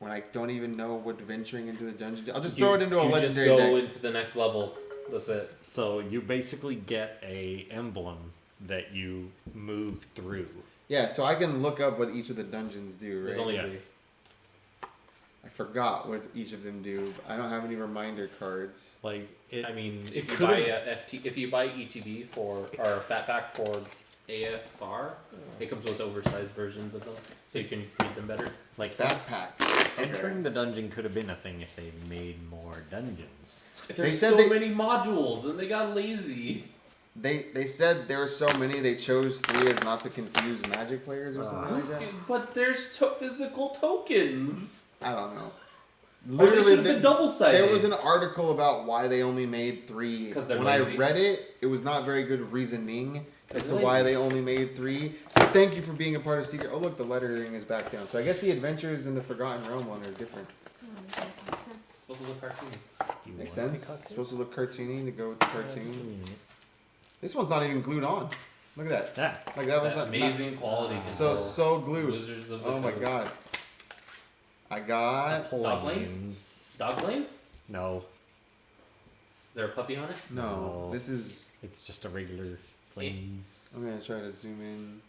when I don't even know what venturing into the dungeon? I'll just throw it into a you legendary just go deck. into the next level. That's it. So you basically get a emblem that you move through. Yeah, so I can look up what each of the dungeons do, right? There's only Yes. 3. I forgot what each of them do. I don't have any reminder cards. Like it. I mean, it if you could've- buy a if you buy ETB for or a fat pack for AFR, it comes with oversized versions of them, so you can read them better. like Fat pack. entering the dungeon could have been a thing if they made more dungeons. There's said so they- many modules, and they got lazy. They said there were so many they chose 3 as not to confuse Magic players or something like that. But there's physical tokens. I don't know. Literally, Literally, the double sided. there was an article about why they only made 3. 'Cause they're when lazy. I read it, it was not very good reasoning. as to why they only made 3. So thank you for being a part of Secret. Oh look, the lettering is back down. So I guess the Adventures in the Forgotten Realm one are different. It's supposed to look cartoony. Do you Makes want sense. to pick Supposed to look cartoony to go with the cartoon. This one's not even glued on. Look at that. Yeah. Like that was That not amazing quality. so glued. Wizards of the Oh my Coast. god. I got Dog lanes? No. Is there a puppy on it? no. No. This is. It's just a regular plains. I'm gonna try to zoom in.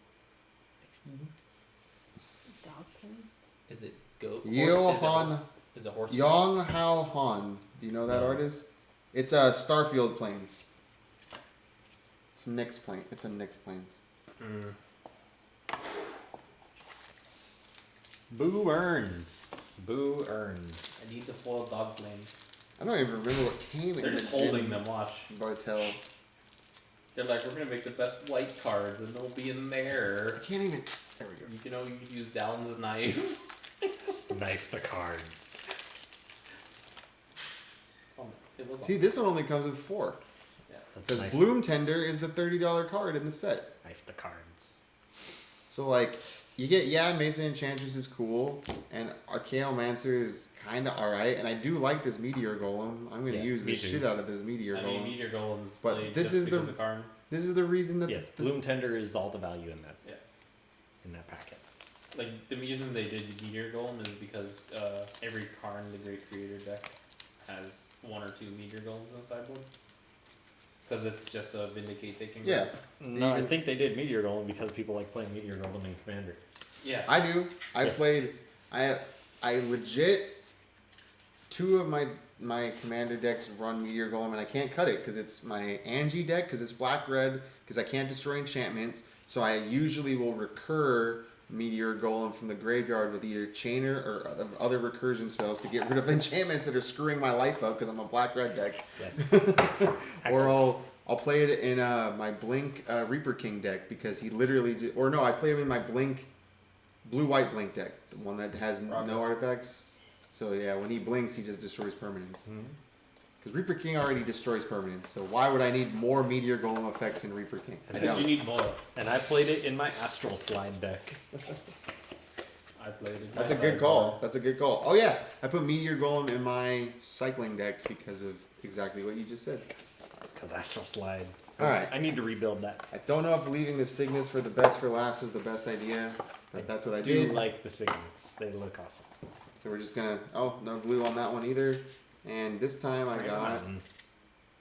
Dog planes? Is it goat? Yo Is it Han Is it horse? Yong planes? Hao Han. Do you know that No. artist? It's Starfield Plains. It's Nyx Plains. It's a Nyx Plains. Boo earns. Boo earns. I need the foil dog lanes. I don't even remember what came They're in just the holding Jim them. Watch. Bartel. They're like, we're gonna make the best white cards, and they'll be in there. I can't even. There we go. You know, you could use Dallan's knife. Knife the cards. It's on- It was on. See, this one only comes with 4. Yeah. Because Knife, Bloom Tender is the $30 card in the set. knife the cards. So like, you get Mason Enchantress is cool, and Archaeomancer is kind of alright, and I do like this Meteor Golem. I'm gonna Yes, use me the too. shit out of this Meteor I Golem. mean, Meteor Golem's But played this just is the- because of Karn. This is the reason that Yes, Bloom Tender is all the value in that. Yeah. In that packet. Like, the reason they did Meteor Golem is because every Karn, the Great Creator deck, has 1 or 2 Meteor Golems in the sideboard. Because it's just a Vindicate they can Yeah, grab. No, I Even- think they did Meteor Golem because people like playing Meteor Golem in Commander. Yeah. I do. I Yes. played. I legit 2 of my commander decks run Meteor Golem, and I can't cut it because it's my Angie deck because it's black red because I can't destroy enchantments. So I usually will recur Meteor Golem from the graveyard with either Chainer or other recursion spells to get rid of enchantments that are screwing my life up because I'm a black red deck. Yes. Or I'll play it in my Blink Reaper King deck because he literally I play him in my Blink blue-white Blink deck, the one that has no artifacts. So yeah, when he blinks, he just destroys permanents. Because Reaper King already destroys permanents, so why would I need more Meteor Golem effects in Reaper King? I Because don't. you need more. And I played it in my Astral Slide deck. I played it. in That's my a good sideboard. call. That's a good call. Oh yeah, I put Meteor Golem in my cycling deck because of exactly what you just said. Because Astral Slide. Alright. I need to rebuild that. I don't know if leaving the signets for the best for last is the best idea, but that's what I do did. like the signets. They look awesome. So we're just gonna. Oh, no glue on that one either. And this time I got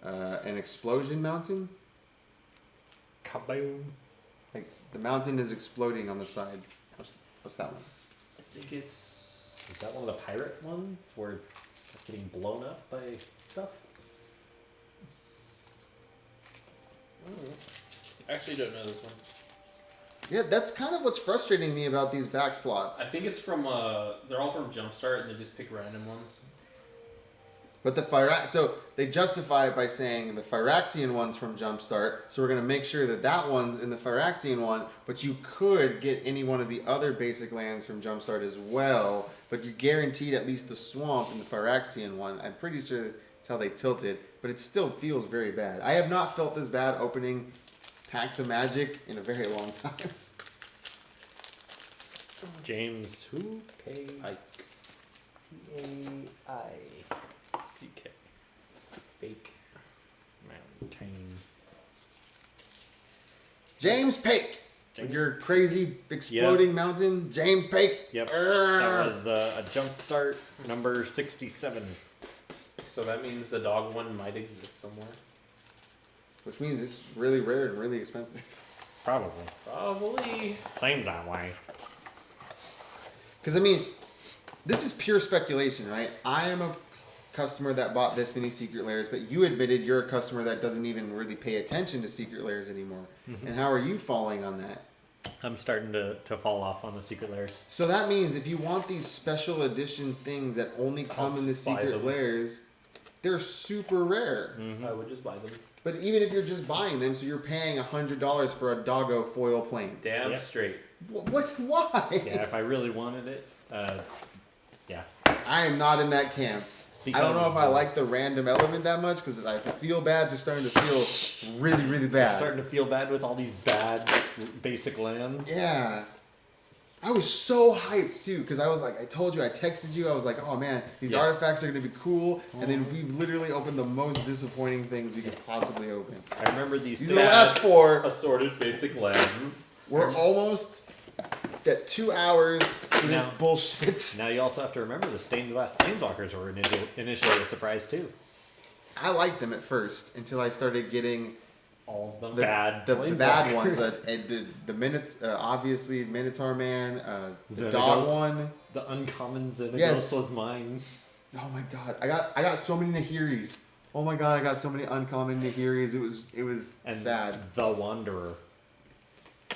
an explosion mountain. Kaboom. Like the mountain is exploding on the side. What's that one? I think it's. Is that one of the pirate ones where it's getting blown up by stuff? Actually, don't know this one. Yeah, that's kind of what's frustrating me about these back slots. I think it's from. They're all from Jumpstart, and they just pick random ones. But so they justify it by saying the Phyraxian one's from Jumpstart, so we're gonna make sure that one's in the Phyraxian one. But you could get any one of the other basic lands from Jumpstart as well. But you're guaranteed at least the swamp in the Phyraxian one. I'm pretty sure that's how they tilt it, but it still feels very bad. I have not felt this bad opening packs of Magic in a very long time. James who? Ike. P-A-I-C-K. Fake. Mountain. James Pake. With your crazy exploding mountain, James Pake. Yep. That was a Jumpstart number 67. So that means the dog one might exist somewhere. Which means it's really rare and really expensive. Probably. Probably. Seems that way. Because, I mean, this is pure speculation, right? I am a customer that bought this many Secret Lairs, but you admitted you're a customer that doesn't even really pay attention to Secret Lairs anymore. And how are you falling on that? I'm starting to fall off on the Secret Lairs. So that means if you want these special edition things that only come in the just buy Secret them. Lairs, they're super rare. I would just buy them. But even if you're just buying them, so you're paying $100 for a Doggo foil planes. Damn Yep. straight. What? Why? Yeah, if I really wanted it, yeah. I am not in that camp. I don't know if I like the random element that much because the feel bads are starting to feel really, really You're bad. starting to feel bad with all these bad basic lands. Yeah. I was so hyped too because I was like, I told you, I texted you, I was like, oh man, these Yes. artifacts are going to be cool. And then we literally opened the most disappointing things we could possibly open. I remember these. These are the last 4. Assorted basic lands. We're almost at 2 hours for this Now- bullshit. Now you also have to remember the stained glass planeswalkers were initially a surprise too. I liked them at first until I started getting All of them. the Bad the bad planeswalkers. ones. Obviously Minotaur Man, the Xenagos. dog one. The uncommon Xenagos Yes. was mine. Oh my god, I got so many Nahiris. Oh my god, I got so many uncommon Nahiris. It was And sad. the Wanderer.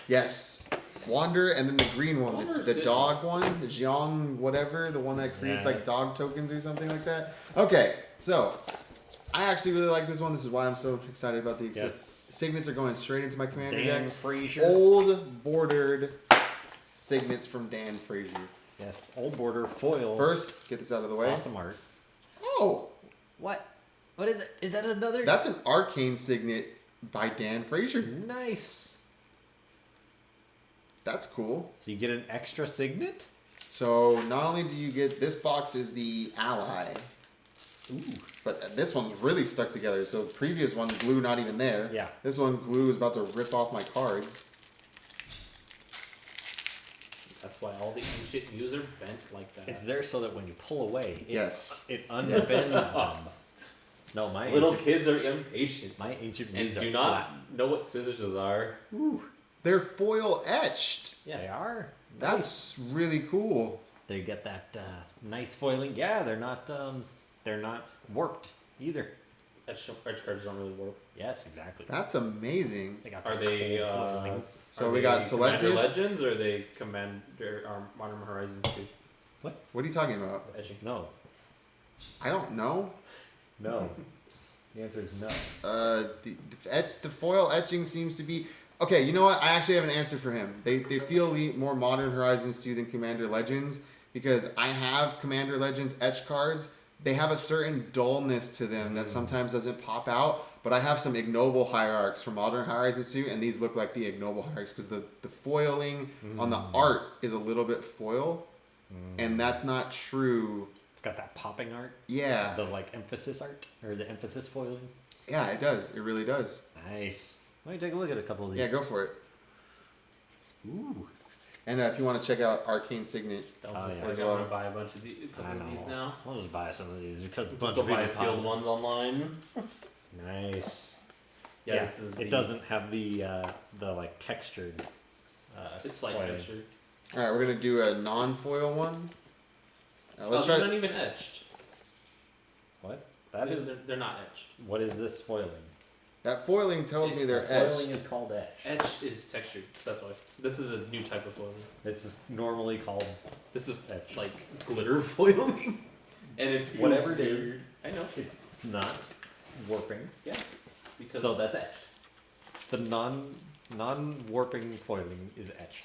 Yes, Wander, and then the green one, Wanderer's the good. dog one, the Jiang whatever, the one that creates like Yes. dog tokens or something like that. Okay, so I actually really like this one. This is why I'm so excited about the Yes. signets are going straight into my commander Dan decks. Frazier. Old bordered signets from Dan Frazier. Yes, old border foil. First, get this out of the way. awesome art. Oh, What? What is it? Is that another? that's an arcane signet by Dan Frazier. nice. That's cool. So you get an extra signet. So not only do you get this box is the ally, Ooh. but this one's really stuck together. So the previous one glue not even there. Yeah. This one glue is about to rip off my cards. That's why all the ancient views are bent like that. It's there so that when you pull away, Yes. it unbends them. No, my Little ancient, kids are impatient my ancient and views are do flat. not know what scissors are. They're foil etched. Yeah, they are. That's really cool. They get that nice foiling. Yeah, they're not warped either. Edge cards don't really work. Yes, exactly. That's amazing. They got Are that they? cold foiling. So are we they got Commander Celestials. Legends, or are they Commander Modern Horizons 2 What are you talking about? edging? No, I don't know. no. The answer is no. The foil etching seems to be okay. You know what? I actually have an answer for him. They feel more Modern Horizons 2 than Commander Legends because I have Commander Legends etch cards. They have a certain dullness to them that sometimes doesn't pop out. But I have some ignoble hierarchs from Modern Horizons 2, and these look like the ignoble hierarchs because the foiling on the art is a little bit foil, and that's not true. It's got that popping art. Yeah, The like emphasis art or the emphasis foiling. yeah, it does. It really does. Nice. Let me take a look at a couple of these. Yeah, go for it. Ooh. And if you want to check out Arcane Signet, Don't Oh, just yeah. like As I'm well. gonna buy a bunch of these, I know. now. I'll just buy some of these because a bunch Go of buy people sealed pop- ones online. Nice. Yeah, this is. it doesn't have the like textured. It's like foiling. textured. all right, we're gonna do a non-foil one. Let's These try. aren't even etched. What? That is. They're not etched. What is this foiling? That foiling tells me they're It's Foiling etched. is called etch. Etched is textured. That's why. This is a new type of foiling. It's normally called This is etch. like glitter foiling, and it feels Whatever it is. weird. I know. It's not warping. Yeah. Because So that's etched. The non-warping foiling is etched.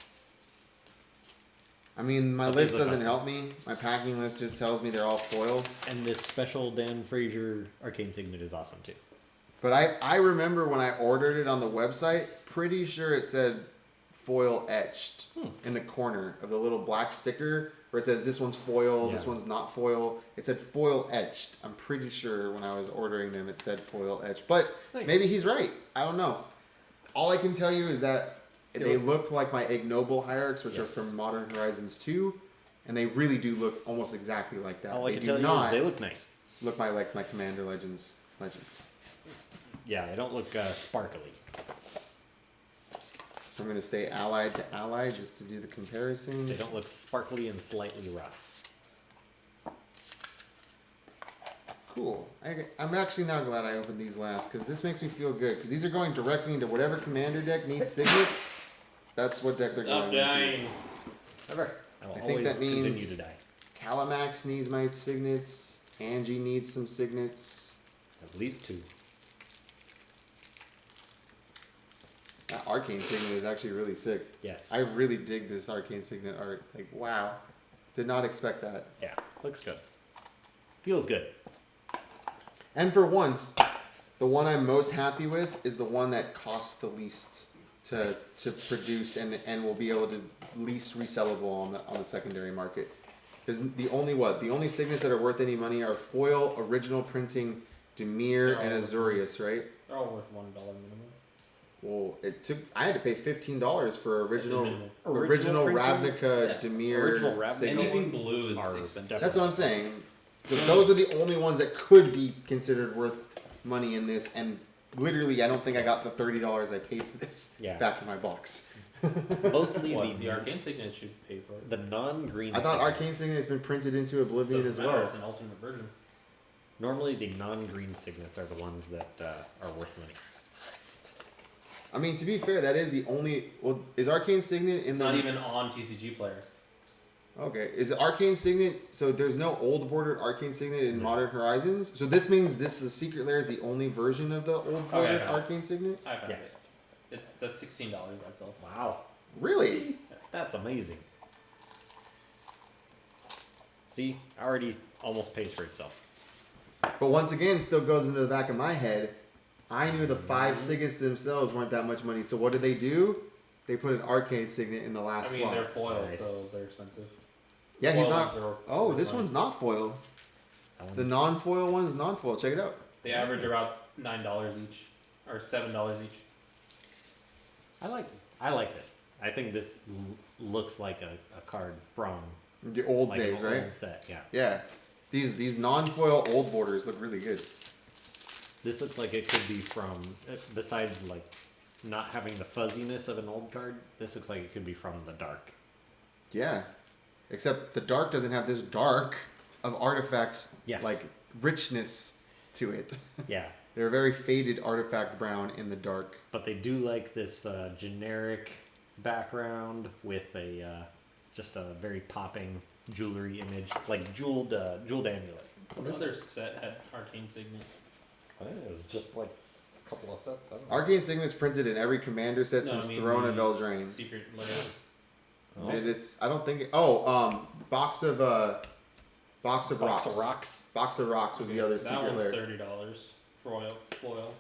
I mean, my But list these look doesn't awesome. help me. My packing list just tells me they're all foil. And this special Dan Frazier Arcane Signet is awesome too. But I remember when I ordered it on the website, pretty sure it said foil etched in the corner of the little black sticker where it says this one's foil, this Yeah. one's not foil. It said foil etched. I'm pretty sure when I was ordering them it said foil etched. But Nice. maybe he's right. I don't know. All I can tell you is that they look like my ignoble hierarchs, which are Yes. from Modern Horizons 2, and they really do look almost exactly like that. All I they can do tell you not is they look nice. look like my Commander Legends. Yeah, they don't look sparkly. So I'm going to stay allied to ally just to do the comparison. They don't look sparkly and slightly rough. Cool. I'm actually now glad I opened these last because this makes me feel good because these are going directly into whatever commander deck needs signets. That's what deck they're Stop going into. dying. Never. I will I think always that means- continue to die. Calamax needs my signets. Angie needs some signets. At least 2. That arcane signet is actually really sick. Yes. I really dig this arcane signet art. Like, wow. Did not expect that. Yeah, looks good. Feels good. And for once, the one I'm most happy with is the one that costs the least to produce and will be able to least resellable on the secondary market. Because the only signets that are worth any money are foil, original printing, Demir, and Azurius, right? They're all worth $1 minimum. Well, I had to pay $15 for original Original printing? Ravnica Yeah. Demir Original Ravnica signet. Anything blue is are expensive. That's what I'm saying. So those are the only ones that could be considered worth money in this, and literally, I don't think I got the $30 I paid for this back in my box. Mostly The Arcane Signet should pay for it. the non-green. I thought signets. Arcane Signet has been printed into Oblivion Doesn't as matter, well. It's an alternate version. Normally, the non-green signets are the ones that are worth money. I mean, to be fair, that is the only. Well, is Arcane Signet in It's the? not even on TCG Player. Okay, is Arcane Signet? So there's no old bordered Arcane Signet in Modern Horizons. So this means the Secret Lair is the only version of the old bordered Okay. Arcane Signet. I found Yeah. it. That's $16 by itself. Wow, Really? that's amazing. See, already almost pays for itself. But once again, still goes into the back of my head. I knew the 5 signets themselves weren't that much money. So what do? They put an Arcane Signet in the last I mean, slot. they're foils, Nice. so they're expensive. Yeah, he's Foil not. ones are Oh, worth this money. one's not foil. That one- The non-foil one's non-foil. Check it out. They average about $9 each, or $7 each. I like this. I think this looks like a card from The old like days, an right? old set. Yeah, Yeah. These non-foil old borders look really good. this looks like it could be from. Besides, like not having the fuzziness of an old card, this looks like it could be from the dark. Yeah. Except the dark doesn't have this dark of artifact Yes. like richness to it. Yeah, They're very faded artifact brown in the dark. but they do like this generic background with a just a very popping jewelry image, like jeweled amulet. What does their set had Arcane Signet? I think it was just like a couple of sets. I don't know. Arcane Signet's printed in every commander set No, since I mean Throne of the Eldraine. Secret Lair. Oh. It's I don't think box of Box rocks. of rocks. Box of rocks was the other That secret one's lair. $30 foil.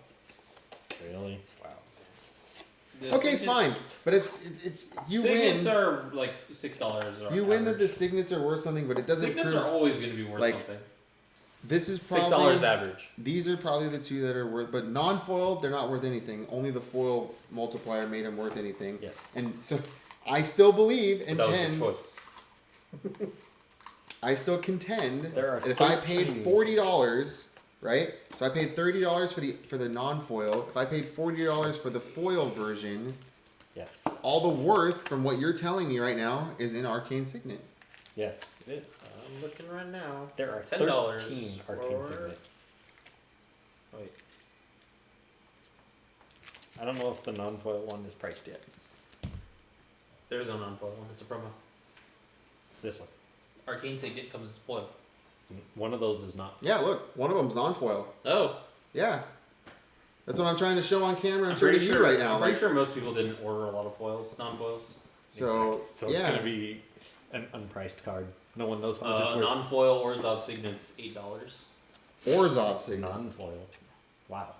Really? Wow. The Okay, signets- fine, but it's you signets win. are like $6. Or You win that the average. signets are worth something, but it doesn't Signets prove. are always going to be worth like, something. This is $6 probably average. these are probably the two that are worth, but non-foil they're not worth anything. Only the foil multiplier made them worth anything. Yes. And so I still believe and That was the tend. choice. I still contend There are that if I 13 paid $40, right? So I paid $30 for the non-foil. If I paid $40 for the foil version, Yes. all the worth from what you're telling me right now is in Arcane Signet. Yes, it is. I'm looking right now. There are $10 13 arcane for- signets. Wait. I don't know if the non-foil one is priced yet. There's no non-foil one. It's a promo. This one. Arcane Signet comes as foil. One of those is not. Yeah, look, one of them's non-foil. Oh. Yeah, that's what I'm trying to show on camera and I'm show to pretty you sure right now. I'm pretty Like, sure most people didn't order a lot of foils, non-foils. so So it's yeah, gonna be an unpriced card. No one knows how much it's worth. Non-foil Orzhov Signet's $8. Orzhov Signet. Non-foil. Wow.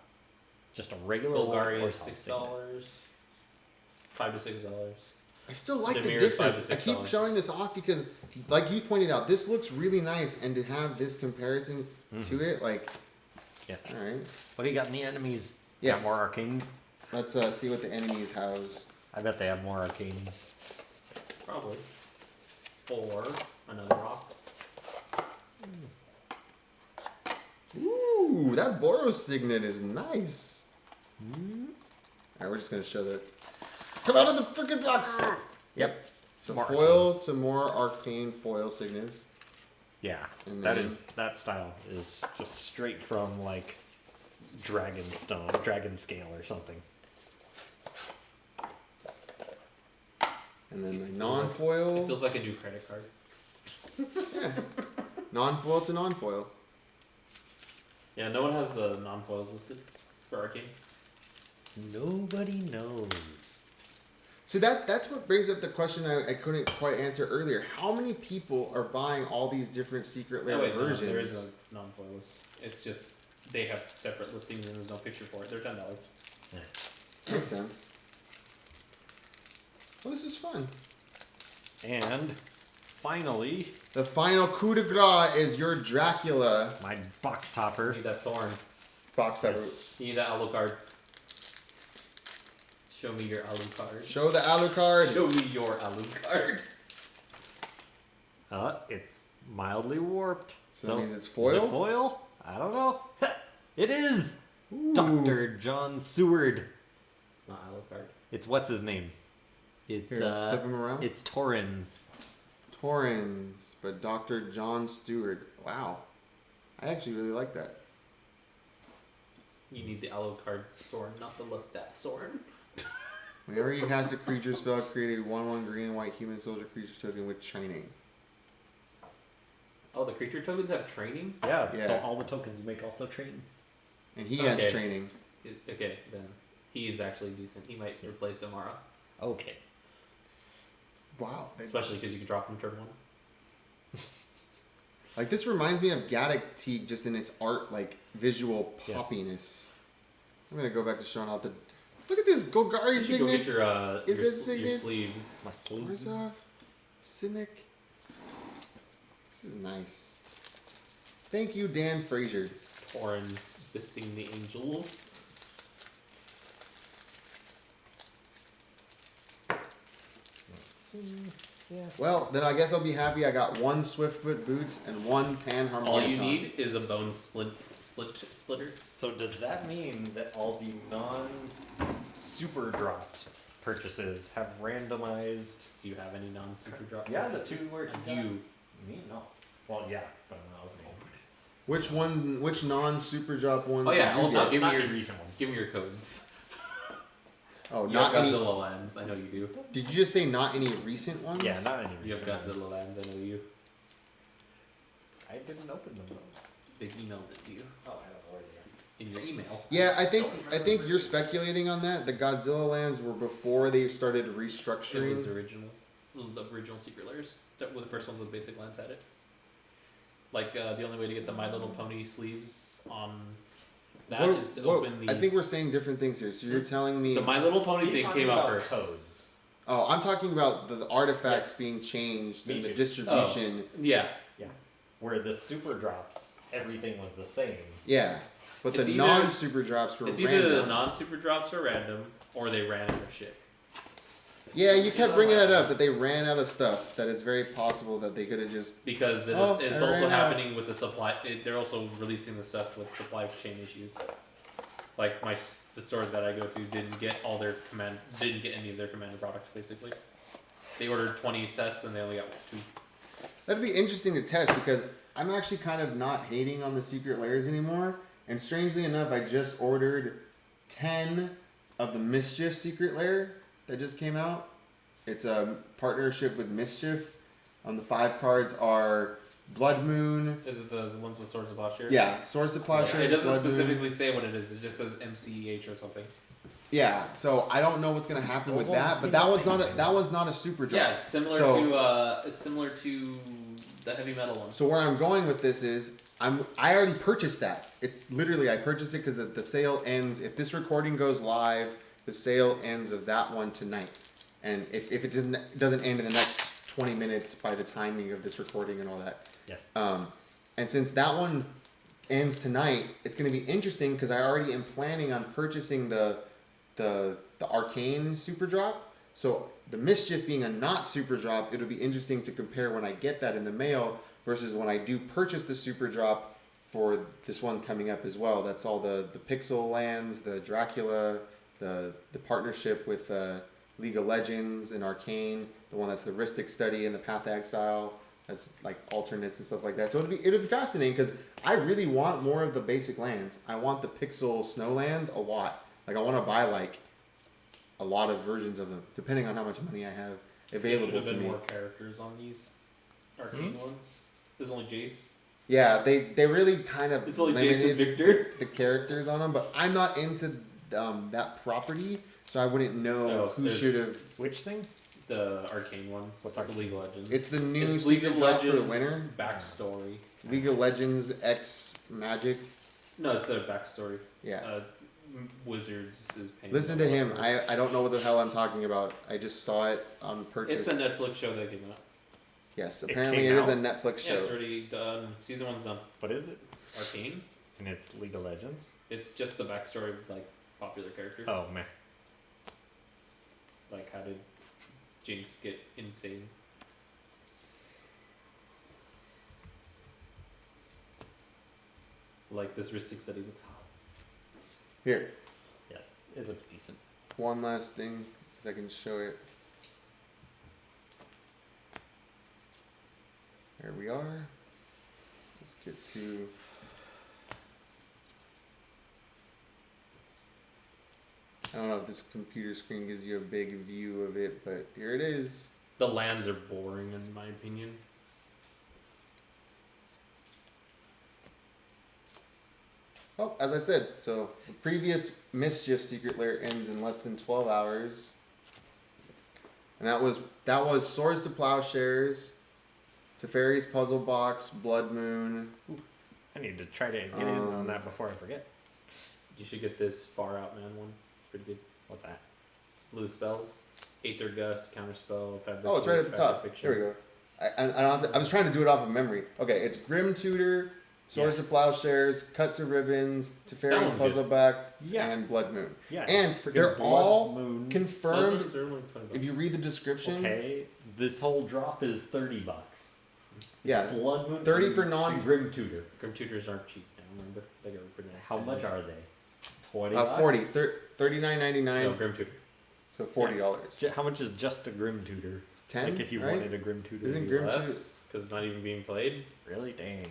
Just a regular Golgari old is Orzhov $6. $5 to $6. I still like the Demir, difference. $5 to I keep $6. showing this off because, like you pointed out, this looks really nice, and to have this comparison to it, like, Yes. all right, What do you got in the enemies? Yes. Got more arcanes? let's see what the enemies house. I bet they have more arcanes. Probably. Or another rock. Ooh, that Boros Signet is nice. Alright, we're just gonna show that. Come out of the freaking box! Yep. So More foil arcanes. to more arcane foil signets. Yeah. And That then- is that style is just straight from like Dragonstone, Dragon Scale or something. And then the It non-foil. feels like a new credit card. Non-foil to non-foil. Yeah, no one has the non-foils listed for Arcane. Nobody knows. So that's what brings up the question I couldn't quite answer earlier. How many people are buying all these different Secret Lair versions? No, there is a non-foil list. It's just they have separate listings and there's no picture for it. They're $10. Makes sense. Well, this is fun. And finally, The final coup de grace is your Dracula my box You topper. need that Thorn. box set. Yes. You need that Alucard. Show me your Alucard. Show the Alucard. Show me your Alucard. It's mildly warped. So that means it's Is foil? it foil? I don't know. It is. Ooh. Dr. John Seward. It's not Alucard. It's what's his name? It's Here, flip him around. It's Torrens. Torrens, but Dr. John Stewart. Wow. I actually really like that. You need the Alucard Soren, not the Lestat Soren. Whenever you cast a creature spell, create a 1/1 green and white human soldier creature token with training. Oh, the creature tokens have training? Yeah, Yeah. so all the tokens you make also train. And he has Okay. training. Okay, then he's actually decent. He might replace Amara. Okay. Wow. Especially because you can drop him turn 1. Like, this reminds me of Gaddock Teague just in its art, like, visual Yes. poppiness. I'm going to go back to showing out the... Look at this Golgari You should go get signet. your, Is your, it signet? your sleeves. My sleeves. Orzhov. Cynic. This is nice. Thank you, Dan Frazier. Torrens fisting the angels. Yeah. Well, then I guess I'll be happy I got one Swiftfoot boots and one Panharmonicon. All you need is a bone splitter. So does that mean that all the non-super dropped purchases have randomized? Do you have any non-super drop? Yeah, the purchases? two where And you got- you. Me? No. Well, yeah, but I'm not opening them. Which one? Which non-super drop ones? Oh yeah. did you Also, get? give me Not your the recent ones. Give me your codes. Oh, You not have any. Godzilla lands. I know you do. Did you just say not any recent ones? Yeah, not any You have recent Godzilla ones. lands. I know you. I didn't open them though. They emailed it to you Oh, I don't know where they are. in your email. Yeah, I think you're speculating on that. The Godzilla lands were before they started It restructuring. was original. The original Secret Lairs. That were the first ones with basic lands had it. Like the only way to get the My Little Pony sleeves on that is to open these. I think we're saying different things here. So you're telling me. the My Little Pony He's thing talking came out about first. codes. Oh, I'm talking about the artifacts Yes. being changed Me and the too. distribution. Yeah. Yeah. Where the super drops, everything was the same. Yeah, but It's the either- non-super drops were It's random. either the non-super drops are random or they ran out of shit. Yeah, you kept bringing that up, that they ran out of stuff, that it's very possible that they could have just... Because it's I also ran out. happening with the supply. They're also releasing the stuff with supply chain issues. Like the store that I go to didn't get any of their Commander products basically. They ordered 20 sets and they only got 2. That'd be interesting to test, because I'm actually kind of not hating on the Secret Lairs anymore, and strangely enough, I just ordered 10 of the Mischief Secret Lair that just came out. It's a partnership with Mischief. The 5 cards are Blood Moon. Is it the ones with Swords of Plowshare? Yeah, Swords to Plowshare. It doesn't Blood specifically say what it is. It just says MCEH or something. Yeah, so I don't know what's gonna happen Those with ones that, but seem that one's not a super drop. Yeah, it's similar to the heavy metal one. So where I'm going with this is, I already purchased that. It's literally, I purchased it because the sale ends, if this recording goes live, the sale ends of that one tonight. And if it doesn't end in the next 20 minutes by the timing of this recording and all that. Yes. And since that one ends tonight, it's going to be interesting because I already am planning on purchasing the Arcane Super Drop. So the Mischief being a not Super Drop, it'll be interesting to compare when I get that in the mail versus when I do purchase the Super Drop for this one coming up as well. That's all the Pixel lands, the Dracula, the partnership with League of Legends and Arcane, the one that's the Ristic Study and the Path to Exile. That's like alternates and stuff like that. So it'll be fascinating because I really want more of the basic lands. I want the Pixel Snow lands a lot. Like I want to buy like a lot of versions of them, depending on how much money I have There available should have to been me. more characters on these Arcane ones. There's only Jace. Yeah, they really kind of It's only Jace and limited Victor. the characters on them, but I'm not into that property. So I wouldn't know Oh, who there's- should have. Which thing? The arcane ones. What's It's Arcane? League of Legends. It's the new It's League secret of drop for the Legends winner. backstory. League of Legends X Magic. No, it's their backstory. Yeah. Wizards is paying. Listen to him. I don't know what the hell I'm talking about. I just saw it on purchase. It's a Netflix show that came out. Yes, It apparently came it is a out? Netflix Yeah, it's show. already done. Season 1's done. What is it? Arcane. And it's League of Legends. It's just the backstory of like popular characters. Oh man. Like how did Jinx get insane? Like this Ristic study looks hot. Here, Yes, it looks decent. one last thing, if I can show it. There we are. Let's get to. I don't know if this computer screen gives you a big view of it, but here it is. The lands are boring in my opinion. Oh, as I said, so the previous Mischief Secret Lair ends in less than 12 hours. And that was Swords to Plowshares, Teferi's Puzzle Box, Blood Moon. I need to try to get in on that before I forget. You should get this Far Out Man one. It's pretty good. What's that? It's blue spells. Aether Gust, Counterspell, Fabric. Oh, it's right at the Fabric top. Fiction. There we go. I don't have to, I was trying to do it off of memory. Okay, it's Grim Tutor, Swords to Plowshares, Cut to Ribbons, Teferi's one's Puzzle Box, Yeah. and Blood Moon. Yeah. And it's freaking they're Blood all Moon. Blood confirmed. Moons are only $20. If you read the description, Okay, this whole drop is $30. yeah, Blood Moon 30 and- for non- and Grim Tutor. Grim Tutors aren't cheap now, remember? They got reprinted. How much are they? 20. 40, $39.99, No, Grim Tutor. so $40. How much is just a Grim Tutor? 10, Like if you right? wanted a Grim Tutor. Isn't to be Grim less? Less, because it's not even being played. Really? Dang.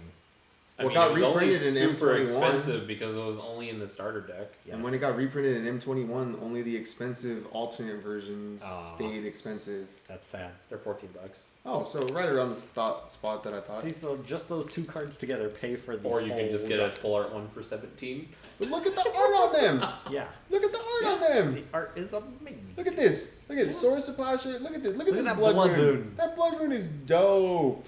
I Well, mean, it got it was only reprinted in super M21. expensive because it was only in the starter deck. Yes. And when it got reprinted in M21, only the expensive alternate versions Aw. stayed expensive. That's sad. They're $14. Oh, so right around the spot that I thought. See, so just those two cards together pay for the Or you can whole just get a drop. full art one for 17. But look at the art on them! Yeah. Look at the art on them! The art is amazing. Look at this! Look at this. Swords to Plowshare. Look at this. Look at this that Blood Blood Moon. Moon. That Blood Moon is dope.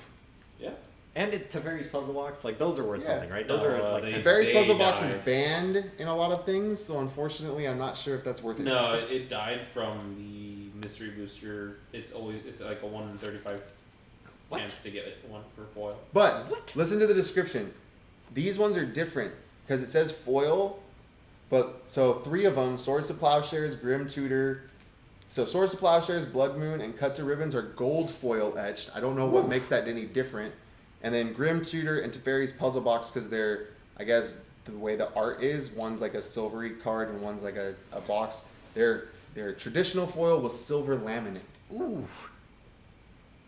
Yeah. And Teferi's Puzzle Box, like those are worth Yeah. something, right? Those No, are like they- The Fairy's They Puzzle Box is died. banned in a lot of things, so unfortunately, I'm not sure if that's worth it. No, it died from the mystery booster. It's like a 1 in 35 What? chance to get one for foil. But What? listen to the description. These ones are different because it says foil, but so 3 of them: Swords to Plowshares, Grim Tutor. So Swords to Plowshares, Blood Moon, and Cut to Ribbons are gold foil etched. I don't know what makes that any different. And then Grim Tutor and Teferi's Puzzle Box, because they're, I guess, the way the art is, one's like a silvery card and one's like a box. They're traditional foil with silver laminate. Ooh.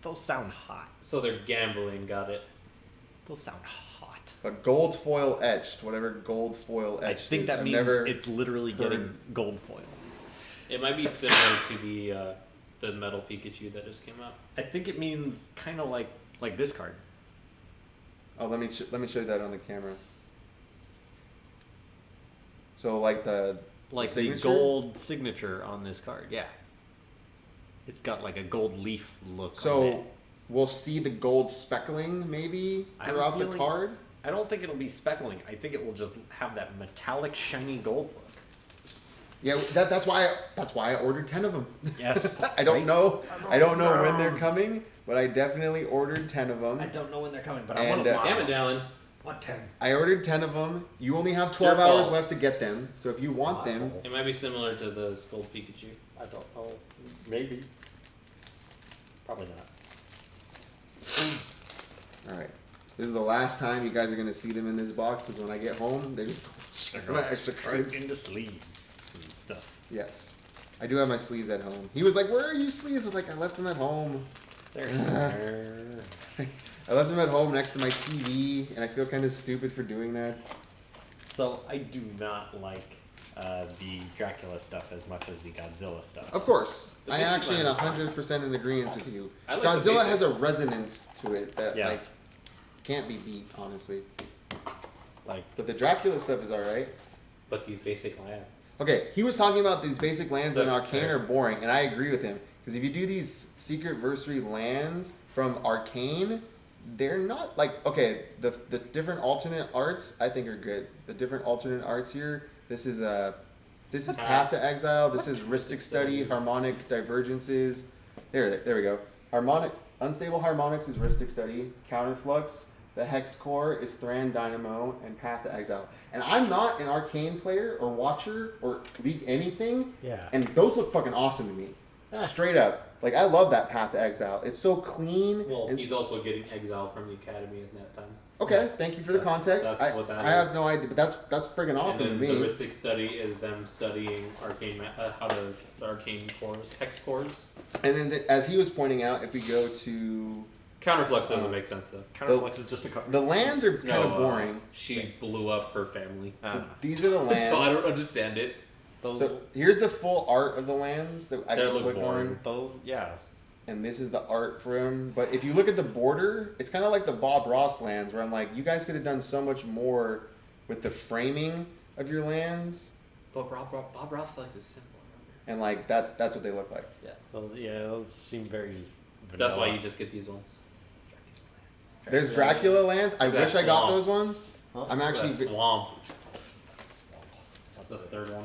Those sound hot. So they're gambling, got it. Those sound hot. But gold foil etched, whatever gold foil I etched think is. that I've means never it's literally heard- getting gold foil. It might be similar to the metal Pikachu that just came out. I think it means kind of like this card. Oh, let me show you that on the camera. So like the Like the signature? gold signature on this card, yeah. It's got like a gold leaf look on So it. we'll see the gold speckling maybe I have a throughout the feeling- card. I don't think it'll be speckling. I think it will just have that metallic shiny gold look. Yeah, that's why I ordered 10 of them. Yes. I don't right? know. I don't know when they're Yes. coming, but I definitely ordered 10 of them. I don't know when they're coming, but And, I want to buy Damn it, them. Dallan. What 10? I ordered 10 of them. You only have 12 your hours fault. left to get them. So if you want them, It might be similar to the Skull Pikachu. I don't know. Maybe. Probably not. all right. This is the last time you guys are going to see them in this box is when I get home. They just my extra cards. into sleeves and stuff. Yes. I do have my sleeves at home. He was like, "Where are you sleeves?" I was like, "I left them at home." There's I left them at home next to my TV, and I feel kind of stupid for doing that. So I do not like the Dracula stuff as much as the Godzilla stuff. Of course, The I basic actually am line. 100% in agreement with you. I like the Godzilla basic- has a resonance to it that Yeah. like can't be beat, honestly. Like But the Dracula stuff is all right. But these basic lands. Okay, he was talking about these basic lands in The- Arcane are boring, and I agree with him. Because if you do these Secret Versary lands from Arcane, they're not like the different alternate arts I think are good. The different alternate arts here. This is Path to Exile. This is Rhystic Study, Harmonic Divergences. There we go. Unstable Harmonics is Rhystic Study. Counterflux. The Hex Core is Thran Dynamo and Path to Exile. And I'm not an Arcane player or watcher or League anything. Yeah. And those look fucking awesome to me. Straight up. Like, I love that Path to Exile. It's so clean. Well, and he's also getting exiled from the academy at that time. okay, thank you for the context. That's what that I have is. no idea, but that's friggin' awesome to And me. then the Rhystic Study is them studying arcane, the arcane cores, hex cores. And then, as he was pointing out, if we go to Counterflux doesn't make sense though. Counterflux is just a card. the lands are kind of boring. She blew up her family. So these are the lands. So I don't understand it. Those, So here's the full art of the lands that I They can look click boring. on, those, yeah. and this is the art for him. But if you look at the border, it's kind of like the Bob Ross lands, where I'm like, you guys could have done so much more with the framing of your lands, But Bob Ross likes a symbol. and like that's what they look like. Those seem very vanilla. That's why you just get these ones. There's Dracula lands. I Look at wish that I got swamp. those ones. Huh? I'm actually Swamp. That's The third one.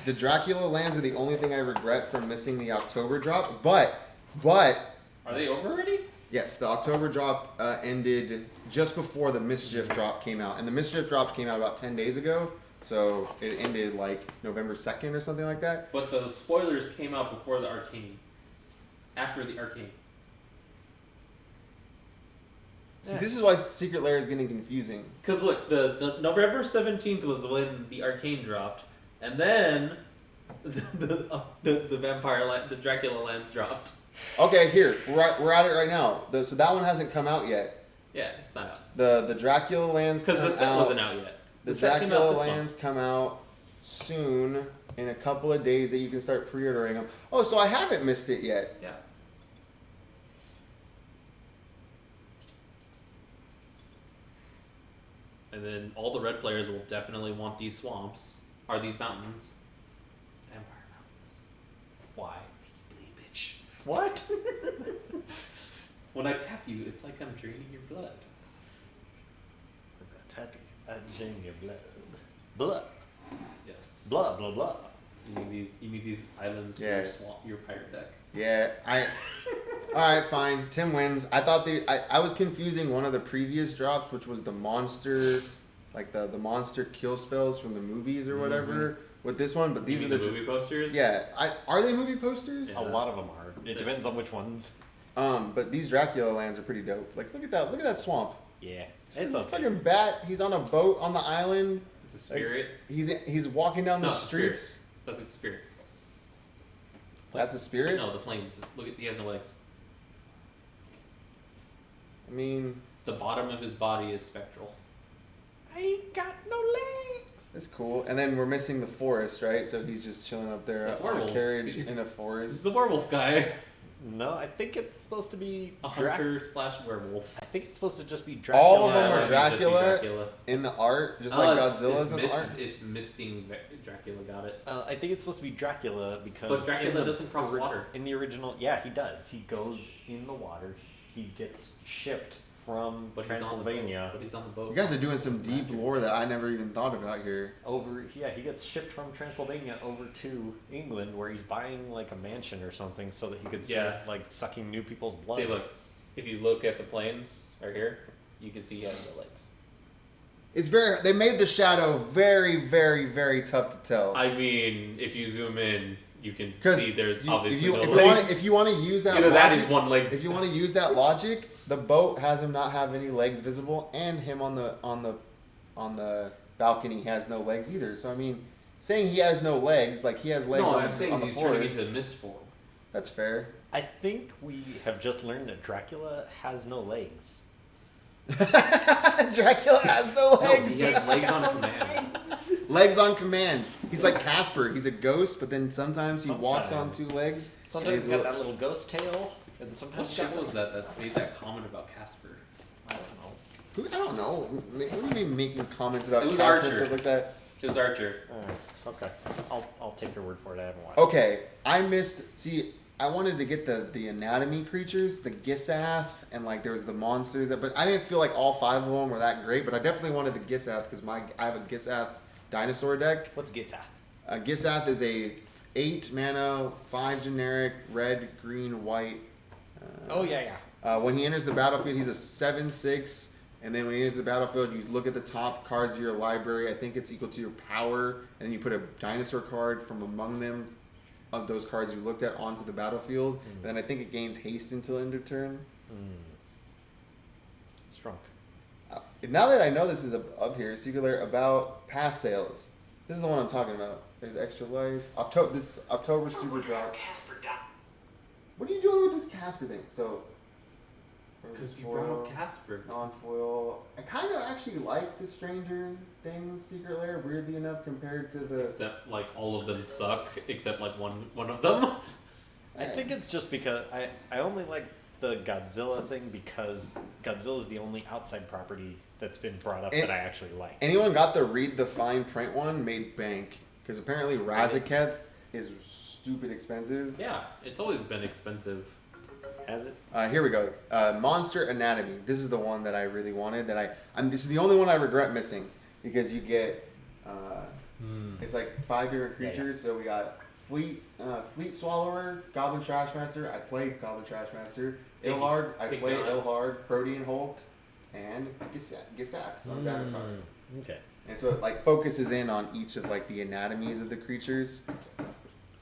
the Dracula lands are the only thing I regret from missing the October drop. But Are they over already? yes, the October drop ended just before the Mischief drop came out, and the Mischief drop came out about 10 days ago. So it ended like November 2nd or something like that. But the spoilers came out before the arcane. After the arcane. See, this is why Secret Lair is getting confusing. Because look, the November 17th was when the arcane dropped, and then the vampire the Dracula lands dropped. Okay, here we're at it right now. So that one hasn't come out yet. Yeah, it's not out. The Dracula lands Because the come set out- wasn't out yet. The set came Dracula out this lands month. come out soon in a couple of days that you can start pre-ordering them. Oh, so I haven't missed it yet. Yeah. And then all the red players will definitely want these swamps. Are these mountains? Vampire mountains. Why? Make you bleed, bitch. What? When I tap you, it's like I'm draining your blood. Tappy. I'm draining your blood. Blood. Yes. Blah, blah, blah. You need these islands Yeah. for your swamp, your pirate deck. Yeah, All right, fine. Tim wins. I thought I was confusing one of the previous drops, which was the monster, like the monster kill spells from the movies or whatever, with this one. But these You are mean the movie posters. Yeah, are they movie posters? Yeah. A lot of them are. It depends on which ones. But these Dracula lands are pretty dope. Like, look at that! Look at that swamp. Yeah. It's It's a okay. fucking bat. He's on a boat on the island. It's a spirit. He's walking down the No, it's a spirit. streets. That's a spirit. That's a spirit. No, the planes. Look at he has no legs. I mean, The bottom of his body is spectral. I ain't got no legs. it's cool. And then we're missing the forest, right? So he's just chilling up there That's on a werewolves. carriage in a This forest. is a werewolf guy. No, I think it's supposed to be A hunter / werewolf. I think it's supposed to just be Dracula. All of them Yeah, are it might just be Dracula in the art, just like Godzilla's in the art. It's misting Dracula got it. I think it's supposed to be Dracula because. But Dracula in the doesn't cross water. In the original, yeah, he does. He goes in the water. He gets shipped from But Transylvania he's on the boat. You guys are doing some deep lore that I never even thought about here. over. Yeah, he gets shipped from Transylvania over to England, where he's buying like a mansion or something, so that he could start like sucking new people's blood. See, look. If you look at the planes right here, you can see he has no legs. It's they made the shadow very, very, very tough to tell. I mean, if you zoom in, you can 'Cause see there's you- obviously if no you, legs. if you want to use that, Either that is logic- one leg. If you want to use that logic, the boat has him not have any legs visible, and him on the balcony has no legs either. So I mean, saying he has no legs, like he has legs No, on I'm the, saying on the he's turning forest. into mist form. That's fair. I think we have just learned that Dracula has no legs. Dracula has no No, legs. he has legs on command. Legs on command. He's like Casper. He's a ghost, but then sometimes he walks on Sometimes. 2 legs. Sometimes He's he's got a- that little ghost tail, and sometimes What he's show got was legs. that made that comment about Casper? I don't know. I don't know. What do you mean making comments about It was Casper and Archer. stuff like that? It was Archer. Okay. I'll take your word for it. I haven't watched. Okay, I missed. See, I wanted to get the anatomy creatures, the Gisath, and like there was the monsters, but I didn't feel like all 5 of them were that great. But I definitely wanted the Gisath because I have a Gisath dinosaur deck. What's Gisath? Gisath is a 8 mana, 5 generic, red, green, white. Oh yeah. When he enters the battlefield, he's a 7/6. And then when he enters the battlefield, you look at the top cards of your library. I think it's equal to your power. And then you put a dinosaur card from among them of those cards you looked at onto the battlefield. And then I think it gains haste until end of turn. Strong. Now that I know this is up here, Secret Lair about pass sales. This is the one I'm talking about. There's extra life. This October super drop. What are you doing with this Casper thing? So, Because you brought up Casper. non-foil. I kind of actually like the Stranger Things Secret Lair, weirdly enough, compared to the. Except like all of them suck, except like one of them. I think it's just because I only like the Godzilla thing because Godzilla is the only outside property that's been brought up that I actually like. Anyone got the read the fine print one? Made bank because apparently Razaketh is stupid expensive. Yeah, it's always been expensive. Has it? Here we go. Monster Anatomy. This is the one that I really wanted. This is the only one I regret missing because you get. It's like 5 different creatures. So we got Fleet Swallower, Goblin Trashmaster. I played Goblin Trashmaster. Ilhard. I played Ilhard, Protean Hulk, and Gisats on Avatar. Okay. And so it like focuses in on each of like the anatomies of the creatures.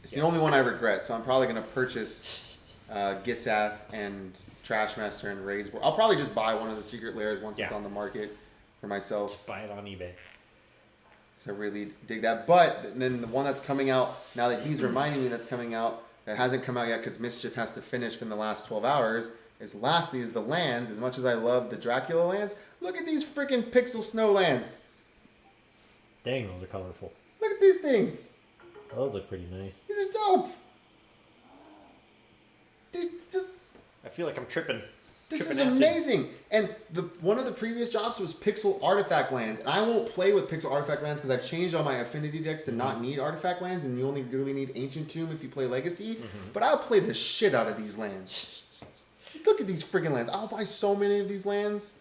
It's the only one I regret. So I'm probably gonna purchase. Gisath and Trashmaster and Raise. I'll probably just buy one of the Secret Lairs once it's on the market for myself. Just buy it on eBay. So I really dig that. But then the one that's coming out, now that he's reminding me that's coming out, that hasn't come out yet because Mischief has to finish in the last 12 hours, is the lands. As much as I love the Dracula lands, look at these freaking pixel snow lands. Dang, those are colorful. Look at these things. Those look pretty nice. These are dope. I feel like I'm tripping. This is amazing. And one of the previous jobs was Pixel Artifact lands. And I won't play with Pixel Artifact lands because I've changed all my affinity decks to not need Artifact lands. And you only really need Ancient Tomb if you play Legacy. But I'll play the shit out of these lands. Look at these friggin' lands. I'll buy so many of these lands.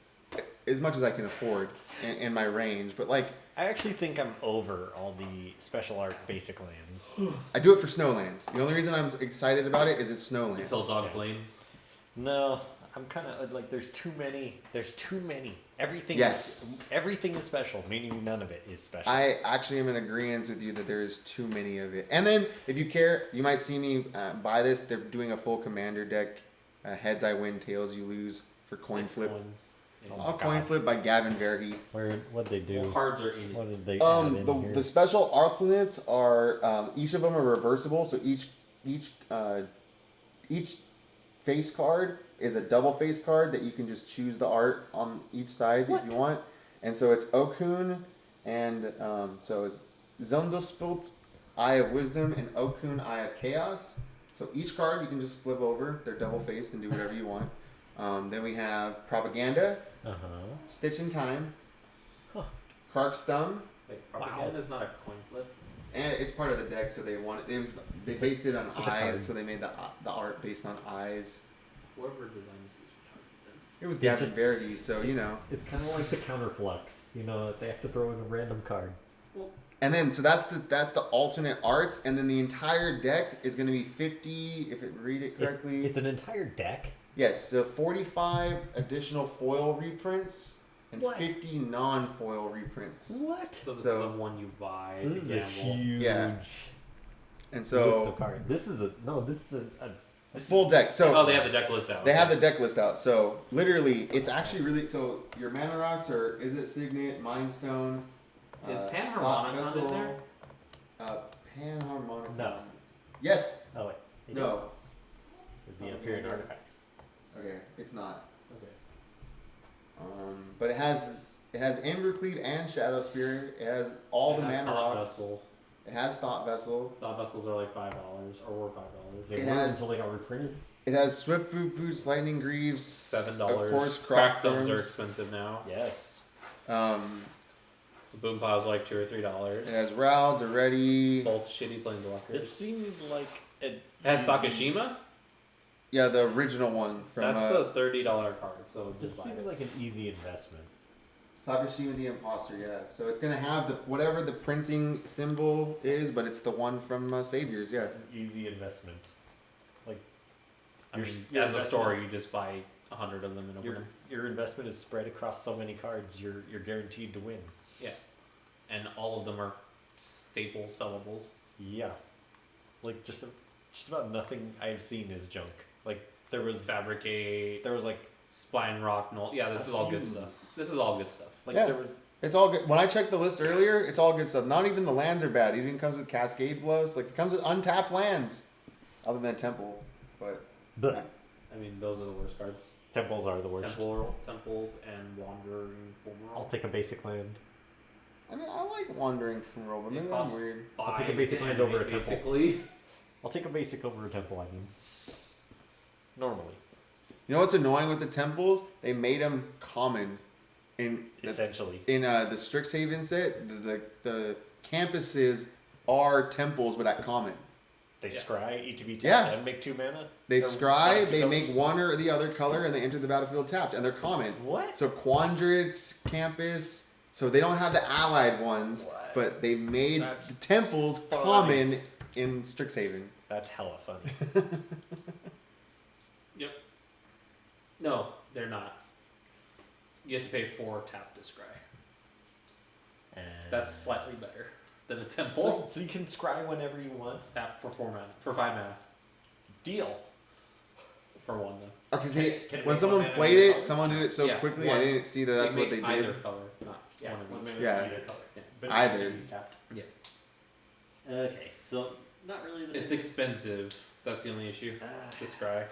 As much as I can afford in my range. But like... I actually think I'm over all the special art basic lands. I do it for Snowlands. The only reason I'm excited about it is it's Snowlands. Until Dog Blades. No, I'm kind of like there's too many. Everything everything is special, meaning none of it is special. I actually am in agreement with you that there is too many of it. And then, if you care, you might see me buy this. They're doing a full commander deck. Heads I win, tails you lose for coin flip. Coin flip by Gavin Verhey. What'd they do? What cards are in it? What did they add in here? The special alternates are each of them are reversible. So each face card is a double face card that you can just choose the art on each side if you want. And so it's Okun and so it's Zundelspult, Eye of Wisdom, and Okun, Eye of Chaos. So each card you can just flip over. They're double faced and do whatever you want. Then we have Propaganda, Stitch in Time, Kark's Thumb. Like, Propaganda's not a coin flip. And it's part of the deck, so they based it on eyes, so they made the art based on eyes. Whoever designed this is retarded. It was Gavin Verhey, so you know. It's kind of like the counterflux. You know, they have to throw in a random card. And then so that's the alternate arts, and then the entire deck is going to be 50. If I read it correctly, It's an entire deck. Yes, so 45 additional foil reprints and 50 non-foil reprints. What? So this is the one you buy So to this is a gamble. huge And list so of cards. This is a full deck. So Oh, they have the deck list out. they have the deck list out. So literally, it's actually really so your mana rocks are Is It Signet, Mind Stone. Is Thought Panharmonicon in there? Panharmonicon. No. Yes. Oh wait. It No. is. The Imperial Artifacts. Okay, it's not. Okay. But it has Embercleave and Shadow Spirit. It has all the mana rocks. Vessel. It has Thought Vessel. Thought vessels are like $5 or were $5. They It were has- until they got reprinted. It has Swift Boot Boots, Lightning Greaves. $7. Of course, Crack thumbs are Thumbs. expensive now. Yes. The boom pile's like $2 or $3. It has Ral, Duretti. Both shitty planeswalkers. This seems like an It has easy- Sakashima. Yeah, the original one from That's a $30 card. So This just buy seems it. like an easy investment. Sakashima the Imposter. Yeah, so it's gonna have the whatever the printing symbol is, but it's the one from Saviors. Yeah. It's an easy investment. Like, I your- mean, your as a investment- store, you just buy 100 of them and open your them. your investment is spread across so many cards. You're guaranteed to win. Yeah, and all of them are staple sellables. Yeah, like just about nothing I've seen is junk. Like there was Fabricate, like Spine Rock, Null. Yeah, this is all good stuff. This is all good stuff. Yeah. there was It's all good. When I checked the list earlier, it's all good stuff. Not even the lands are bad. It even comes with Cascade Blows. Like, it comes with untapped lands. Other than Temple. But, I mean, those are the worst cards. temples are the worst. Temples, and Wandering Fulmer. I'll take a basic land. I mean, I like Wandering from Roll, but It maybe costs I'm weird. I'll take a 5 basic to land over a animate, temple. basically. I'll take a basic over a temple. I mean, normally, You know what's annoying with the Temples? They made them common. In the, essentially. the Strixhaven set, the campuses are temples, but at common. They Yeah. scry, ETB tap, Yeah. and make 2 mana. They They're scry, one of they two make colors. one or the other color, and they enter the battlefield tapped, and they're common. What? So Quandrits, Campus, so they don't have the allied ones, What? but they made That's the temples funny. common in Strixhaven. That's hella funny. Yep. No, they're not. You have to pay 4 tap to scry. And That's slightly better than a so, temple. so you can scry whenever you want. Tap for 4 mana. For 5 mana. Deal. For 1 though. Okay, see, Can it when make someone one mana played either it, color? someone did it so Yeah, quickly, one. I didn't see that that's what they make did. either color, not Yeah, one one of each. mana Yeah. either color. Yeah. But Either. ETB's tapped. Yeah. Okay, so not really the It's expensive. That's the only issue. To scry.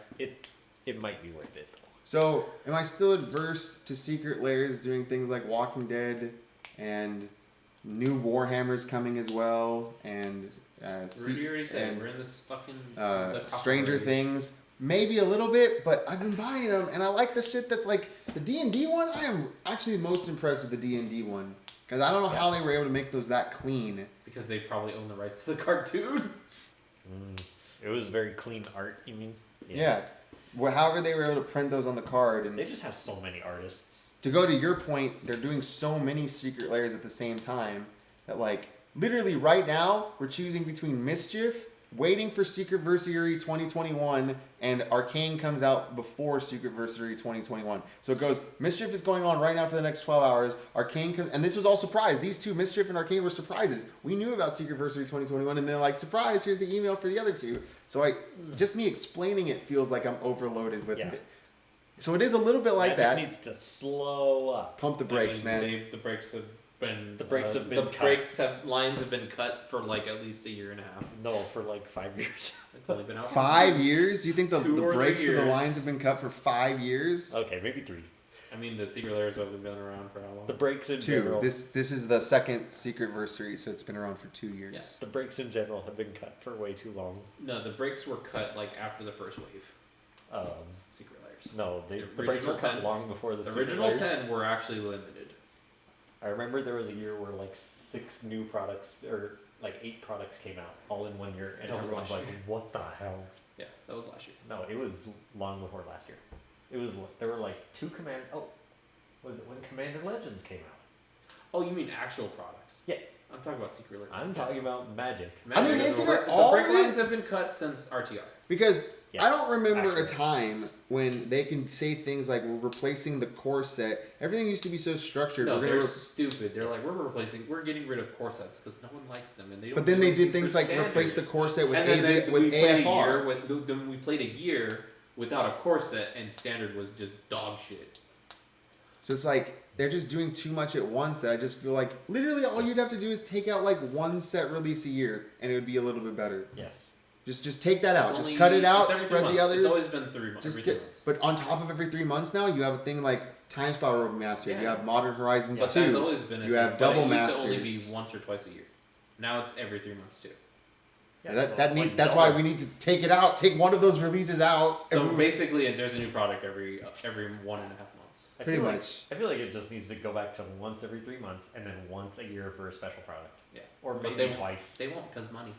It might be worth it. So, am I still adverse to Secret Lairs doing things like Walking Dead and new Warhammers coming as well, and Rudy already said and we're in this fucking the Stranger copyright. Things? Maybe a little bit, but I've been buying them, and I like the shit that's like the D&D one. I am actually most impressed with the D&D one because I don't know how they were able to make those that clean. Because they probably own the rights to the cartoon. It was very clean art, you mean? Yeah. Well, however they were able to print those on the card, and They just have so many artists. to go to your point, they're doing so many Secret Lairs at the same time that, like, literally right now, we're choosing between Mischief, waiting for Secretversary 2021, and Arcane comes out before Secretversary 2021. So it goes, Mischief is going on right now for the next 12 hours. Arcane comes, and this was all surprise. These two, Mischief and Arcane, were surprises. We knew about Secretversary 2021, and they're like, surprise, here's the email for the other two. So just me explaining it feels like I'm overloaded with Yeah. it. So it is a little bit like Magic that. needs to slow up. Pump the brakes, man. The brakes have been. The brakes have been The cut. lines have been cut for like at least a year and a half. No, for like 5 years. It's only been out 5 years? You think the 2 or 3 brakes to the years. lines have been cut for 5 years? Okay, maybe 3. I mean, the Secret Lairs have been around for how long? The breaks in 2. general. This is the second Secretversary, so it's been around for 2 years. Yes. The breaks in general have been cut for way too long. No, the brakes were cut like after the first wave. Secret Lairs. No, the The breaks were original cut 10 long before the The Secret original Lairs. 10 were actually limited. I remember there was a year where like 6 new products, or like 8 products came out all in 1 year, and That was everyone's last like, year. what the hell? Yeah, that was last year. No, it was long before last year. It was, there were like 2 Command, was it when Commander Legends came out? Oh, you mean actual products? Yes. I'm talking about Secret Lairs. I'm talking about Magic. I mean, Magic isn't the it all brick of it? lines have been cut since RTR. Because Yes, I don't remember accurate. a time when they can say things like, we're replacing the core set. Everything used to be so structured. No, we're they're gonna stupid. They're like, we're getting rid of core sets because no one likes them, and they don't. but then do they anything did things for like standard. replace the core set with, And then we played a year AFR. then we played a year without a core set, and standard was just dog shit. So it's like, they're just doing too much at once that I just feel like literally all you'd have to do is take out like one set release a year and it would be a little bit better. Yes. Just take that out. It's Just only- cut it out, it's every 3 spread months. the others. It's always been 3 months. Just every 3 get, months. but on top of every 3 months now, you have a thing like Time Spiral Remastered. You Yeah. have Modern Horizons But 2. that's always been. You have Double It used to only be Masters. once or twice a year. Now it's every 3 months too. Yeah, so that it's needs. like That's why double. we need to take it out. Take one of those releases out. So every- basically, there's a new product every 1.5 months. months. I Pretty feel much. Like, I feel like it just needs to go back to once every 3 months and then once a year for a special product. Yeah. Or But maybe they won't- twice. They won't because money.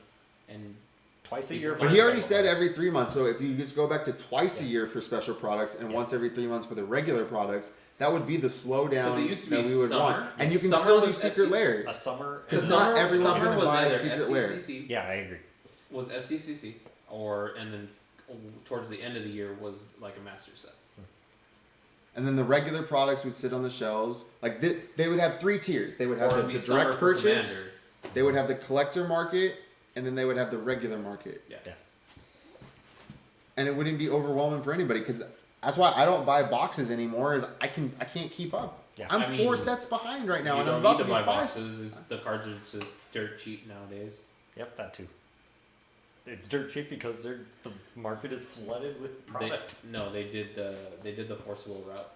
And Twice a year. But he already said every 3 months. So if you just go back to twice a Yeah. year for special products and Yes. once every 3 months for the regular products, that would be the slowdown 'Cause it used to be that we would summer. want. And you can Summer still do was secret SEC. layers. A summer. Because summer- not everyone's summer going to was buy a either secret layer. STCC Yeah, I agree. was STCC, and then towards the end of the year was like a master set. And then the regular products would sit on the shelves. Like they would have 3 tiers. They would have Or it'd be the summer direct for purchase, Commander. they would have the collector market, and then they would have the regular market. Yeah. Yes. And it wouldn't be overwhelming for anybody because that's why I don't buy boxes anymore. Is I can't keep up. Yeah. I'm I mean, 4 sets behind right now, You and I'm don't about need to to be buy 5. boxes. The cards are just dirt cheap nowadays. Yep, that too. It's dirt cheap because the market is flooded with product. They did the forcible route.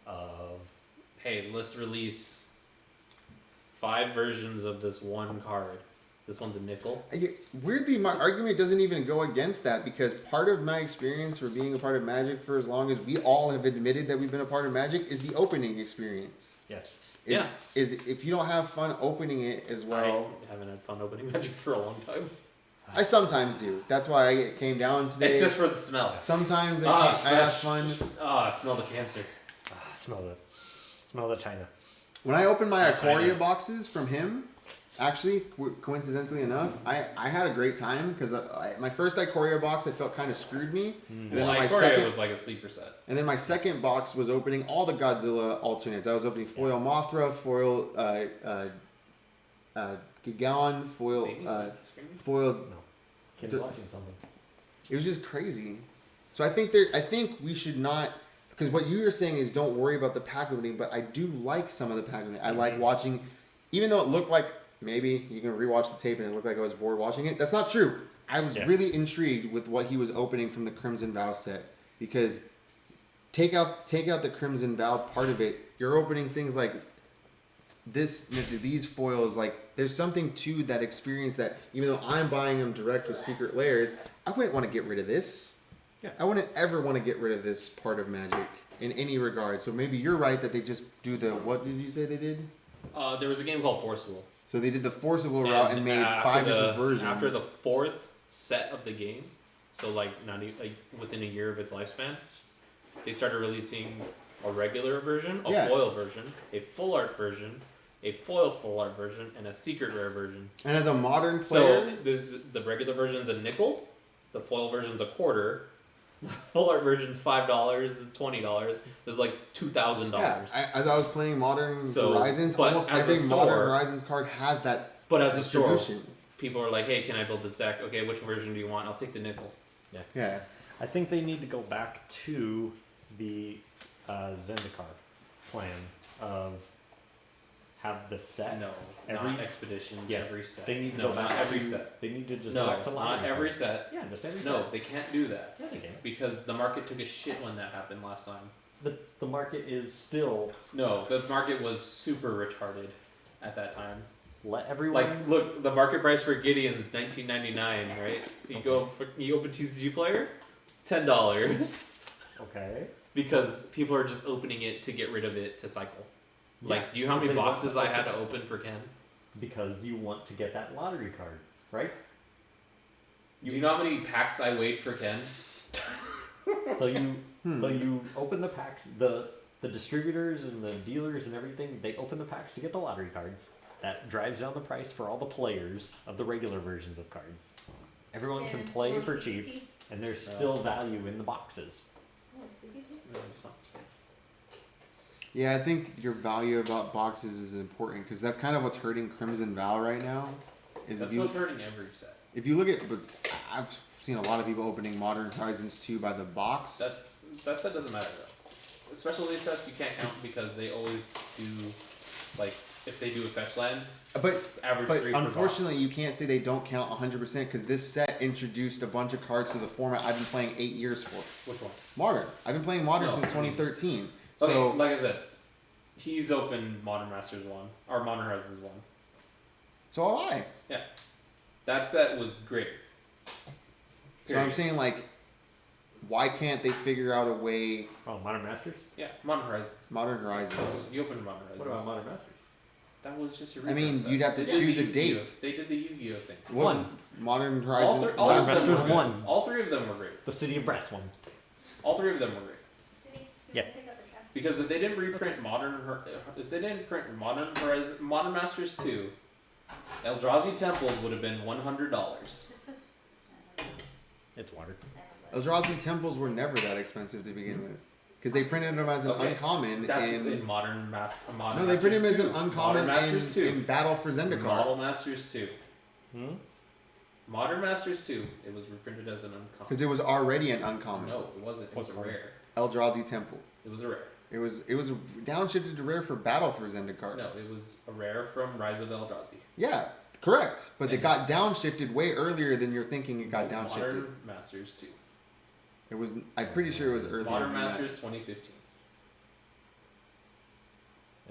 Of Hey, let's release 5 versions of this one card. This one's a nickel. Weirdly, my argument doesn't even go against that because part of my experience for being a part of Magic for as long as we all have admitted that we've been a part of Magic is the opening experience. yes. Is if you don't have fun opening it as well. I haven't had fun opening Magic for a long time. I sometimes do. That's why I came down today. It's just for the smell. Sometimes Ah, I have smash. fun. Smell the cancer. Smell the China. When I opened my Not China. Aquaria boxes from him, actually, coincidentally enough, I had a great time because my first Ikoria box I felt kind of screwed me. And then Well, my Ikoria second, was like a sleeper set. and then my second box was opening all the Godzilla alternates. I was opening foil Mothra, foil Gigan, foil foil. No. Kim's The- watching something. It was just crazy. So I think we should not, because what you were saying is don't worry about the pack opening, but I do like some of the pack opening. I like watching, even though it looked like maybe you can rewatch the tape and it looked like I was bored watching it. That's not true. I was really intrigued with what he was opening from the Crimson Vow set because take out the Crimson Vow part of it. You're opening things like these foils. Like there's something to that experience that even though I'm buying them direct with secret layers, I wouldn't want to get rid of this. Yeah. I wouldn't ever want to get rid of this part of Magic in any regard. So maybe you're right that they just do the, what did you say they did? There was a game called Forcible. So they did the forcible route and made after 5 different versions. After the 4th set of the game, so like within a year of its lifespan, they started releasing a regular version, a foil version, a full art version, a foil full art version, and a secret rare version. And as a modern player, So the regular version's a nickel, the foil version's a quarter, the full art version's $5, is $20. There's like $2,000. as I was playing Modern So, Horizons, but almost as a every Modern store- Horizons card has that But as a store, distribution. people are like, "Hey, can I build this deck? Okay, which version do you want? I'll take the nickel." Yeah. I think they need to go back to the Zendikar plan of have the set. No, Every- not expedition. Yes, Every set. They need to no, go not back every to, set. They need to just No, go back to not lottery every cards. set. Yeah, just every No, set. they can't do that Yeah, they can. because the market took a shit when that happened last time. The market is still No, the market was super retarded at that time. let everyone. Like, look, the market price for Gideon's $19.99, right? You open TCG Player, $10 Okay. because people are just opening it to get rid of it to cycle. Like, Yeah, do you know how many because they want boxes to I had open- to open for Ken? Because you want to get that lottery card, right? Do you know how many packs I weighed for Ken? So you so you open the packs. The distributors and the dealers and everything, they open the packs to get the lottery cards. That drives down the price for all the players of the regular versions of cards. Everyone can play for cheap, and there's still value in the boxes. Yeah, I think your value about boxes is important because that's kind of what's hurting Crimson Vow right now. Is That's if you not hurting every set. if you look at, but I've seen a lot of people opening Modern Horizons 2 by the box. That set doesn't matter though. Special release sets you can't count because they always do, like, if they do a fetch land, But it's average But 3 per unfortunately, box. you can't say they don't count 100% because this set introduced a bunch of cards to the format I've been playing 8 years for. Which one? Modern. I've been playing Modern No. since 2013. Okay, So like I said, he's opened Modern Masters 1, or Modern Horizons 1. so have I. That set was great. So I'm Period. saying like why can't they figure out a way? Oh, Modern Masters? Yeah, Modern Horizons. Modern Horizons. You opened Modern Horizons. What about Modern Masters? That was just your I mean, reprint set. you'd have to They did choose the a Yu-Gi-Oh! date. They did the Yu-Gi-Oh thing. One. Modern All, Horizon. all of them Masters were good. won. All three of them were great. The City of Brass one. All three of them were great. Sweetie, you Yeah. can take out the trash. Because if they didn't reprint if they didn't print Modern Masters 2, Eldrazi Temples would have been $100. Just this. It's water. Eldrazi temples were never that expensive to begin with, because they printed them as an Okay, uncommon That's in. in Modern Masters. No, they printed them as an uncommon Modern Masters 2. in Battle for Zendikar. Model Masters 2. Hmm? Modern Masters 2. It was reprinted as an uncommon. Because it was already an uncommon. No, it wasn't. It was a rare. Eldrazi temple. It was a rare. It was downshifted to rare for Battle for Zendikar. No, it was a rare from Rise of Eldrazi. Yeah, correct. But it And- got downshifted way earlier than you're thinking it got downshifted. Modern Masters 2. It was. I'm pretty sure it was earlier. Modern than that. Masters 2015.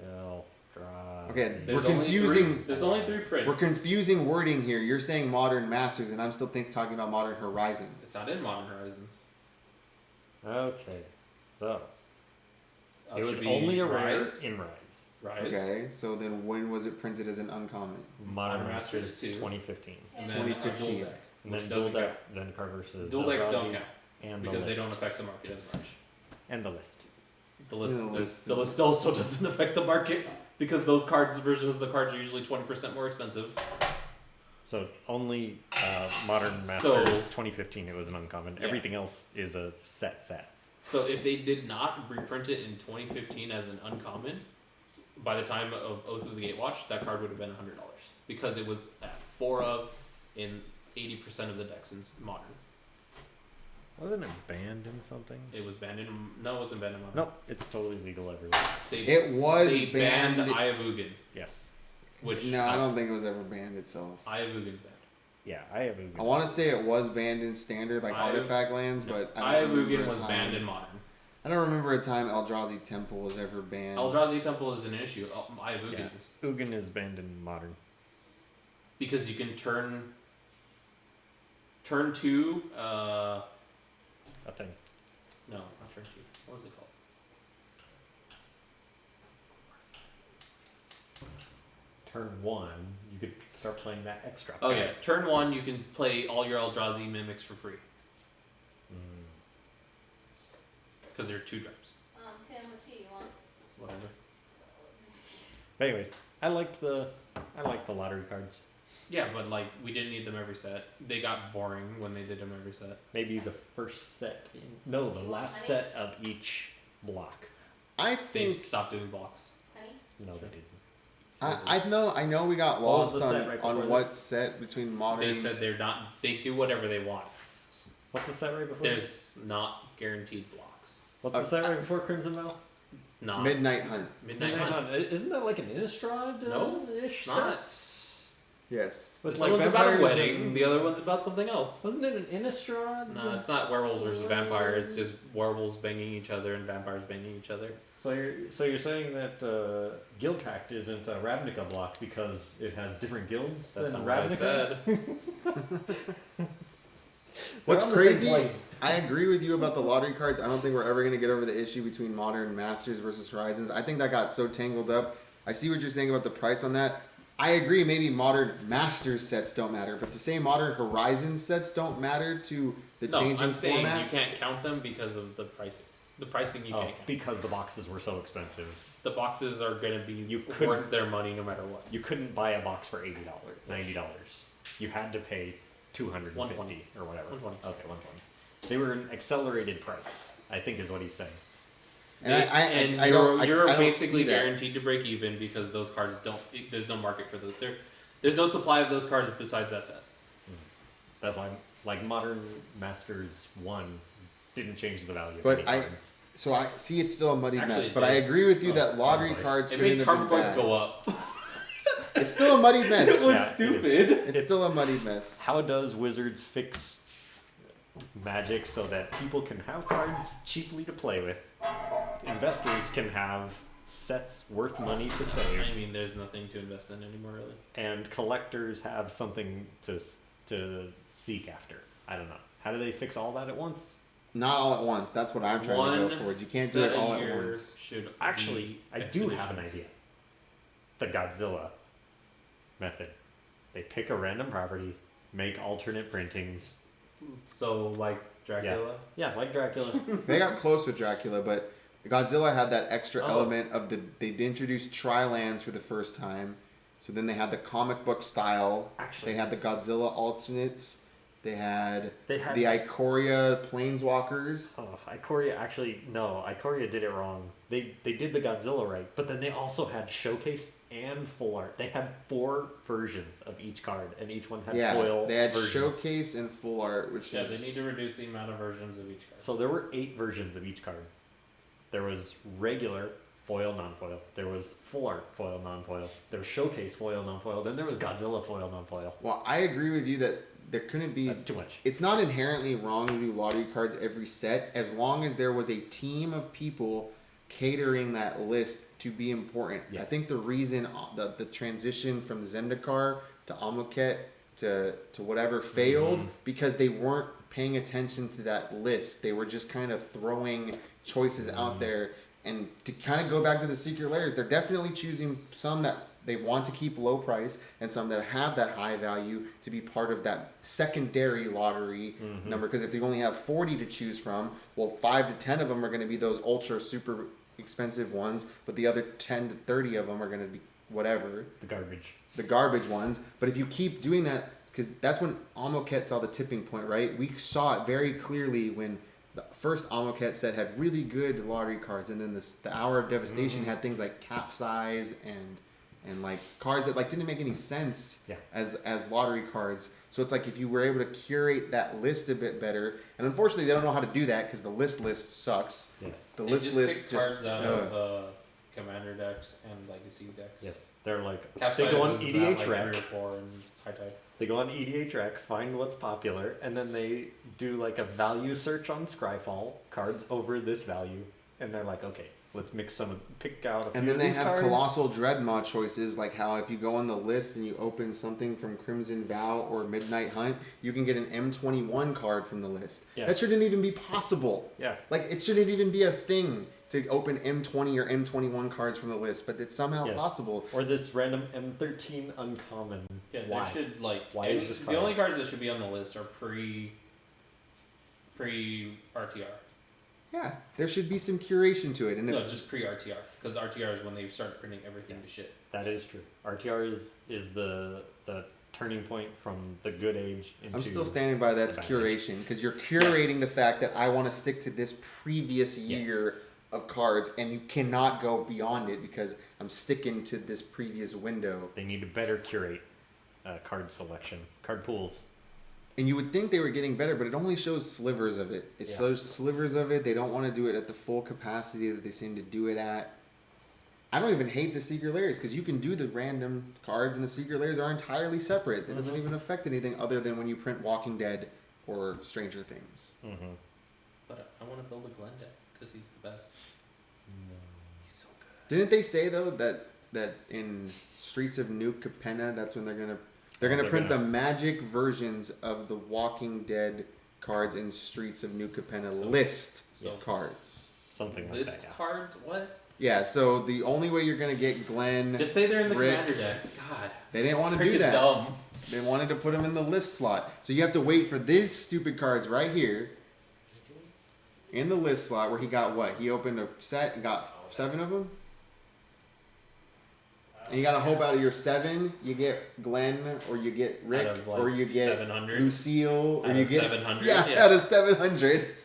Eldrazi. Okay, There's we're only confusing. Three, there's only 3 prints. We're confusing wording here. You're saying Modern Masters, and I'm still talking about Modern Horizons. It's not in Modern Horizons. Okay, so it Should was be only a rare Rise. in Rise. Rise. Okay, so then when was it printed as an uncommon? Modern Masters Masters 2. 2015. And then 2015. a dual deck. And Which then doesn't Dual Deck, Zendikar versus Dual decks don't Eldrazi, count and because the they don't list. affect the market as much. And the list. The list, Yeah, the list also doesn't affect the market because those cards, versions of the cards, are usually 20% more expensive. So only Modern Masters So- 2015 it was an uncommon. Yeah. Everything else is a set. So if they did not reprint it in 2015 as an uncommon, by the time of Oath of the Gatewatch, that card would have been $100 because it was at 4 of in 80% of the decks in Modern. Wasn't it banned in something? It was banned in no, it wasn't banned in Modern. Nope, it's totally legal everywhere. They, It was they banned banned. Eye of Ugin, Yes. which No, I don't think it was ever banned itself. Eye of Ugin's banned. Yeah, I have a. I want to say it was banned in standard, like Eye of- artifact lands, No, but Eye I of don't remember Ugin a was time. banned in Modern. I don't remember a time Eldrazi Temple was ever banned. Eldrazi Temple is an issue. Eye of Ugin Yeah. is Ugin is banned in Modern. because you can turn 2. A thing. No, not turn 2. What was it called? Turn 1, you could start playing that extra. Oh yeah, turn 1 you can play all your Eldrazi mimics for free Mm. because they're 2 drops. Tim, what tea you want? Whatever. But anyways, I liked the lottery cards. Yeah, but like we didn't need them every set. They got boring when they did them every set. Maybe the first set. No, the last set of each block. I They think stopped doing blocks. Honey? No, they didn't. I know we got What was lost the set on, right on before what set between modern. They said they're not. They do whatever they want. What's the set right before? There's not guaranteed blocks. What's the set right before Crimson Veil? Not Midnight Hunt. Midnight Hunt. Isn't that like an Innistrad? No, ish It's not. Yes. But This like one's about a vampires wedding. and- The other one's about something else. Wasn't it an Innistrad? No, it's not werewolves versus vampires. It's just werewolves banging each other and vampires banging each other. So you're saying that Guild Pact isn't a Ravnica block because it has different guilds That's than not what I Ravnica? said. What's They're on the same crazy? plane. I agree with you about the lottery cards. I don't think we're ever going to get over the issue between Modern Masters versus Horizons. I think that got so tangled up. I see what you're saying about the price on that. I agree, maybe Modern Masters sets don't matter, but to say Modern Horizons sets don't matter to the No, changing I'm saying formats. you can't count them because of the pricing. The pricing you Oh, can't count. because the boxes were so expensive. The boxes are going to be You worth couldn't- their money no matter what. You couldn't buy a box for $80, $90. You had to pay $250 $120. or whatever. $120. Okay, $120. They were an accelerated price, I think is what he's saying. And I you're, don't- I you're don't basically see that. guaranteed to break even because those cards don't. There's no market for those. There's no supply of those cards besides that set. That's why, like, Modern Masters 1 didn't change the value of But any I- cards. So I see it's still a muddy Actually, mess, it but I did. agree with you Oh, that lottery Tarmogoyf. cards It couldn't made have been Tarmogoyf bad. go up. It's still a muddy mess. It was Yeah, it is. stupid. It's still a muddy mess. How does Wizards fix Magic so that people can have cards cheaply to play with? Investors can have sets worth money to save. I mean, there's nothing to invest in anymore, really. And collectors have something to seek after. I don't know. How do they fix all that at once? Not all at once. That's what I'm trying to go for. You can't do it all at once. Should Actually, I be do have an expeditions. idea. The Godzilla method. They pick a random property, make alternate printings. So like Dracula. Yeah, like Dracula. They got close with Dracula, but Godzilla had that extra Oh. element of they introduced tri-lands for the first time. So then they had the comic book style. Actually, They had the Godzilla alternates. They had They had the Ikoria planeswalkers. Oh, Ikoria actually no, Ikoria did it wrong. They did the Godzilla right, but then they also had showcase and full art. They had 4 versions of each card, and each one had Yeah, foil they had versions. showcase and full art, which Yeah, is they need to reduce the amount of versions of each card. So there were 8 versions of each card. There was regular foil, non-foil. There was full art foil, non-foil. There was showcase foil, non-foil. Then there was Godzilla foil, non-foil. Well, I agree with you that there couldn't be. That's too much. It's not inherently wrong to do lottery cards every set, as long as there was a team of people catering that list to be important. I Yes. think the reason the transition from the Zendikar to Amoket to whatever failed because they weren't paying attention to that list. They were just kind of throwing choices out there. And to kind of go back to the secret layers, they're definitely choosing some that they want to keep low price and some that have that high value to be part of that secondary lottery number. Because if you only have 40 to choose from, well, 5 to 10 of them are going to be those ultra super expensive ones, but the other 10 to 30 of them are going to be whatever, The garbage. the garbage ones. But if you keep doing that, because that's when Amoket saw the tipping point, right? We saw it very clearly when the first Amoket set had really good lottery cards, and then the Hour of Devastation had things like Capsize and like cards that like didn't make any sense Yeah. as lottery cards. So it's like if you were able to curate that list a bit better, and unfortunately they don't know how to do that because the list sucks. Yes. The They list just pick just cards out of commander decks and legacy decks. Yes. They're like Capsize they go on is EDH like Rec. 3 or 4 and high tide. They go on EDH Rec, find what's popular, and then they do like a value search on Scryfall, cards over this value, and they're like, okay, let's mix some, pick out a few And then of they these have cards. Colossal Dreadmaw choices, like how if you go on the list and you open something from Crimson Vow or Midnight Hunt, you can get an M21 card from the list. Yes. That shouldn't even be possible. Yeah. Like, it shouldn't even be a thing to open M20 or M21 cards from the list, but it's somehow Yes. possible. Or this random M13 uncommon. Yeah, Why? there should like Why is this the card? only cards that should be on the list are pre RTR. Yeah, there should be some curation to it. And No, if, just pre RTR because RTR is when they start printing everything to shit. That is true. RTR is the turning point from the good age into. I'm still standing by that's the bad age. curation, because you're curating the fact that I want to stick to this previous year of cards, and you cannot go beyond it because I'm sticking to this previous window. They need to better curate card selection, card pools. And you would think they were getting better, but it only shows slivers of it. It Yeah. shows slivers of it. They don't want to do it at the full capacity that they seem to do it at. I don't even hate the secret layers because you can do the random cards, and the secret layers are entirely separate. That doesn't even affect anything other than when you print Walking Dead or Stranger Things. Mm-hmm. But I want to build a Glen deck because he's the best. He's so good. Didn't they say though that in Streets of New Capenna, that's when they're gonna print the magic versions of the Walking Dead cards in Streets of New Capenna So- cards. Something like List that. Yeah. cards? What? Yeah, so the only way you're gonna get Glenn, Just say they're in the Rick. commander decks. God. They didn't want to do Freaking that. dumb. They wanted to put them in the list slot. So you have to wait for these stupid cards right here in the list slot where he got what? He opened a set and got 7 of them? And you gotta hope out of your 7, you get Glenn, or you get Rick, Out of, like, or you get 700? Lucille, or Out you of get 700? Yeah, Yeah. out of 700.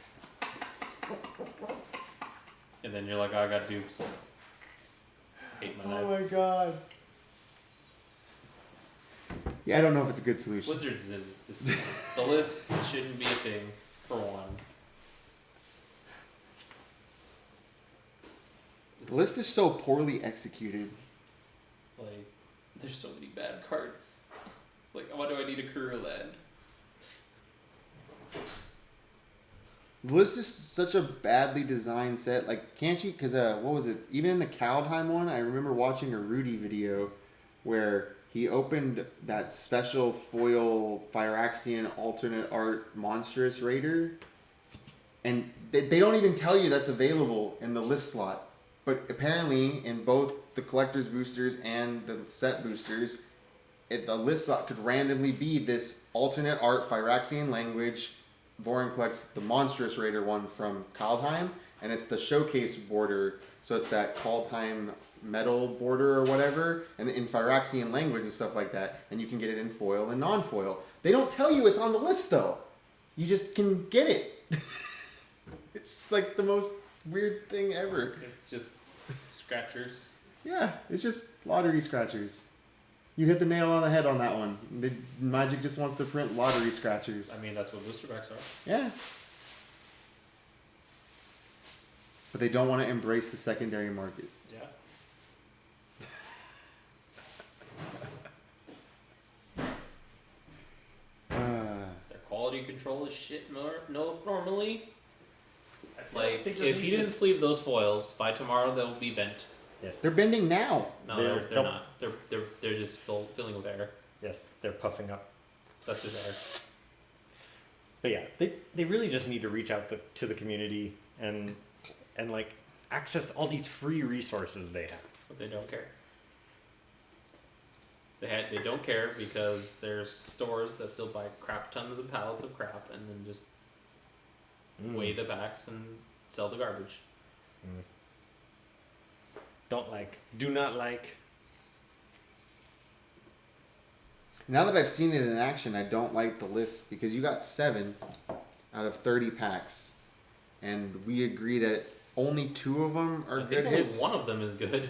And then you're like, oh, I got dupes. Hate my life. my god. Yeah, I don't know if it's a good solution. Wizards is the list shouldn't be a thing for one. The list is so poorly executed. Like, there's so many bad cards. Like, why do I need a Kuru land? The list is such a badly designed set. Like, can't you? Because what was it? Even in the Kaldheim one, I remember watching a Rudy video where he opened that special foil Phyrexian alternate art monstrous raider, And they don't even tell you that's available in the list slot. But apparently, in both the collector's boosters and the set boosters, the list slot could randomly be this alternate art Phyraxian language. Vorin collects the Monstrous Raider one from Kaldheim, and it's the showcase border. So it's that Kaldheim metal border or whatever, and in Phyraxian language and stuff like that. And you can get it in foil and non-foil. They don't tell you it's on the list though. You just can get it. It's like the most weird thing ever. It's just scratchers. Yeah, it's just lottery scratchers. You hit the nail on the head on that one. Magic just wants to print lottery scratchers. I mean, that's what booster packs are. Yeah. But they don't want to embrace the secondary market. Yeah. Their quality control is shit normally. Like, if he didn't sleeve those foils, by tomorrow they'll be bent. Yes. They're bending now. No, They're- they're not. They're just filling with air. Yes, they're puffing up. That's just air. But yeah, they really just need to reach out to the community and like access all these free resources they have. But they don't care. They don't care because there's stores that still buy crap tons of pallets of crap and then just weigh the packs and sell the garbage. Do not like. Now that I've seen it in action, I don't like the list because you got 7 out of 30 packs, and we agree that only 2 of them are I think good only hits. one of them is good.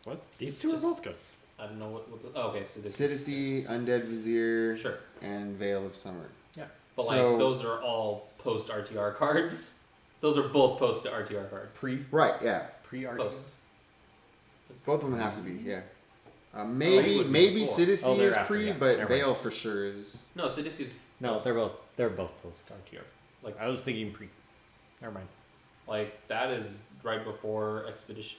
What? These two Just- are both good. I don't know what the, oh, okay, so this Siddicy, Undead Vizier, sure. and Veil of Summer. Yeah. But So- like those are all post RTR cards. Those are both post RTR cards. Right, yeah. Pre-art. Post. Both of them have to be, yeah. He Maybe would be maybe before. Siddicy Oh, they're is after, pre, yeah. but Never Veil mind. for sure is. No, Siddicy's No, they're both post RTR. Like I was thinking pre. Never mind. like that is right before Expedition.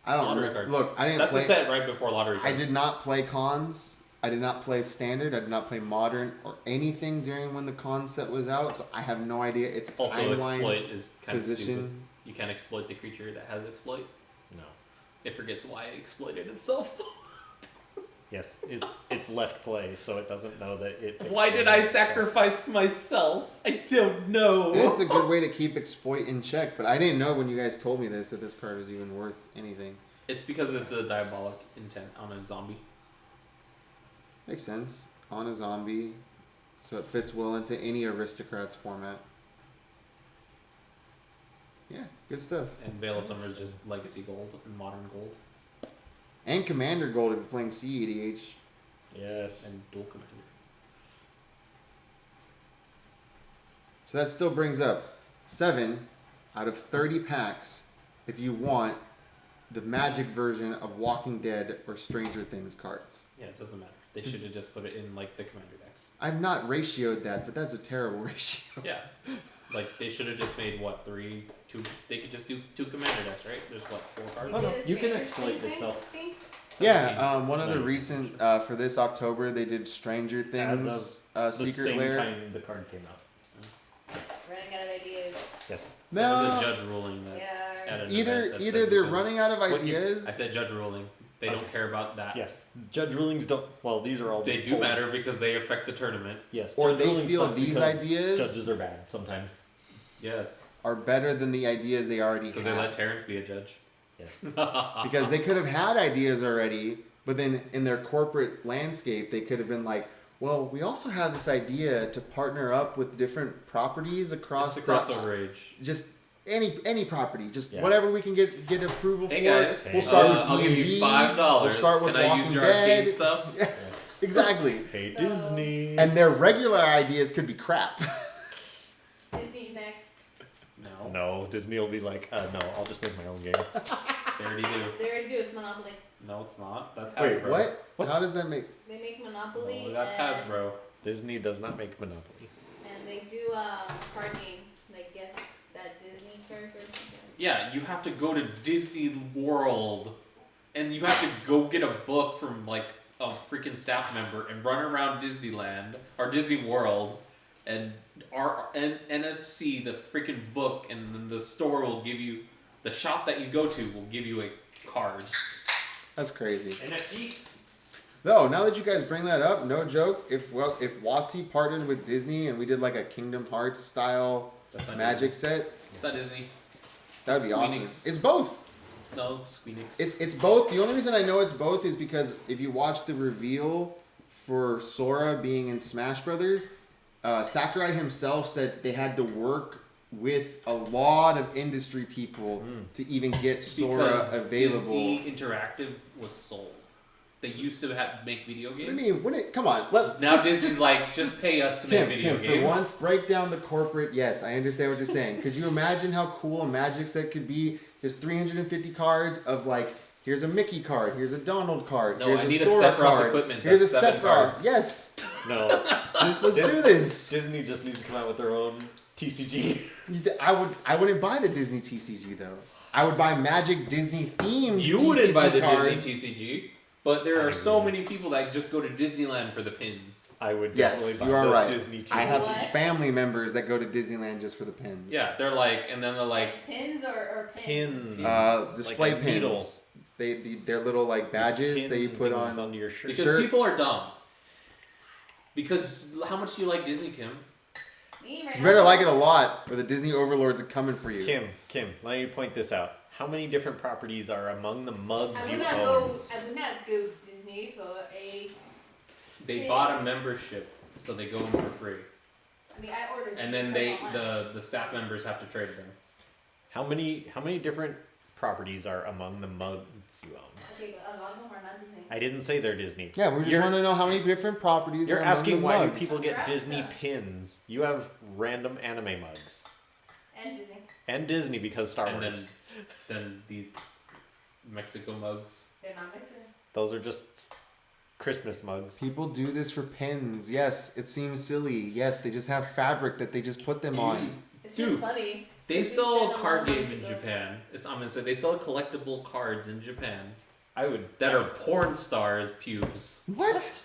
I don't Lottery know. cards. Look, I didn't That's play. the set right before lottery I cards. did not play cons. I did not play standard. I did not play modern or anything during when the con set was out. So I have no idea. It's Also, timeline, exploit is kind of stupid. position. You can't exploit the creature that has exploit. No. It forgets why it exploited itself. Yes, it's left play, so it doesn't know that it. Why did I exploited itself. sacrifice myself? I don't know. It's a good way to keep exploit in check. But I didn't know when you guys told me this that this card was even worth anything. It's because it's a diabolic intent on a zombie. Makes sense on a zombie, so it fits well into any aristocrats format. Yeah, good stuff. And Veil of Summer is just legacy gold and modern gold. And Commander Gold if you're playing CEDH. Yes. And dual commander. So that still brings up 7 out of 30 packs if you want the Magic version of Walking Dead or Stranger Things cards. Yeah, it doesn't matter. They should have just put it in like the commander decks. I've not ratioed that, but that's a terrible ratio. Yeah. Like they should have just made what, 2 they could just do 2 commander decks, right? There's what, 4 cards? Oh, no, Did a you can Stranger exploit Things thing, itself. thing? Yeah, one of the Nice. recent, for this October, they did Stranger Things As the Secret same Lair. time the card came out. Running out of ideas. Yes. That was a No, judge ruling that Yeah. at an either event that either said they're because- running out of What you- ideas. I said judge ruling. They don't Okay. care about that. Yes. Judge rulings don't. Well, these are all. They just do poll. matter because they affect the tournament. Yes. Or judge they rulings feel suck these because ideas- Judges are bad sometimes. Yes. are better than the ideas they already Because had. they let Terrence be a judge. Yes. Because they could have had ideas already, but then in their corporate landscape, they could have been like, well, we also have this idea to partner up with different properties across It's the crossover age. just any property, just Yeah. whatever we can get approval Hey for. guys, We'll start with I'll give D&D. you $5. We'll start with Can I Walking use your Dead. arcade stuff? Yeah, exactly. Hey So- Disney. And their regular ideas could be crap. Disney's next. No. No, Disney will be like, no, I'll just make my own game. They already do. They already do. It's Monopoly. No, it's not. That's Hasbro. Wait, What? How does that make? They make Monopoly. No, that's and, Hasbro. Disney does not make Monopoly. And they do card game. Like guess that Disney character. or something. Yeah, you have to go to Disney World, and you have to go get a book from like a freaking staff member and run around Disneyland or Disney World and NFC, the freaking book, and then the store will give you, the shop that you go to will give you a card. That's crazy. NFT. No, now that you guys bring that up, no joke. If WotC partnered with Disney and we did like a Kingdom Hearts style That's not Magic set, It's not Disney. that would be awesome. It's both. No, Squeenix. It's both. The only reason I know it's both is because if you watch the reveal for Sora being in Smash Brothers, Sakurai himself said they had to work with a lot of industry people to even get Sora because available. Disney Interactive was sold. They used to make video games. What do you mean? Come on. Now Disney's like, just pay us to make video games. For once, break down the corporate. Yes, I understand what you're saying. Could you imagine how cool a Magic set could be? There's 350 cards of like, here's a Mickey card, here's a Donald card, No, here's I a need a Sora Sephiroth card, equipment. here's a That's 7 Sephiroth. cards. Yes. No. Let's do this. Disney just needs to come out with their own TCG. I wouldn't buy the Disney TCG though. I would buy Magic Disney themed. You TCG wouldn't buy the cards. Disney TCG, but there are so many people that just go to Disneyland for the pins. I would definitely Yes, buy you are the right. Disney TCG. I have What? family members that go to Disneyland just for the pins. Yeah, they're like, and then they're like, Pins or pins? Pins. Display Like a needle. pins. They're little like badges that you Pin put things on. under your shirt. because people are dumb. Because how much do you like Disney, Kim? Me right You now. better like it a lot, or the Disney overlords are coming for you. Kim, let me point this out. How many different properties are among the mugs I you would not own? go Disney for a. They bought a membership, so they go in for free, I mean, I ordered. and then the staff members have to trade them. How many different properties are among the mugs you own? Okay, but a lot of them are not Disney. I didn't say they're Disney. Yeah, we just want to know how many different properties. You're are among asking the why do mugs. people get Correct. Disney pins? You have random anime mugs. And Disney. And Disney because Star And Wars. then these Mexico mugs. They're not Mexican. Those are just Christmas mugs. People do this for pins. Yes, it seems silly. Yes, they just have fabric that they just put them on. It's Dude, just funny. They You sell spend a a card lot of game money in to go. Japan. I'm gonna say they sell collectible cards in Japan I would that are porn stars' pubes. What?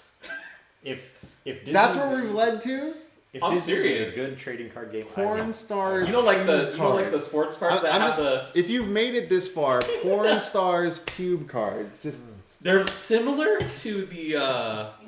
if Disney That's where we've led to? If I'm Disney made serious. a good trading card game, I Porn would. stars. You know, like the cards. sports cards that I'm have just, the. if you've made it this far, porn stars pube cards. Just They're similar to the. You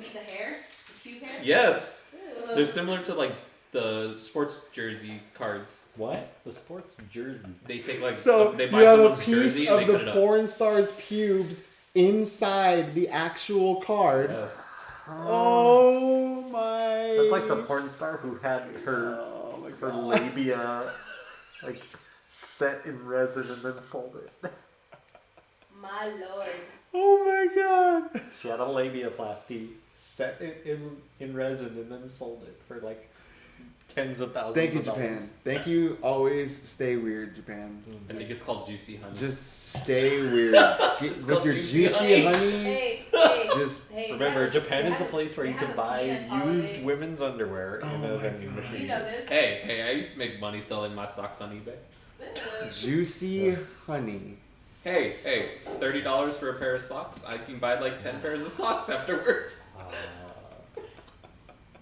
need the hair? The cute hair? Yes, Ew. they're similar to like the sports jersey cards. What? The sports jersey. They take like so they you buy have a someone's piece jersey and of they cut it the up. porn star's pubes inside the actual card. Yes. Oh my! That's like the porn star who had her Oh my her god! labia like set in resin and then sold it. My lord. Oh my god! She had a labiaplasty set in resin and then sold it for like tens of thousands Thank you, of Japan. dollars. Thank you. Always stay weird, Japan. I think it's called Juicy Honey. Just stay weird. Get, with called your juicy juicy honey. honey. Hey, Just hey. Remember, they Japan is have the a- place where they you have can a buy penis used holiday. women's underwear in Oh a my vending God. You machine. know this? Hey, I used to make money selling my socks on eBay. Ew. juicy honey. Hey, $30 for a pair of socks. I can buy like 10 pairs of socks afterwards.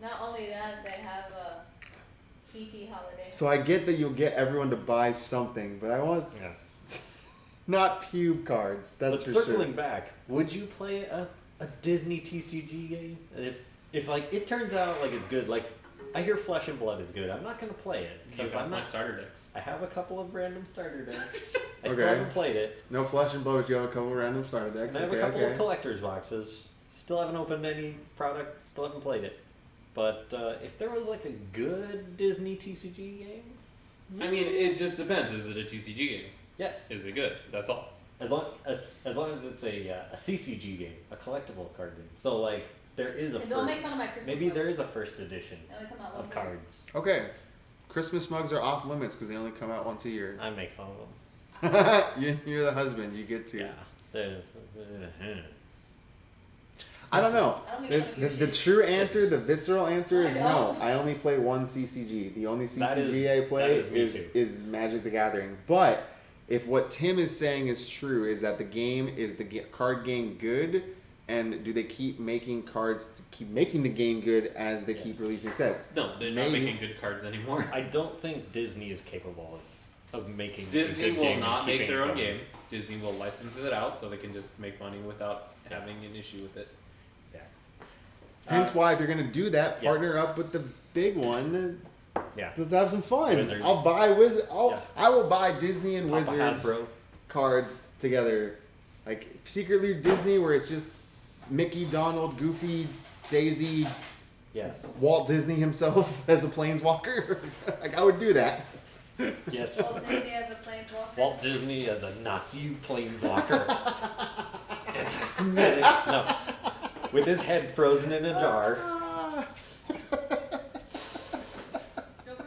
Not only that, they have a PP holiday. So I get that you'll get everyone to buy something, but I want Yeah. not pube cards. That's But for circling sure. back, would you play a Disney TCG game if like it turns out like it's good? Like I hear Flesh and Blood is good. I'm not gonna play it You because got I'm my not. starter decks. I have a couple of random starter decks. I still Okay. haven't played it. No flesh and blood, but you have a couple random starter decks. And I have Okay, a couple okay. of collector's boxes. Still haven't opened any product. Still haven't played it. But if there was like a good Disney TCG game, I mean, it just depends. Is it a TCG game? yes. Is it good? That's all. As long as it's a CCG game, a collectible card game. So like there is a And don't first, make fun of my Christmas maybe mugs. there is a first edition They only come out of once a year. cards. Okay. Christmas mugs are off limits because they only come out once a year. I make fun of them. You're the husband. You get to. Yeah. There's, I don't know. I don't make The, fun of your the shit. true answer, the visceral answer is I no. know. I only play one CCG. The only That is- CCG I play that is me too. is Magic the Gathering. But if what Tim is saying is true, is that the game is the card game good, And do they keep making cards to keep making the game good as they keep releasing sets? No, they're not making good cards anymore. I don't think Disney is capable of making. Disney a good will game not and make keeping their it own going. game. Disney will license it out so they can just make money without having an issue with it. Yeah. Hence why, if you're gonna do that, Yeah. partner up with the big one. Yeah. Let's have some fun. Wizards. I'll buy Wizard. Yeah. I will buy Disney and Papa Wizards Hasbro. cards together, like secretly Disney, where it's just Mickey, Donald, Goofy, Daisy, Yes. Walt Disney himself as a planeswalker. Like I would do that. Yes. Walt Disney as a planeswalker. Walt Disney as a Nazi planeswalker. Anti-Semitic. No. With his head frozen in a jar. Don't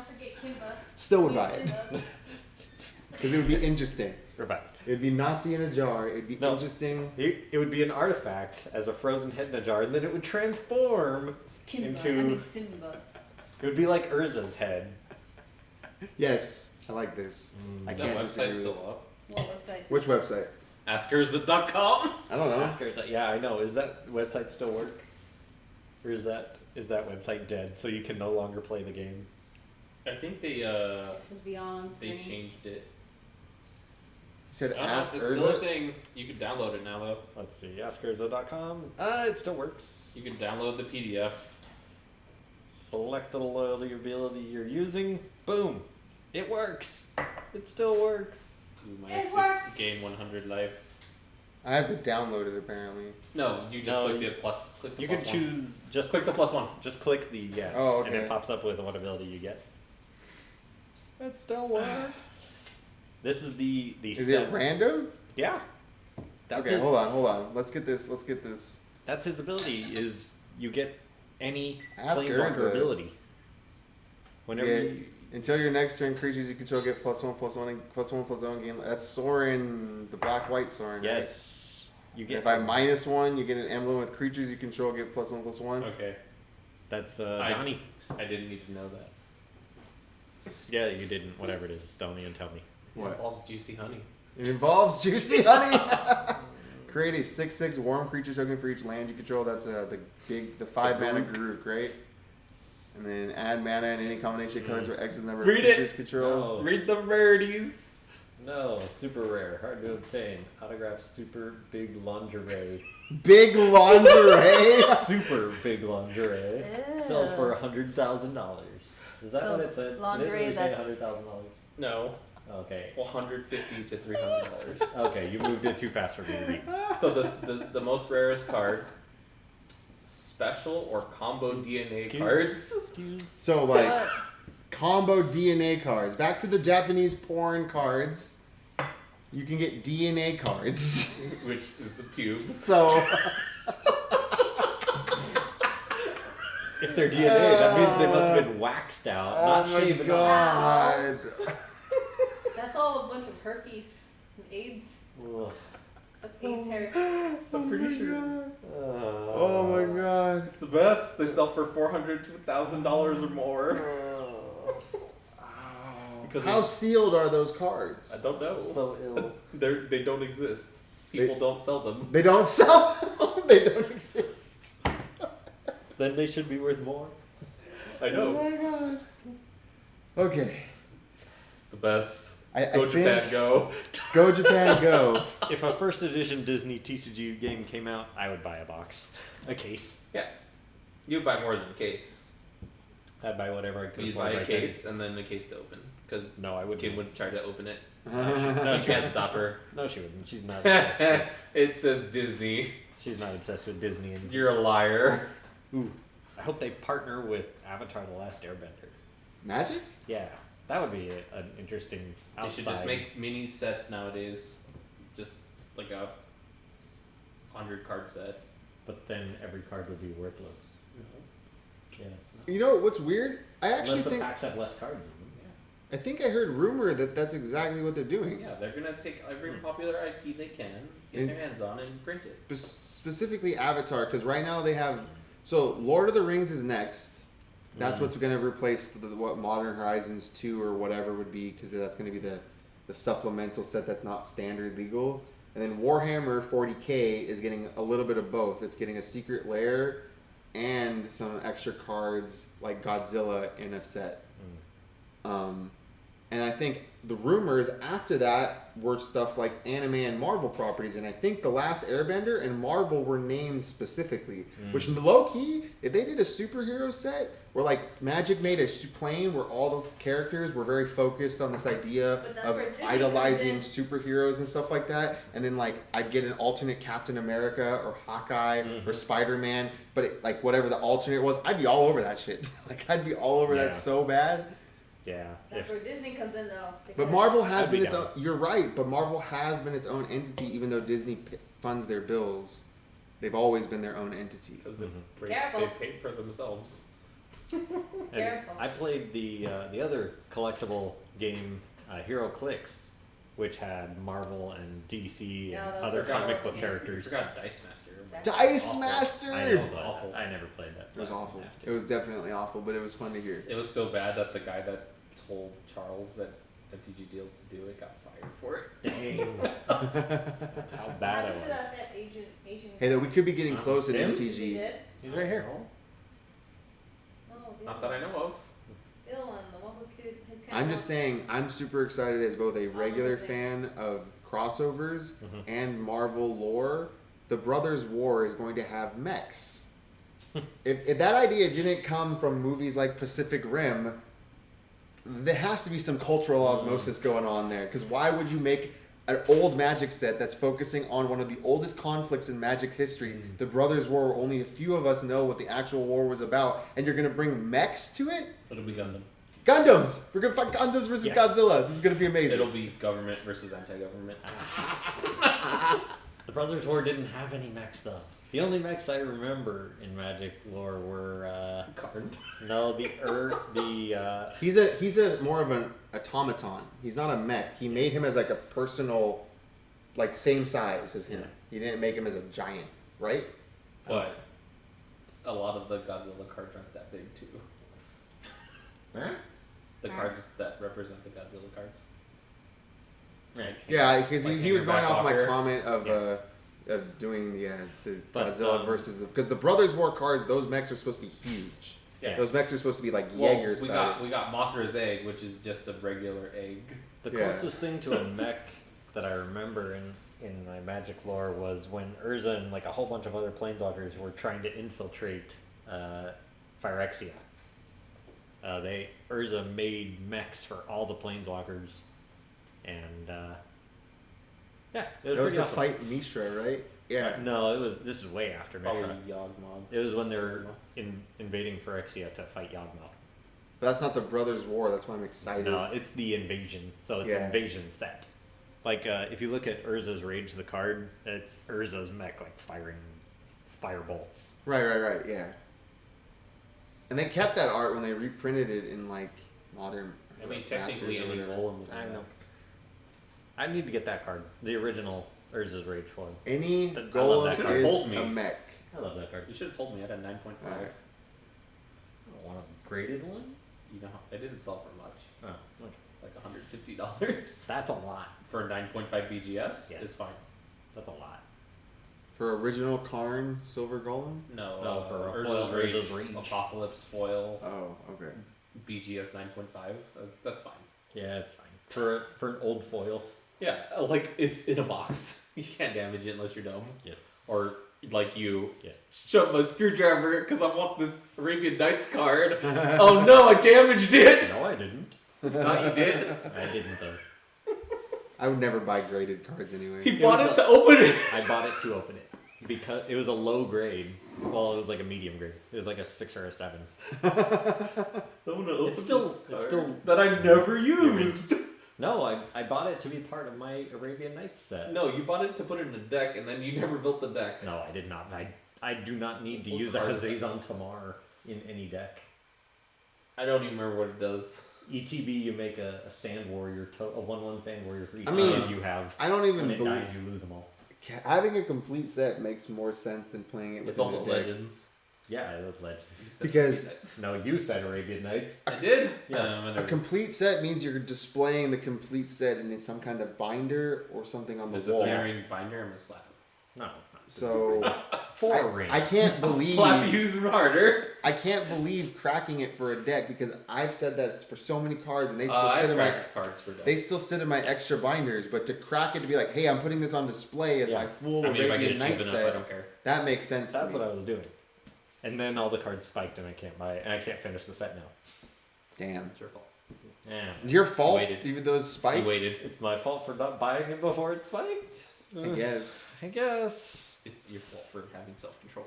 forget Kimba. Still would buy it Simba. because it would be interesting. Right. It'd be Nazi in a jar. It'd be No. interesting. It would be an artifact as a frozen head in a jar, and then it would transform into. Simba. It would be like Urza's head. Yes, I like this. I Is can't that disagree website with still this. up? What website? Which website? Askers.com? I don't know. Oscars, yeah, I know. Is that website still work, or is that website dead? So you can no longer play the game. I think they This is beyond. they green. changed it. You said I don't know, ask it's still a Urza. thing. You can download it now though. Let's see, Oscars.com. It still works. You can download the PDF. Select the loyalty ability you're using. Boom, it works. It still works. Ooh, It minus 6 works. gain 100 life. I have to download it apparently. No, you just No, click you- the plus. Click the You plus can one. choose just Click the plus one. Just click the yeah. Oh, And okay. it pops up with what ability you get. It still works. This is the Is set. it random? Yeah. That's Okay, his, hold on. Let's get this. That's his ability. Is you get any Ask planeswalker Urza. ability. Whenever Yeah. you, Until your next turn, creatures you control get +1/+1 and +1/+1 game. That's Sorin, the black-white Sorin. Right? yes, you get. If I -1, you get an emblem with creatures you control get +1/+1. Okay. That's I- Johnny. I didn't need to know that. Yeah, you didn't. Whatever it is, don't even tell me. It What? involves juicy honey. It involves juicy honey. Create a 6/6 warm creature token for each land you control. That's the 5 mana Garuk, right? And then add mana in any combination of colors where X is the number of Read it. creatures control. No. Read the rarities. No, super rare, hard to obtain. Autographed super big lingerie. Big lingerie. Super big lingerie. Sells for $100,000. Is that So, what it said? lingerie Did it really say that's- $100,000? No, Okay. $150 to $300. Okay, you moved it too fast for me to read. So the most rarest card, special or combo DNA cards. Excuse. So like What? combo DNA cards. Back to the Japanese porn cards. You can get DNA cards. Which is the pube. So If they're DNA, that means they must have been waxed out, not oh my shaven off. god. That's all a bunch of herpes and AIDS. Ugh. That's AIDS hair. I'm pretty sure. Oh my god. It's the best. They sell for $400 to $1,000 or more. Because How sealed are those cards? I don't know. So ill. They don't exist. People don't sell them. They don't sell. They don't exist. Then they should be worth more. I know. Oh my god. Okay. It's the best. I Go think Japan, go. Go Japan, go. If a first edition Disney TCG game came out, I would buy a box, a case. Yeah. You'd buy more than a case. I'd buy whatever I could. You'd afford buy a right then. case and then the case to open. Because No, I wouldn't. Kim would try to open it. No, You she can't wouldn't. stop her. No, she wouldn't. She's not obsessed. With, It says Disney. she's not obsessed with Disney. And You're a liar. Ooh, I hope they partner with Avatar: The Last Airbender. Magic? Yeah, that would be an interesting. They should just outside- make mini sets nowadays. Just like a 100-card set. But then every card would be worthless. Yes. You know what's weird? I actually Unless the think packs have less cards in them. I think I heard rumor that that's exactly what they're doing. Yeah, they're gonna take every popular IP they can, get And- their hands on, and print it. Specifically Avatar, because right now they have. So Lord of the Rings is next. That's what's going to replace what Modern Horizons 2 or whatever would be, because that's going to be the supplemental set that's not standard legal. And then Warhammer 40k is getting a little bit of both. It's getting a secret lair and some extra cards like Godzilla in a set. And I think the rumors after that were stuff like anime and Marvel properties. And I think The Last Airbender and Marvel were named specifically. Which, low key, if they did a superhero set where like Magic made a plane where all the characters were very focused on this idea of idolizing superheroes and stuff like that, and then like I'd get an alternate Captain America or Hawkeye or Spider-Man, but it, like whatever the alternate was, I'd be all over that shit. Like I'd be all over that so bad. Yeah. That's where Disney comes in, though. But Marvel has been its own. You're right, but Marvel has been its own entity, even though Disney funds their bills. They've always been their own entity. Because they Careful. paid for themselves. Careful. I played the other collectible game, Hero Clicks, which had Marvel and DC and that's other a comic book game. characters. I forgot Dice Master. Dice Awful. Master. I know, awful. I never played that. It was so I awful. have to. It was definitely awful, but it was fun to hear. It was so bad that the guy that told Charles that MTG Deals to do it got fired for it. Dang. That's how bad it What happened to was. that Asian Hey, though we could be getting close at Him? Is he MTG. dead? He's right here. No, the Not other that I know of. The other one, the one who could. I'm just saying, I'm super excited as both a regular fan of crossovers and Marvel lore. The Brothers' War is going to have mechs. if that idea didn't come from movies like Pacific Rim, there has to be some cultural osmosis going on there. Because why would you make an old Magic set that's focusing on one of the oldest conflicts in Magic history, the Brothers' War, where only a few of us know what the actual war was about, and you're going to bring mechs to it? It'll be Gundam. Gundams! We're going to fight Gundams versus Godzilla. This is going to be amazing. It'll be government versus anti-government. The Brothers' War didn't have any mechs though. The only mechs I remember in Magic lore were Card. no He's a more of an automaton. He's not a mech. He made him as like a personal, like same size as him. He didn't make him as a giant, right? But a lot of the Godzilla cards aren't that big too. The cards that represent the Godzilla cards. Right. Yeah, because Like he in was your going back off my locker. comment of doing the But, Godzilla versus because the Brothers' War cards, those mechs are supposed to be huge. Yeah. Those mechs are supposed to be like Well, Jaeger we size. got Mothra's egg, which is just a regular egg. The Yeah. closest thing to a mech that I remember in my Magic lore was when Urza and like a whole bunch of other planeswalkers were trying to infiltrate Phyrexia. Urza made mechs for all the planeswalkers, and yeah, it was That was pretty to awesome. fight Mishra, right? Yeah. No, this was way after Probably Mishra. Yawgmoth. It was when they were invading Phyrexia to fight Yawgmoth. But that's not the Brothers' War. That's why I'm excited. No, it's the invasion. So it's invasion set. Like if you look at Urza's Rage, the card, it's Urza's mech like firing firebolts. Right. Yeah. And they kept that art when they reprinted it in like modern. I mean, Masters technically, or any whatever. golem is a I mech. know. I need to get that card. The original Urza's Rage one. Any I love golem that card. is Told me. a mech. I love that card. You should have told me I had a 9.5. Alright. I want a graded one? You know, it didn't sell for much. Oh, okay. Like $150 That's a lot. for a 9.5 BGS. Yes. It's fine. That's a lot. For original Karn Silver Golem? No, No, for a Urza's foil, Rage, Urza's Rage. Apocalypse foil, Oh, okay. BGS 9.5. That's fine. Yeah, it's fine. For an old foil. Yeah, like it's in a box. You can't damage it unless you're dumb. Yes. Or like you Yes. shove my screwdriver because I want this Arabian Nights card. Oh no, I damaged it. No, I didn't. Thought you did. I didn't though. I would never buy graded cards anyway. He bought it to open it. I bought it to open it because it was a low grade. Well, it was like a medium grade. It was like a 6 or a 7. I'm gonna open It's still- this it's card still- that I never used. No, I bought it to be part of my Arabian Nights set. No, you bought it to put it in a deck, and then you never built the deck. No, I did not. I do not need to What use card? Azazon Tamar in any deck. I don't even remember what it does. ETB, you make a Sand Warrior, a 1/1 Sand Warrior for each I mean, land you have. I don't even When it believe dies, you lose them all. having a complete set makes more sense than playing it with It's also a deck. Legends. Yeah, it was legend. Because No, you said Arabian Nights. I did. Yes. a complete set means you're displaying the complete set in some kind of binder or something on the Is it wall. the ring binder? I'm gonna slap him. No, it's not. So Four ring. I can't I'll slap believe you even harder. I can't believe cracking it for a deck because I've said that for so many cards and they still sit I've in my cracked cards for decks. they still sit in my extra binders. But to crack it to be like, hey, I'm putting this on display as Yeah. my full I mean, if I get Arabian it cheap Night enough, set, I don't care. that makes sense That's to what me. I was doing. And then all the cards spiked and I can't buy it. And I can't finish the set now. Damn. It's your fault. Yeah. Your fault, Waited. even those spikes. You waited. It's my fault for not buying it before it spiked. I guess. I guess. It's your fault for having self-control.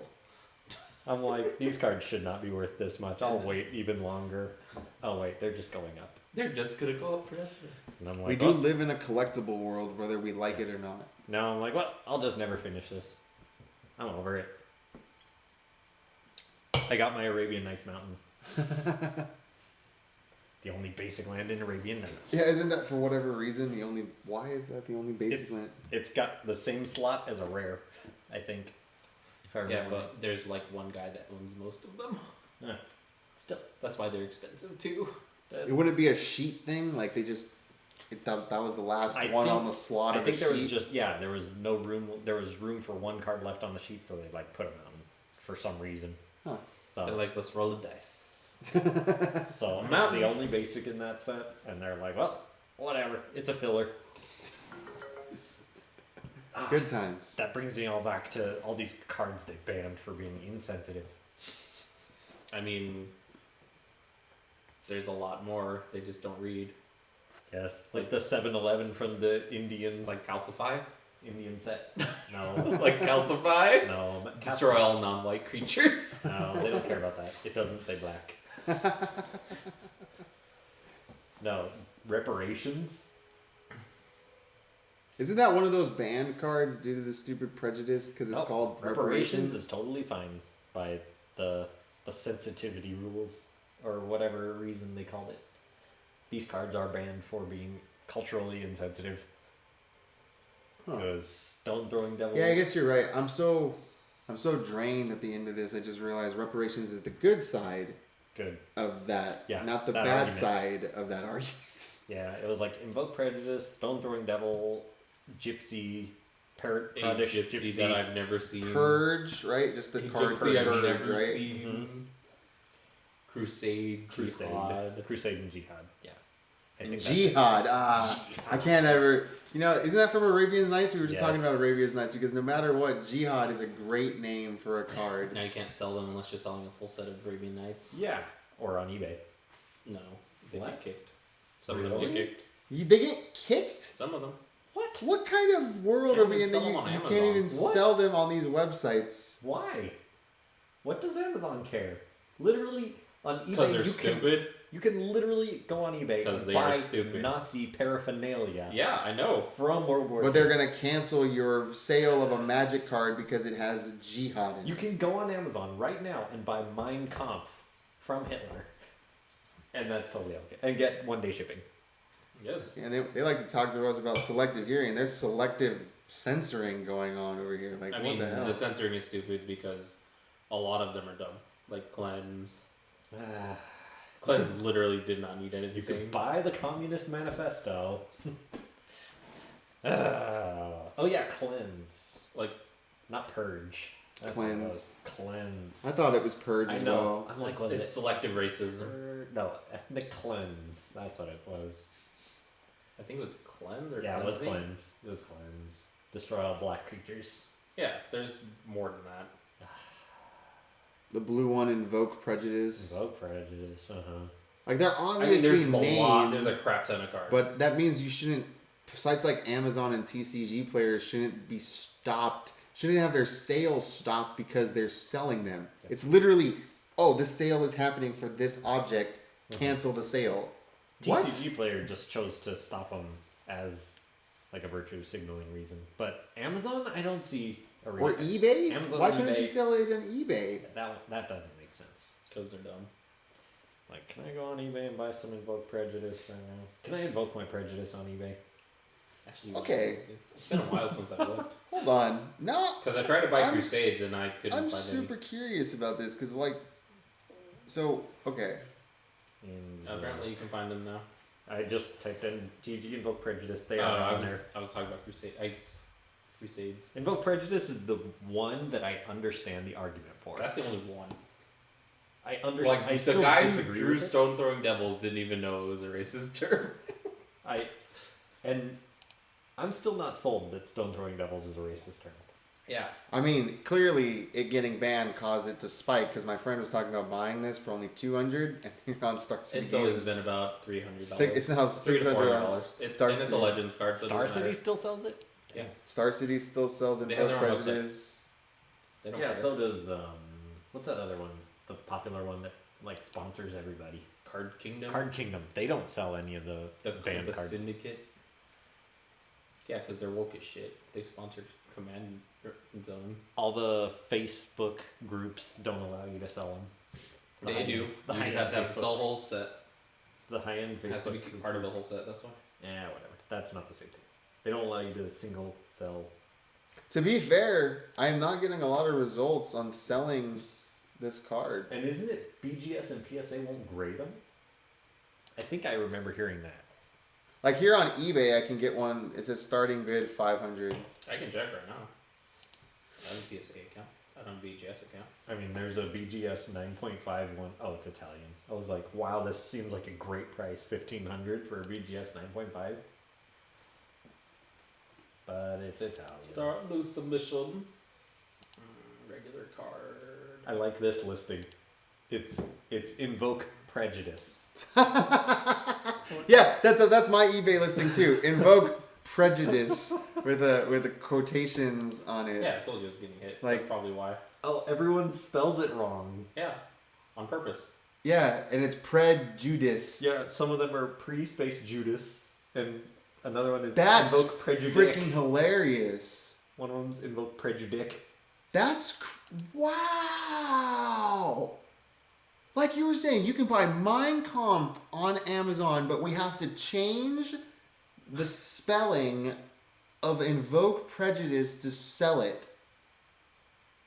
I'm like, these cards should not be worth this much. I'll wait even longer. Oh wait, they're just going up. They're just gonna go up forever. And I'm We like, do oh. live in a collectible world, whether we like it Yes. or not. Now I'm like, well, I'll just never finish this. I'm over it. I got my Arabian Nights Mountain. The only basic land in Arabian Nights. Yeah, isn't that for whatever reason the only? Why is that the only basic land? It's got the same slot as a rare, I think. If I Yeah, remember. but there's like one guy that owns most of them. Yeah. Still. That's why they're expensive too. It wouldn't be a sheet thing, like they just. That was the last one on the slot I of think the there sheet. was just there was no room. There was room for one card left on the sheet, so they like put a mountain for some reason. Huh. They're So like, let's roll the dice. so it's Mountain. the only basic in that set, and they're like, well, whatever, it's a filler. Good times. That brings me all back to all these cards they banned for being insensitive. I mean, there's a lot more. They just don't read. Yes, like the 7-Eleven from the Indian Like calcify? Indian set. No, Like calcify? no, but Destroy all non-white creatures. No, they don't care about that. It doesn't say black. No, reparations. Isn't that one of those banned cards due to the stupid prejudice? Because it's Nope. called reparations is totally fine by the sensitivity rules or whatever reason they called it. These cards are banned for being culturally insensitive. Huh. Because stone throwing devil. Yeah, I guess you're right. I'm so drained at the end of this. I just realized reparations is the good side Good. of that, Yeah, not the that bad argument. side of that argument. Yeah, it was like invoke prejudice, stone throwing devil, gypsy, A Kurdish gypsy that I've never seen. Purge, right? Just the A card gypsy I've purge, never right? seen. Crusade, Jihad. Crusade and jihad. Yeah, I And think jihad. I can't ever. You know, isn't that from Arabian Nights? We were just talking Yes. about Arabian Nights because no matter what, jihad is a great name for a card. Now you can't sell them unless you're selling a full set of Arabian Nights. Yeah, or on eBay. No, they What? get kicked. Some of them Really? get kicked. They get kicked? Some of them. What? What kind of world Can't are we even in sell that them you on can't Amazon. even What? sell them on these websites? Why? What does Amazon care? Literally on eBay, Because they're you stupid. you can literally go on eBay 'Cause and they are buy stupid. Nazi paraphernalia Yeah, I know. from World War But II. they're gonna cancel your sale of a magic card because it has jihad in You it. can go on Amazon right now and buy Mein Kampf from Hitler, and that's totally okay. And get 1-day shipping. Yes. And they like to talk to us about selective hearing. There's selective censoring going on over here. Like, I what mean, the hell? the censoring is stupid because a lot of them are dumb. Like Cleanse. Cleanse literally did not need You anything. could buy the Communist Manifesto. Oh yeah, cleanse. Like, Not purge. That's what it Cleanse. was. Cleanse. I thought it was purge I as know. well. I'm like, it's, was it's it selective racism. No, ethnic cleanse. That's what it was. I think it was Cleanse or Yeah, it was cleansing. cleanse. It was cleanse. Destroy all black creatures. Yeah, there's more than that. The blue one, Invoke Prejudice. Invoke prejudice. Like, they're I mean, obviously there's a named, lot. There's a crap ton of cards. but that means you shouldn't. Sites like Amazon and TCG players shouldn't be stopped. Shouldn't have their sales stopped because they're selling them. Yeah. It's literally, oh, this sale is happening for this object. Cancel the sale. What? TCG player just chose to stop them as like a virtue signaling reason. But Amazon, I don't see a Or reason. eBay? Amazon, Why couldn't eBay. you sell it on eBay? That doesn't make sense. Because they're dumb. Like, can I go on eBay and buy some Invoke Prejudice right now? Can I invoke my prejudice on eBay? Actually, Okay. It's been a while since I looked. Hold on. No. Because I tried to buy I'm Crusades and I couldn't I'm find super curious about this because, like, so, okay. And, any. Apparently, you can find them now. I just typed in GG Invoke Prejudice. They Oh, are on there. I was talking about Crusades. Crusades. Invoke Prejudice is the one that I understand the argument for. That's the only one. I understand. Like, I the still guys who disagree drew with it. Stone Throwing Devils didn't even know it was a racist term. I'm still not sold that Stone Throwing Devils is a racist term. Yeah. I mean, clearly it getting banned caused it to spike because my friend was talking about buying this for only $200 and here on Star City. It's always been about $300. It's now $300 to $600 $400. on It's Star and it's a City. Legends card. So it Star doesn't City matter. still sells it? Yeah. Star City still sells They have Invoke their own website. Prejudice. They don't Yeah, care. so does what's that other one? The popular one that like sponsors everybody. Card Kingdom. Card Kingdom. They don't sell any of the banned the cards. Syndicate. Yeah, because they're woke as shit. They sponsor Command Zone. All the Facebook groups don't allow you to sell them. They do. You just have to have the sell whole set. The high-end It has to be Facebook part of the whole set. That's why. Yeah, whatever. That's not the same thing. They don't allow you to single sell. To be fair, I am not getting a lot of results on selling this card. And isn't it BGS and PSA won't grade them? I think I remember hearing that. Like here on eBay, I can get one. It says starting bid 500. I can check right now. I have a PSA account. I don't have a BGS account. I mean, there's a BGS 9.5 one. Oh, it's Italian. I was like, wow, this seems like a great price. $1,500 for a BGS 9.5. But it's Italian. Start new submission. Regular card. I like this listing. It's Invoke Prejudice. Yeah, that's my eBay listing too. Invoke Prejudice with the quotations on it. Yeah, I told you I was getting hit. Like- That's probably why. Oh, everyone spells it wrong. Yeah, on purpose. Yeah, and it's Prejudice. Yeah, some of them are pre-space Judas, and another one is That's Invoke Prejudice. freaking hilarious. One of them's Invoke Prejudice. Wow. Like you were saying, you can buy Mein Kampf on Amazon, but we have to change the spelling of Invoke Prejudice to sell it.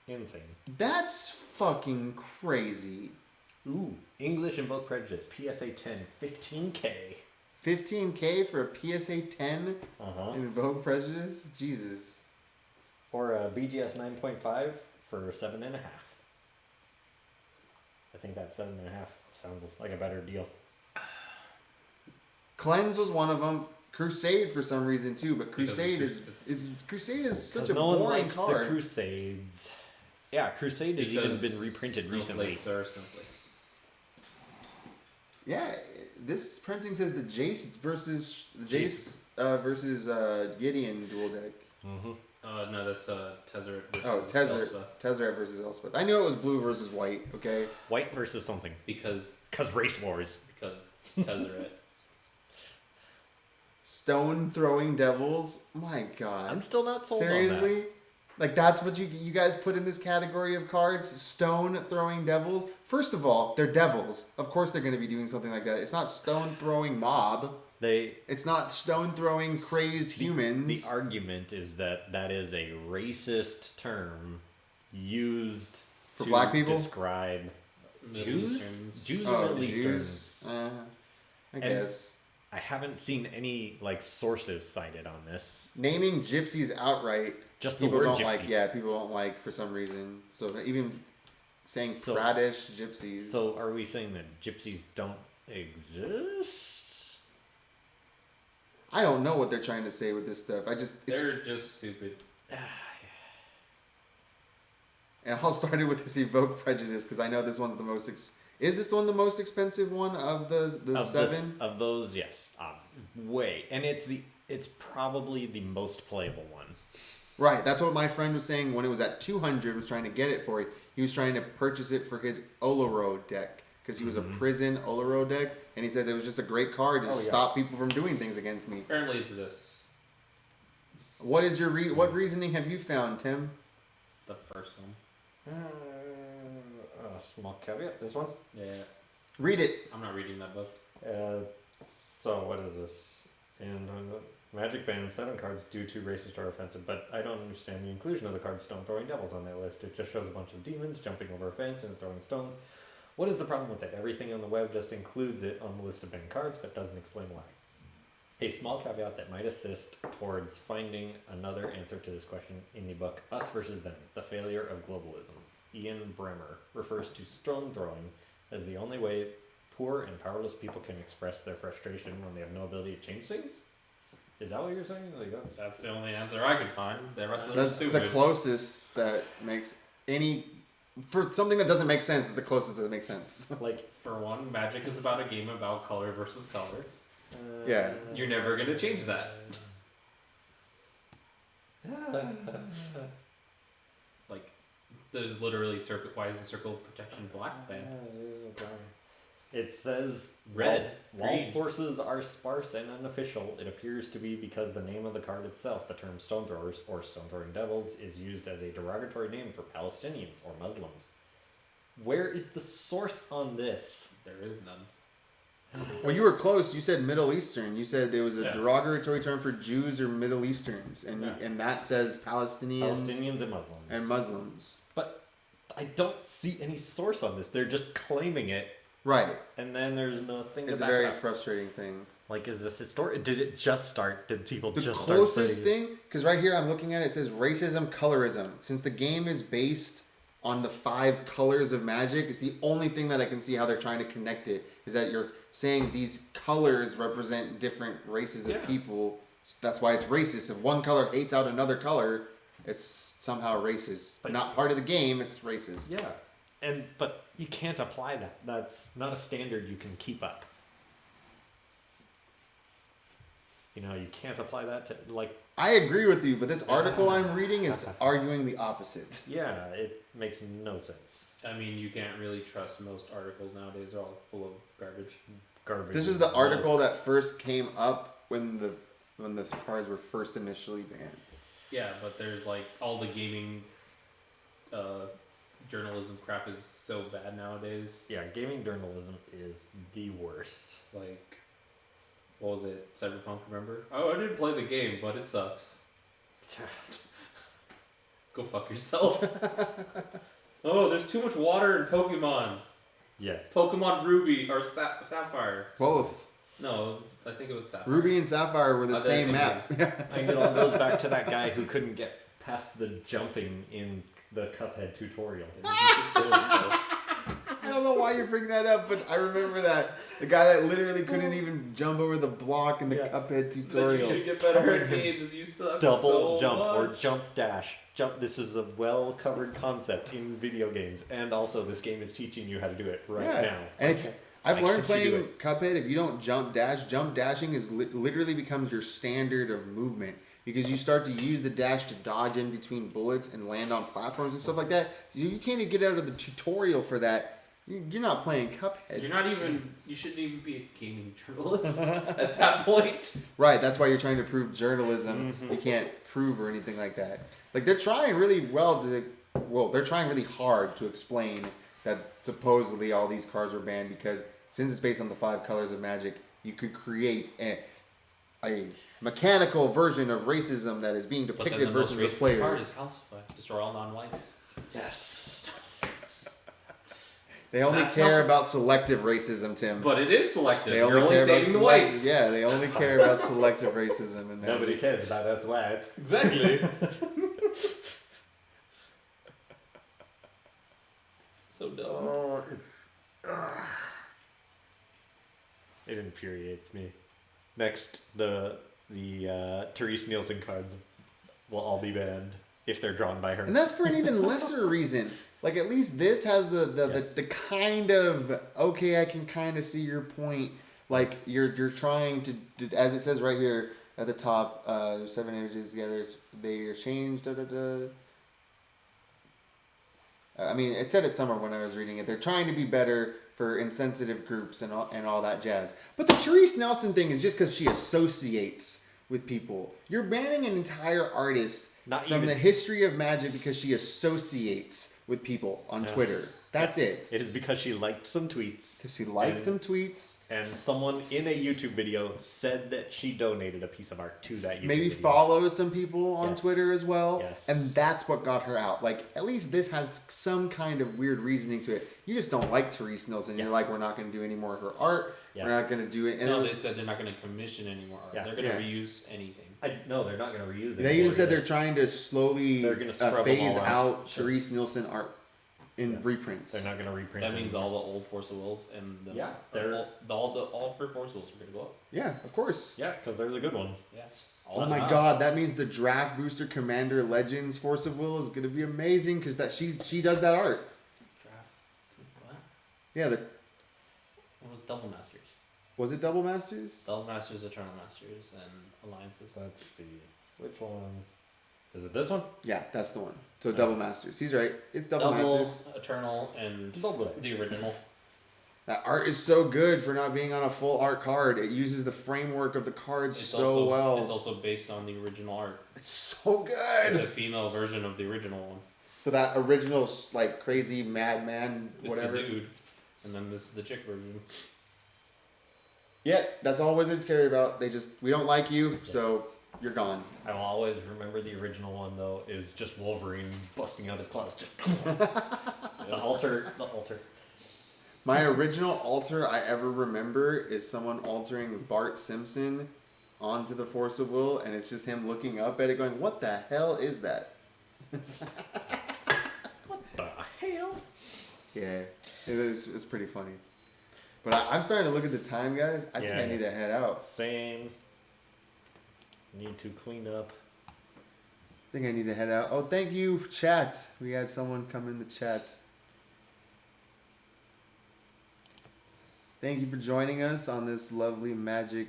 Insane. That's fucking crazy. Ooh, English Invoke Prejudice, PSA 10, 15K. 15K for a PSA 10 Uh-huh. Invoke Prejudice? Jesus. Or a BGS 9.5 for 7.5. I think that 7.5 sounds like a better deal. Cleanse was one of them. Crusade for some reason too, but Because Crusade it's Crusade is such a No one boring likes card. the Crusades. Yeah, Crusade has even been reprinted recently. Snowflakes. Yeah, this printing says the Jace versus Gideon dual deck. Mm-hmm. No, that's Tezzeret versus Oh, Elspeth. Tezzeret versus Elspeth. I knew it was blue versus white. Okay. White versus something. Because Race wars. Tezzeret. Stone throwing devils. My God. I'm still not sold on Seriously? Like that's what you guys put in this category of cards? Stone throwing devils? First of all, they're devils. Of course they're going to be doing something like that. It's not stone throwing mob. that. It's not stone throwing crazed humans. The argument is that that is a racist term used For to black people? describe Middle Easterns. Jews Oh, or Middle Jews? Easterns. I guess. I haven't seen any like sources cited on this. Naming gypsies outright, Just the people word don't gypsy. like. Yeah, people don't like for some reason. So even saying So- radish gypsies. So are we saying that gypsies don't exist? I don't know what they're trying to say with this stuff. They're just stupid. And I'll start it with this Evoke Prejudice because I know this one's the most. Is this one the most expensive one of the Of seven? this- of those, yes. Way. And it's probably the most playable one. Right. That's what my friend was saying when it was at 200. Was trying to get it for. He was trying to purchase it for his Oloro deck because he was a prison Oloro deck, and he said it was just a great card to stop people from doing things against me. Apparently, it's this. What is your what reasoning have you found, Tim? The first one. Small caveat. This one. Yeah. Read it. I'm not reading that book. So what is this? And Magic bans 7 cards due to racist or offensive, but I don't understand the inclusion of the card Stone Throwing Devils on that list. It just shows a bunch of demons jumping over a fence and throwing stones. What is the problem with it? Everything on the web just includes it on the list of banned cards, but doesn't explain why. A small caveat that might assist towards finding another answer to this question in the book Us vs. Them, The Failure of Globalism. Ian Bremmer refers to stone throwing as the only way poor and powerless people can express their frustration when they have no ability to change things. Is that what you're saying? Like That's the only answer I could find. The rest of them are That's stupid. the closest that makes any... For something that doesn't make sense is the closest that makes sense. like For one, Magic is about a game about color versus color. Yeah. You're never gonna change that. Like, there's literally why is the circle of protection black banned? It says Red, while green. sources are sparse and unofficial, it appears to be because the name of the card itself, the term stone throwers or stone throwing devils, is used as a derogatory name for Palestinians or Muslims. Where is the source on this? There is none. Well, you were close. You said Middle Eastern. You said there was a Yeah. derogatory term for Jews or Middle Easterns, and Yeah. and that says Palestinians Palestinians and Muslims. and Muslims. But I don't see any source on this. They're just claiming it, Right. and then there's nothing to It's a back very it up. frustrating thing. Like, is this historic? Did it just start? Did people The just closest start thing, because right here I'm looking at it, it says racism, colorism. Since the game is based on the 5 colors of Magic, it's the only thing that I can see how they're trying to connect it. Is that you're saying these colors represent different races of Yeah. people. So that's why it's racist. If one color hates out another color, it's somehow racist. But- Not part of the game, it's racist. Yeah, but you can't apply that. That's not a standard you can keep up. You know, you can't apply that to, like, I agree with you, but this article I'm reading is arguing the opposite. yeah, it makes no sense. I mean, you can't really trust most articles nowadays. They're all full of garbage. Garbage. This is the article that first came up when the cards were first initially banned. Yeah, but there's like all the gaming journalism crap is so bad nowadays. Yeah, gaming journalism is the worst. Like, what was it? Cyberpunk, remember? Oh, I didn't play the game, but it sucks. Go fuck yourself. Oh, there's too much water in Pokemon. Yes. Pokemon Ruby or Sapphire. Both. No, I think it was Sapphire. Ruby and Sapphire were the Oh, they're same the map. I think it all goes back to that guy who couldn't get past the jumping in the Cuphead tutorial. I don't know why you're bringing that up, but I remember that. The guy that literally couldn't even jump over the block in the Yeah. Cuphead Then you tutorial. should get better at games. You suck. Double so jump much. or jump dash. Jump. This is a well-covered concept in video games, and also this game is teaching you how to do it right Yeah. now. And if, I've Why learned can't you do playing Cuphead, if you don't jump dashing is literally becomes your standard of movement. Because you start to use the dash to dodge in between bullets and land on platforms and stuff like that. You can't even get out of the tutorial for that. You're not playing Cuphead. You're not even. You shouldn't even be a gaming journalist at that point. Right, that's why you're trying to prove journalism. Mhm. You can't prove or anything like that. Like, they're trying really they're trying really hard to explain that supposedly all these cards were banned because since it's based on the 5 colors of Magic, you could create a mechanical version of racism that is being But then depicted the most versus the racist card players. is Calcify. Destroy all non-whites. Yes. They only That's care calcify. about selective racism, Tim. But it is selective. They You're only care about saving the whites. Yeah, they only care about selective racism and Nobody cares about us whites. Exactly. So dumb. Oh, it infuriates me. Next, the Therese Nielsen cards will all be banned if they're drawn by her. And that's for an even lesser reason. Like, at least this has the kind of, okay, I can kind of see your point. Like, you're trying to, as it says right here at the top, 7 images together, they are changed, I mean, it said it somewhere when I was reading it. They're trying to be better for insensitive groups and all that jazz. But the Therese Nelson thing is just because she associates with people. You're banning an entire artist Not from even- the history of Magic because she associates with people on Yeah. Twitter. That's it. It is because she liked some tweets. Because she liked And- some tweets. And someone in a YouTube video said that she donated a piece of art to that YouTube Maybe video. followed some people on Yes. Twitter as well. Yes. And that's what got her out. Like, at least this has some kind of weird reasoning to it. You just don't like Therese Nielsen. Yeah. You're like, we're not going to do any more of her art. Yeah. We're not going to do it. And No, they said they're not going to commission anymore. Yeah. They're going to Yeah. reuse anything. No, they're not going to reuse it. they even said they're trying to slowly They're gonna scrub them phase all out. out Therese Nielsen art in Yeah. reprints. They're not going to reprint That it means anymore. all the old Force of Wills and the Yeah, they're- all of her Force Wills are going to go up. Yeah, of course. Yeah, because they're the good ones. Yeah. Oh my god, that means the Draft Booster Commander Legends Force of Will is going to be amazing because she does that art. Draft. What? Yeah, It was Double Masters. was it Double Masters? Double Masters, Eternal Masters, and Alliances. Let's see. Which ones? Is it this one? Yeah, that's the one. So Double Masters. He's right. It's Double Masters. Eternal, and Double. the original. That art is so good for not being on a full art card. It uses the framework of the cards so well. It's also based on the original art. It's so It's good. a female version of the original one. So that original like crazy madman It's whatever. a dude, and then this is the chick version. Yeah, that's all Wizards care about. We don't like you, so you're gone. I will always remember the original one though. Is just Wolverine busting out his claws. Just the altar. My original alter I ever remember is someone altering Bart Simpson onto the Force of Will, and it's just him looking up at it going, what the hell is that? What the hell? Yeah, it's pretty funny. But I'm starting to look at the time, guys. I think I need to head out. Same. Need to clean up. I think I need to head out. Oh, thank you, chat. We had someone come in the chat. Thank you for joining us on this lovely magic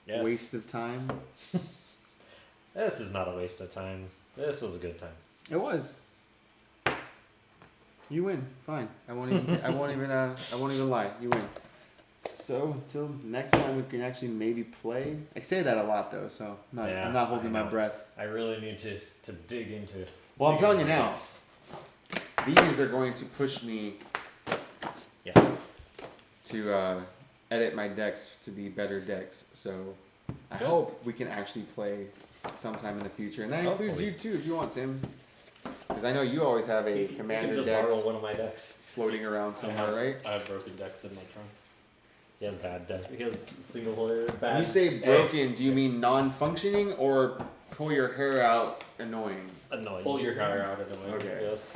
Yes. waste of time. This is not a waste of time. This was a good time. It was. You win. Fine. I won't even lie. You win. So till next time we can actually maybe play. I say that a lot though, so Yeah, I'm not holding I my know. breath. I really need to dig into. Well, I'm dig telling you into now. this. These are going to push me Yeah. to edit my decks to be better decks. So I Good. hope we can actually play sometime in the future, and that includes Hopefully. you too if you want, Tim. Because I know you always have a You can commander just deck borrow one of my decks. floating around somewhere, right? I have broken decks in my trunk. He has bad deck. He has single player When bad. you say broken, do you mean non-functioning or pull your hair out annoying? Annoying. Pull your hair out of the way. Okay. Yes.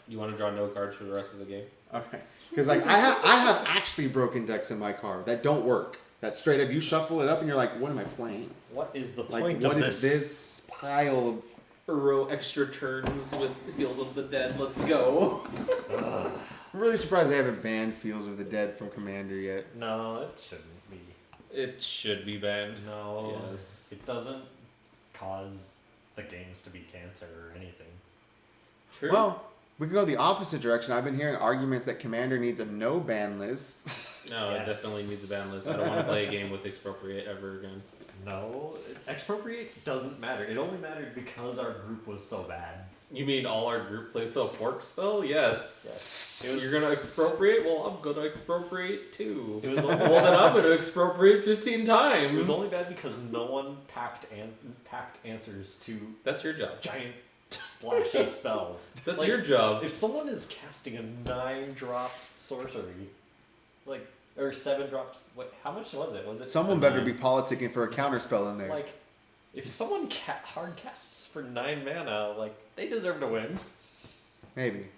You want to draw no cards for the rest of the game? Okay. Because like I have actually broken decks in my car that don't work. That straight up you shuffle it up and you're like, what am I playing? What is the Like point what of is this pile of Row extra turns with Field of the Dead. Let's go. Ugh. I'm really surprised they haven't banned Fields of the Dead from Commander yet. No, it shouldn't be. It should be banned. No. Yes. It doesn't cause the games to be cancer or anything. True. Well, we can go the opposite direction. I've been hearing arguments that Commander needs a no ban list. no, Yes. it definitely needs a ban list. I don't want to play a game with Expropriate ever again. No, expropriate doesn't matter. It only mattered because our group was so bad. You mean all our group plays a fork spell? Yes. Yes. You're gonna expropriate? Well, I'm gonna expropriate too. It was only Well, then I'm gonna expropriate 15 times. It was only bad because no one packed answers to That's your job. giant splashy spells. That's Like, your job. If someone is casting a 9-drop sorcery, like or 7 drops, wait, how much was it? Was it? Someone a better 9? be politicking for a counterspell in there. Like, if someone hard casts for 9 mana, like they deserve to win. Maybe.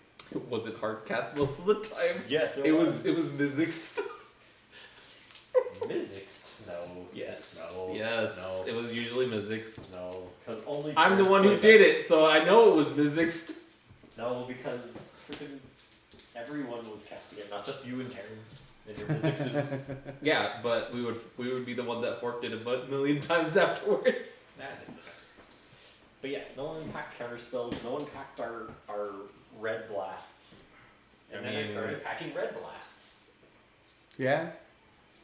Was it hard cast most of the time? Yes, It was Mizzixed. Mizzixed? No. Yes. No. Yes. No. It was usually Mizzixed. No, because only. I'm the turns one who play did it, so I know it was Mizzixed. that. No, because freaking everyone was casting it, not just you and Terrence and your Mizzixes. Yeah, but we would be the one that forked it a million times afterwards. Nah, it didn't matter. But yeah, no one packed counter spells. No one packed our red blasts. And then I started packing red blasts. Yeah.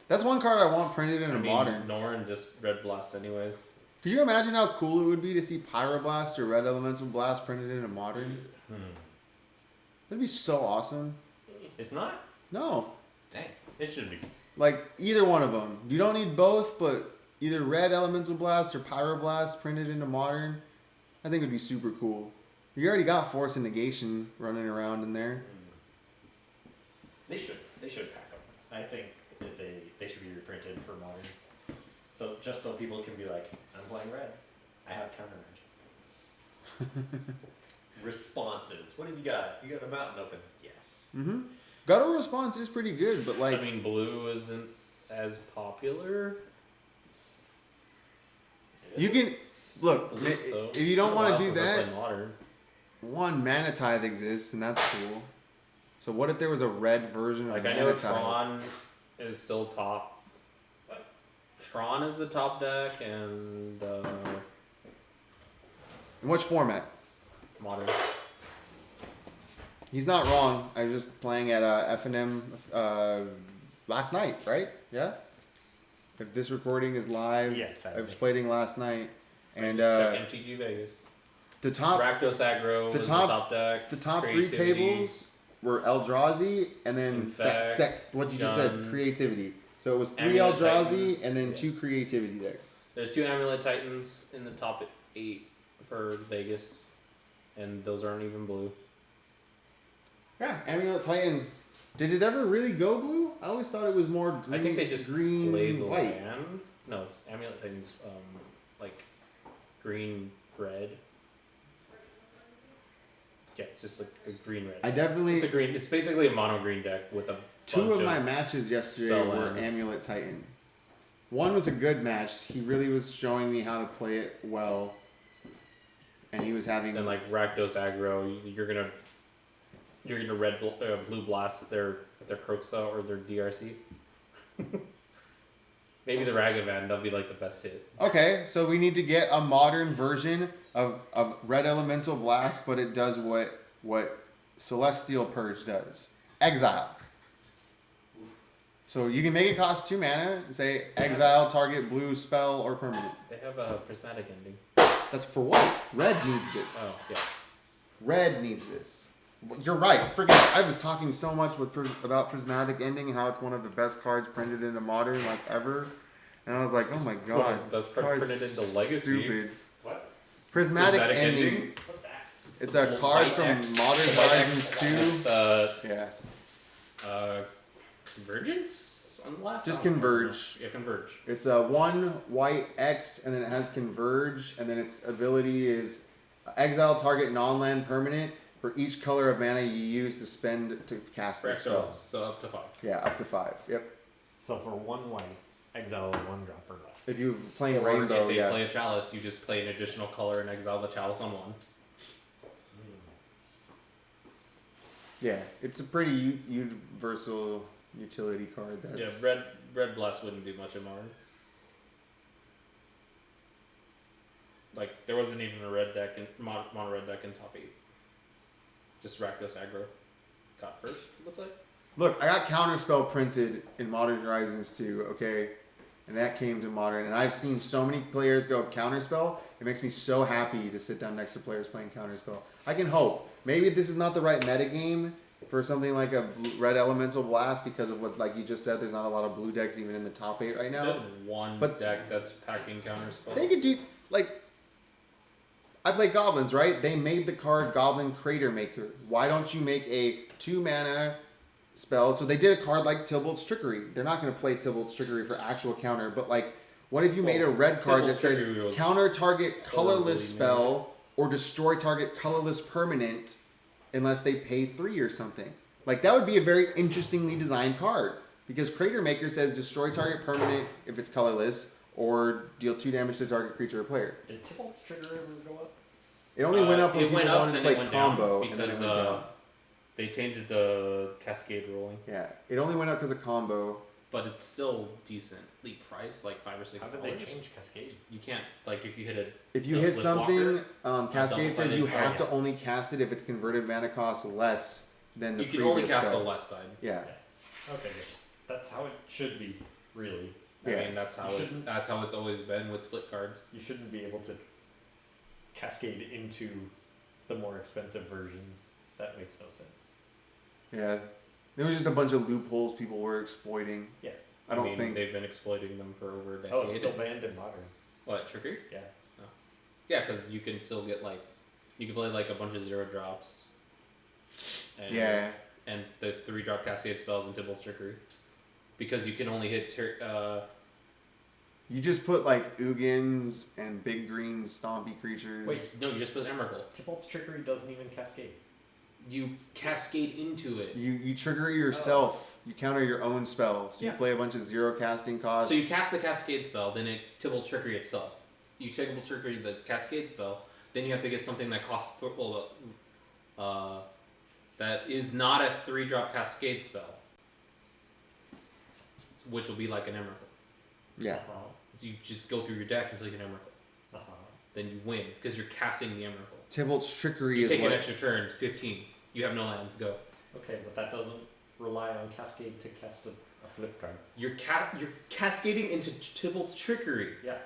That's one card I want printed in a I mean, modern. Norn just red blast anyways. Could you imagine how cool it would be to see Pyroblast or Red Elemental Blast printed in a modern? That'd be so awesome. It's not? No. Dang. It should be. Like, either one of them. You don't need both, but either red Elemental Blast or Pyroblast printed into Modern, I think would be super cool. You already got Force and Negation running around in there. They should pack them. I think that they should be reprinted for Modern. So just so people can be like, I'm playing red. I have counter magic. Responses. What have you got? You got a mountain open. Yes. Mm-hmm. Guttural Response is pretty good, but like... I mean, blue isn't as popular. You can... Look, Believe so. if you don't want to do Since I that, play Modern. one, Mana Tithe exists, and that's cool. So what if there was a red version of Like, I Mana know Tithe? Tron is still top. Tron is the top deck, and In which format? Modern. He's not wrong. I was just playing at F&M last night, right? Yeah? If this recording is live, Yeah, it's I Saturday. was playing last night. And Check MTG Vegas. the top Rakdos Aggro the is top- the top deck. the top three Creativity. tables were Eldrazi and then Infect, what you just said, Gun, creativity. So it was 3 Amulet Eldrazi Titan. and then Yeah. 2 creativity decks. There's 2 Amulet Titans in the top 8 for Vegas, and those aren't even blue. Yeah, Amulet Titan. Did it ever really go blue? I always thought it was more green. I think they just green played the white. land. No, it's Amulet Titans, like green red. Yeah, it's just like a green red. I definitely It's a green. It's basically a mono green deck with a 2 bunch of my matches yesterday spell were lands. Amulet Titan. One was a good match. He really was showing me how to play it well. And he was having And like Rakdos aggro, you're gonna blue blast their Croxa or their DRC. Maybe the Ragavan, that'll be like the best hit. Okay, so we need to get a modern version of Red Elemental Blast, but it does what Celestial Purge does. Exile. So you can make it cost 2 mana and say exile target blue spell or permanent. They have a prismatic ending. That's for what? Red needs this. Oh yeah. Red needs this. You're right. Forget it. I was talking so much about Prismatic Ending and how it's one of the best cards printed into Modern like ever, and I was like, oh my god, this Best card card's printed into Legacy. stupid. What? Prismatic Ending. What's that? It's the a card White from X. Modern The White Horizons X. 2. It's, Yeah, Convergence on the last. Just I don't remember. Converge. Yeah, Converge. it's a 1 white X, and then it has Converge, and then its ability is exile target non-land permanent for each color of mana you use to spend to cast For this extra spell. levels, so up to 5. Yeah, up to 5. Yep. So for 1 white, exile a 1 drop or less. If you're playing Or Rainbow, if they yeah. play a Chalice, you just play an additional color and exile the Chalice on 1. Yeah, it's a pretty universal utility card. That's... Yeah, red blast wouldn't do much in Modern. Like there wasn't even a red deck in mono red deck in top 8. Just Rakdos aggro. Got first, looks like. Look, I got Counterspell printed in Modern Horizons 2, okay? And that came to Modern. And I've seen so many players go Counterspell. It makes me so happy to sit down next to players playing Counterspell. I can hope. Maybe this is not the right metagame for something like a Red Elemental Blast because of what, like you just said, there's not a lot of blue decks even in the top 8 right now. There's one But- deck that's packing counter spells. They could do, like, I play Goblins, right? They made the card Goblin Crater Maker. Why don't you make a 2 mana spell? So they did a card like Tybalt's Trickery. They're not going to play Tybalt's Trickery for actual counter, but like, what if you made a red card that Tybalt's said Trickery was counter target colorless horribly spell or destroy target colorless permanent unless they pay 3 or something? Like, that would be a very interestingly designed card because Crater Maker says destroy target permanent if it's colorless or deal 2 damage to target creature or player. Did Tybalt's trigger ever go up? It only went up when it people went up, wanted to then play it went combo, down and then it because went down. they changed the cascade rolling, Yeah, it only went up because of combo. but it's still decently priced, like $5 or $6. How did they change Cascade? You can't like if you hit it. If you The hit flip something, walker, Cascade says double-sided you card, have to yeah. only cast it if it's converted mana cost less than the You can previous only cast spell. the left side. Yeah, Yes. Okay, good. That's how it should be, really. Yeah. I mean that's how it's always been with split cards. You shouldn't be able to cascade into the more expensive versions. That makes no sense. Yeah. There was just a bunch of loopholes people were exploiting. Yeah. I don't mean, think. they've been exploiting them for over a decade. Oh, it's still banned in modern. What, trickery? Yeah. Yeah, because you can still get like, you can play like a bunch of 0-drops. And, Yeah. And the 3-drop cascade spells in Tybalt's trickery, because you can only hit. You just put like Ugins and big green stompy creatures. Wait. No, you just put Emrakul. Tybalt's trickery doesn't even cascade. You cascade into it. You trigger it yourself. You counter your own spell. So Yeah. you play a bunch of 0 casting costs. So you cast the cascade spell, then it Tybalt's trickery itself. You Tybalt's trickery the cascade spell, then you have to get something that costs that is not a 3-drop cascade spell, which will be like an Emrakul. Yeah. Uh-huh. So you just go through your deck until you get an Emrakul. Uh-huh. Then you win because you're casting the Emrakul. Tybalt's trickery You is take what. an extra turn, 15. You have no lands, go. Okay, but that doesn't rely on cascade to cast a flip card. You're cascading into Tybalt's trickery Yeah.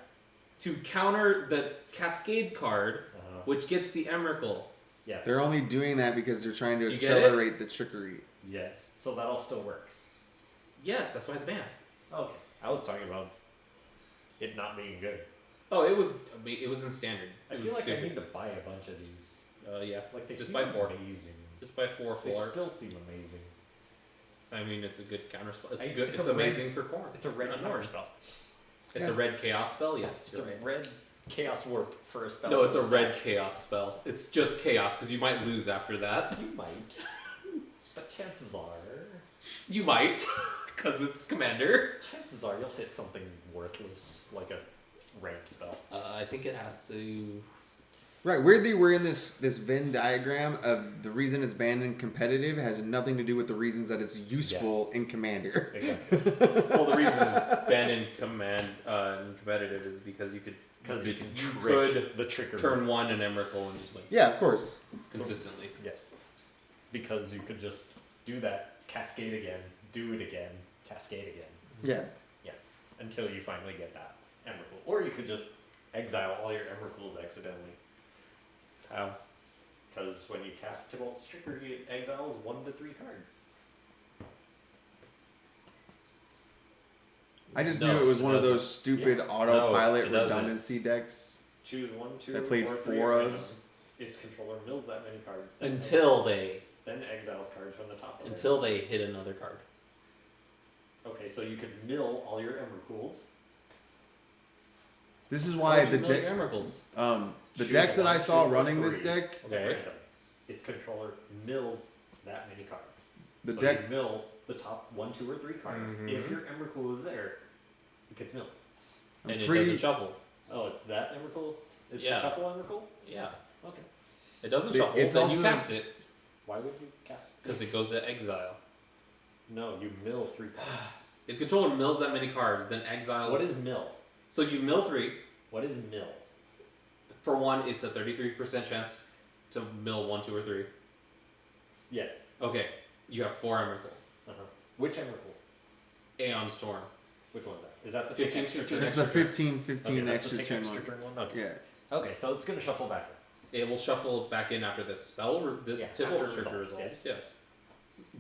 to counter the cascade card, Uh-huh. which gets the Emrakul. Yes. They're only doing that because they're trying to You get it? accelerate the trickery. Yes. So that all still works. Yes, that's why it's banned. Okay. I was talking about it not being good. Oh, it was in standard. I It feel was like I stupid. need to buy a bunch of these. Yeah. Like they Just seem buy 4. amazing. Just buy 4 They full art. still seem amazing. I mean, it's a good counter spell. It's I- good. it's It's a amazing for corn. It's a red Not counter corn. spell. It's Yeah. a red chaos spell. Yes, It's you're a right. red chaos warp for a spell. No, it's a It's red chaos spell. It's just chaos because you might lose after that. You might. But chances are You might, because it's commander. you'll hit something worthless, like a ramp spell. I think it has to. Right, weirdly, we're in this Venn diagram of the reason it's banned in competitive has nothing to do with the reasons that it's useful Yes. in Commander. Exactly. Well, the reason it's banned in in competitive is because you could trick the trickery. turn 1 and Emrakul and just win Yeah, of course. consistently. Yes. Because you could just do that, cascade again, do it again, cascade again, Yeah. until you finally get that Emrakul. Or you could just exile all your Emrakuls accidentally. How? Because when you cast Tybalt's Trickery, it exiles 1 to 3 cards. I just No, knew it was it one of doesn't. those stupid Yeah. autopilot No, it doesn't. redundancy decks. Choose 1, 2, I played or 3 4 at of. random. Its controller mills that many cards. Until they Then exiles cards from the top of until they hit another card. Okay, so you could mill all your Emrakuls. This is why How'd the you mill your deck, Emrakuls? the Choose decks that 1, I saw 2, or running this 3 deck, at Okay. random. Its controller mills that many cards. the so deck. you mill the top 1, 2, or 3 cards. Mhm. If your Emrakul is there, it gets milled. I'm And it pretty- doesn't shuffle. Oh, it's that Emrakul? It's Yeah. the shuffle Emrakul? Yeah. Okay. It doesn't It- shuffle. it's Then you also- cast it Why would you cast? because it goes to exile. No, you mill 3 cards. Its controller mills that many cards, then exiles. What is mill? So you mill 3. What is mill? For 1, it's a 33% chance to mill 1, 2, or 3. Yes. Okay, you have 4 Emrakuls. Uh-huh. Which Emrakul? Aeon Storm. Which one is that? Is that the 15, 15 15 It's the 15 that's extra the turn extra one. turn one? Okay. Yeah. Okay, so it's gonna shuffle back. It will shuffle back in after this spell, this Yeah, Tybalt after trigger resolves, resolves. Yes.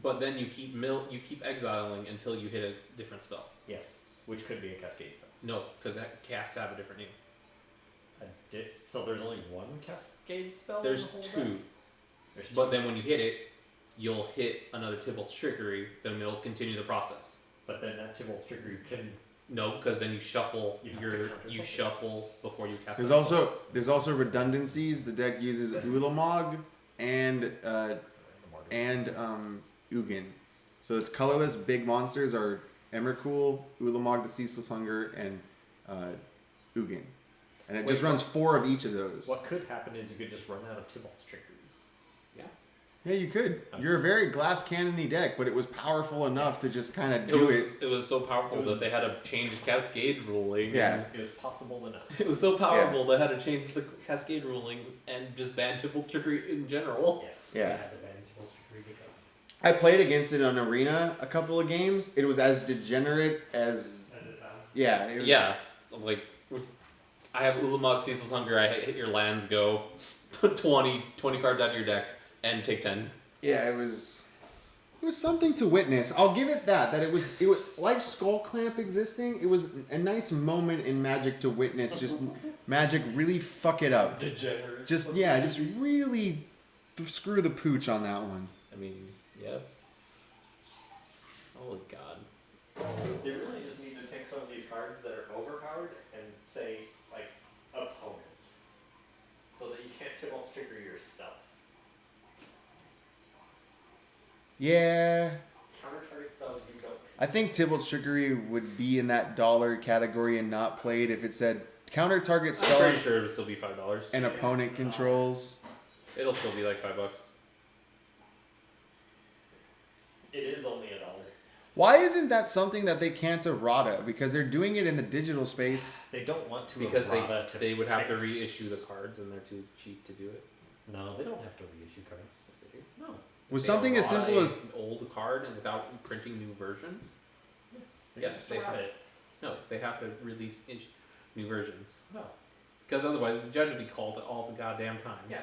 But then you keep exiling until you hit a different spell. Yes. Which could be a cascade spell. No, because casts have a different name. So there's only one cascade spell? There's in the whole 2, deck? There's but 2. then when you hit it, you'll hit another Tybalt's trickery. Then it'll continue the process. But then that Tybalt's trickery can. No, because then you shuffle You have to your counter you something. shuffle before you cast. There's that spell. also redundancies. The deck uses Ulamog and Ugin. So it's colorless. Big monsters are Emrakul, Ulamog, the Ceaseless Hunger, and Ugin. And it just Wait, runs 4 of each of those. What could happen is you could just run out of Tybalt's trickeries. Yeah, you could. You're a very glass cannony deck, but it was powerful enough to just kind of It do was, it. it was so powerful It was- that they had to change Cascade ruling. Yeah. It was possible enough. It was so powerful they had to change the Cascade ruling and just ban Tybalt trickery in general. Yes. Yeah. They had to ban Tybalt's trickery because. I played against it on Arena a couple of games. It was as degenerate as. As it sounds. Yeah. It was, Yeah, like I have Ulamog, Ceaseless Hunger. I hit your lands, go put 20 cards out of your deck and take 10. Yeah, it was. It was something to witness. I'll give it that it was like Skull Clamp existing. It was a nice moment in Magic to witness. Just Magic really fuck it up. Degenerate. Just really screw the pooch on that one. I mean, yes. Oh God. You really just need to take some of these cards that are overpowered and say, like, opponent. So that you can't Tibalt trigger yourself. Yeah. Counter target spells you don't. I think Tybalt's Trickery would be in that dollar category and not played if it said counter target I'm spell pretty sure it'll still be $5. and opponent controls. It'll still be like $5. It is only $1. Why isn't that something that they can't errata? Because they're doing it in the digital space. They don't want to Because errata to they would have to fix. reissue the cards and they're too cheap to do it. No, they don't have to reissue cards. Yes, they do. No. With They something as errata simple a as old card and without printing new versions. They Yeah, just they errata have it. No, they have to release new versions. No. Because otherwise the judge would be called all the goddamn time. Yeah.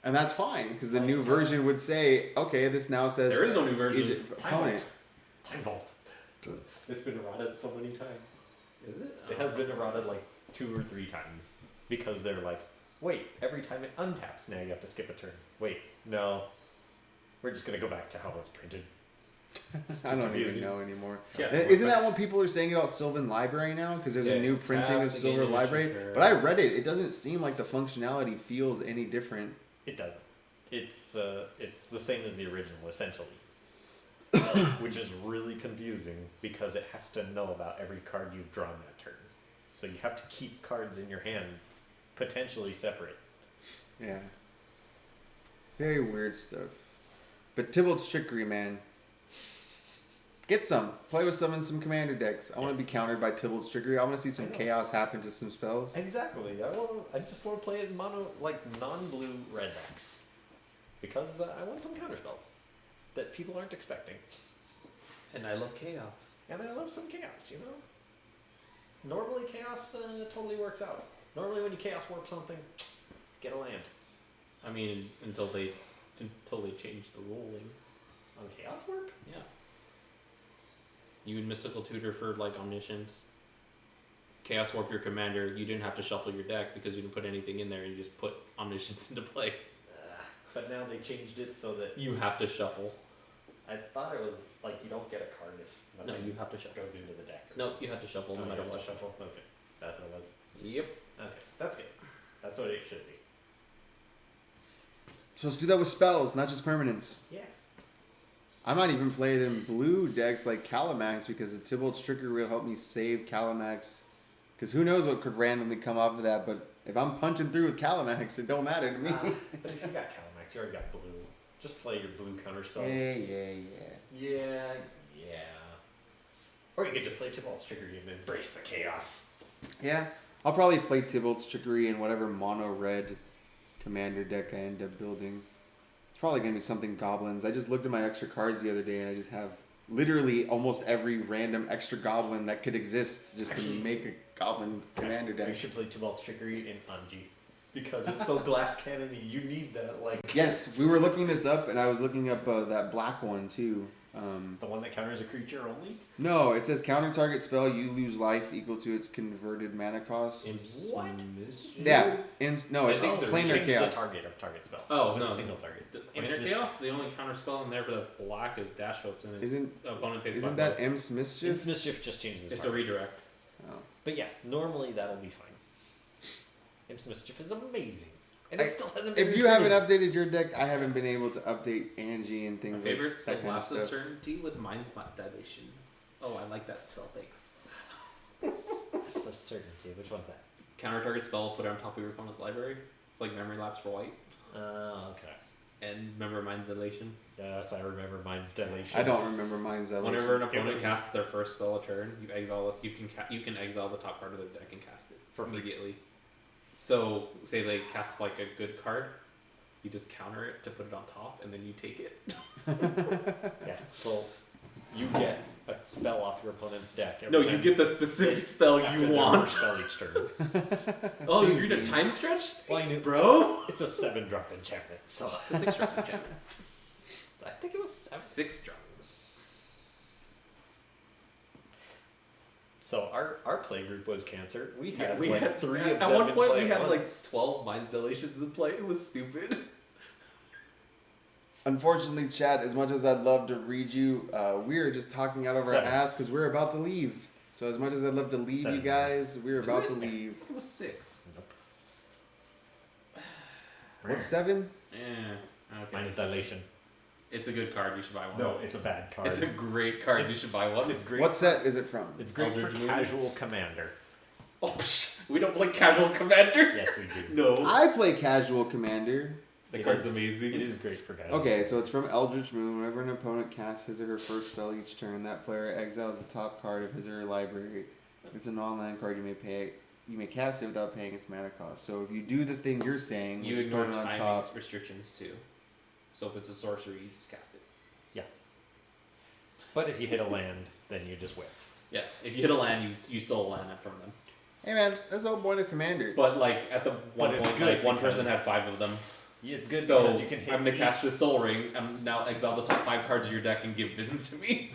and that's fine because the new version would say, okay, this now says There is no new version. agent opponent. Time Vault. It's been errated so many times. Is it? It has been errated like 2 or 3 times because they're like, wait, every time it untaps, now you have to skip a turn. Wait, no, we're just gonna go back to how it's printed. I don't even confusing. know anymore. Yeah. Isn't that what people are saying about Sylvan Library now? Because there's a Yeah, new it's printing of tapped, the Silver game Library. edition, But I read it. It doesn't seem like the functionality feels any different. It doesn't. It's the same as the original essentially, which is really confusing because it has to know about every card you've drawn that turn. So you have to keep cards in your hand potentially separate. Yeah. Very weird stuff. But Tybalt's Trickery, man. Get some. Play with some commander decks. I want to be countered by Tybalt's Trickery. I want to see some chaos happen to some spells. Exactly. I just want to play it in mono, like non-blue red decks, because I want some counter spells that people aren't expecting, And I love chaos. and I love some chaos. You know. Normally chaos totally works out. Normally when you chaos warp something, get a land I mean, until they change the ruling. on chaos warp. Yeah. You would mystical tutor for like omniscience. Chaos warp your commander. You didn't have to shuffle your deck because you didn't put anything in there. You just put omniscience into play. But now they changed it so that You have to shuffle. I thought it was like you don't get a card if No, nothing you have to shuffle. goes into the deck. Or No, something. you have to shuffle no Oh, you matter have to what. shuffle. Okay, that's what it was. Yep. Okay, that's good. That's what it should be. So let's do that with spells, not just permanents. Yeah. I might even play it in blue decks like Calamax because the Tybalt's Trickery will help me save Calamax. Because who knows what could randomly come off of that, but if I'm punching through with Calamax, it don't matter to me. But if you got Calamax, you already got blue. Just play your blue counter spells. Yeah. Yeah. Or you could just play Tybalt's Trickery and embrace the chaos. Yeah, I'll probably play Tybalt's Trickery in whatever mono-red commander deck I end up building. It's probably going to be something goblins. I just looked at my extra cards the other day and I just have literally almost every random extra goblin that could exist just Actually, to make a goblin commander You deck. should play Tybalt's Trickery in Anji. Because it's so glass cannon-y. You need that, like... Yes, we were looking this up and I was looking up that black one too. The one that counters a creature only? No, it says counter target spell, you lose life equal to its converted mana cost. What? Yeah, no, I it's think they're planar Change the chaos. target of target spell. Oh, With no. a single target. The Which Planar is- Chaos, the only counter spell in there for that's black is dash hopes, and its Isn't- opponent pays Isn't black that life. Im's Mischief? Imps Mischief just changes the It's a targets. redirect. Oh. But yeah, normally that'll be fine. Imps Mischief is amazing. And it still hasn't been If you haven't repeated. updated your deck, I haven't been able to update Angie and My things favorite like still that kind of Blast of stuff. Certainty with Mind's Dilation. Oh, I like that spell, thanks. That's of certainty. Which one's that? Counter target spell, put it on top of your opponent's library. It's like Memory Lapse for white. Okay. And remember Mind's Dilation? Yes, I remember Mind's Dilation. I don't remember mine's that. Whenever an It opponent was- casts their first spell a turn, you exile. You can exile the top card of their deck and cast it For free. immediately. So, say they cast like a good card, you just counter it to put it on top, and then you take it. Yeah, so you get a spell off your opponent's deck. every No, you time get the specific spell after you their want. Spell each turn. Oh, Seems you're gonna mean. time stretch? Why Thanks, not? bro. It's a 7-drop enchantment, so It's a 6-drop enchantment. I think it was 7. 6 strong. So our play group was Cancer. We had we had 3 of them. At one in point, play we had at like once. 12 Minds Dilations in play. It was stupid. Unfortunately, chat, as much as I'd love to read you, we are just talking out of our 7. ass because we're about to leave. So as much as I'd love to leave 7. you guys, we're Is about it? to leave. It was 6. Nope. What's 7? Yeah. Okay. Minus dilation. It's a good card. You should buy one. No, it's a bad card. It's a great card. You should buy one. It's great. What set is it from? It's great Eldritch for Moon. casual commander. Oh, we don't play Casual Commander. Yes, we do. No. I play Casual Commander. The It card's is- amazing. It is great for casual. Okay, so it's from Eldritch Moon. Whenever an opponent casts his or her first spell each turn, that player exiles the top card of his or her library. If it's a non-land card, you may cast it without paying its mana cost. So if you do the thing you're saying, You which is ignore put it on timing top. restrictions too. So if it's a sorcery, you just cast it. But if you hit a land, then you just whiff. Yeah. If you hit a land, you stole a land from them. Hey man, that's the whole point of Commander. But like at the one it's point, good like one person because- had 5 of them. Yeah, it's good So because you can hit. I'm gonna cast the Soul Ring. I'm now exile the top 5 cards of your deck and give them to me.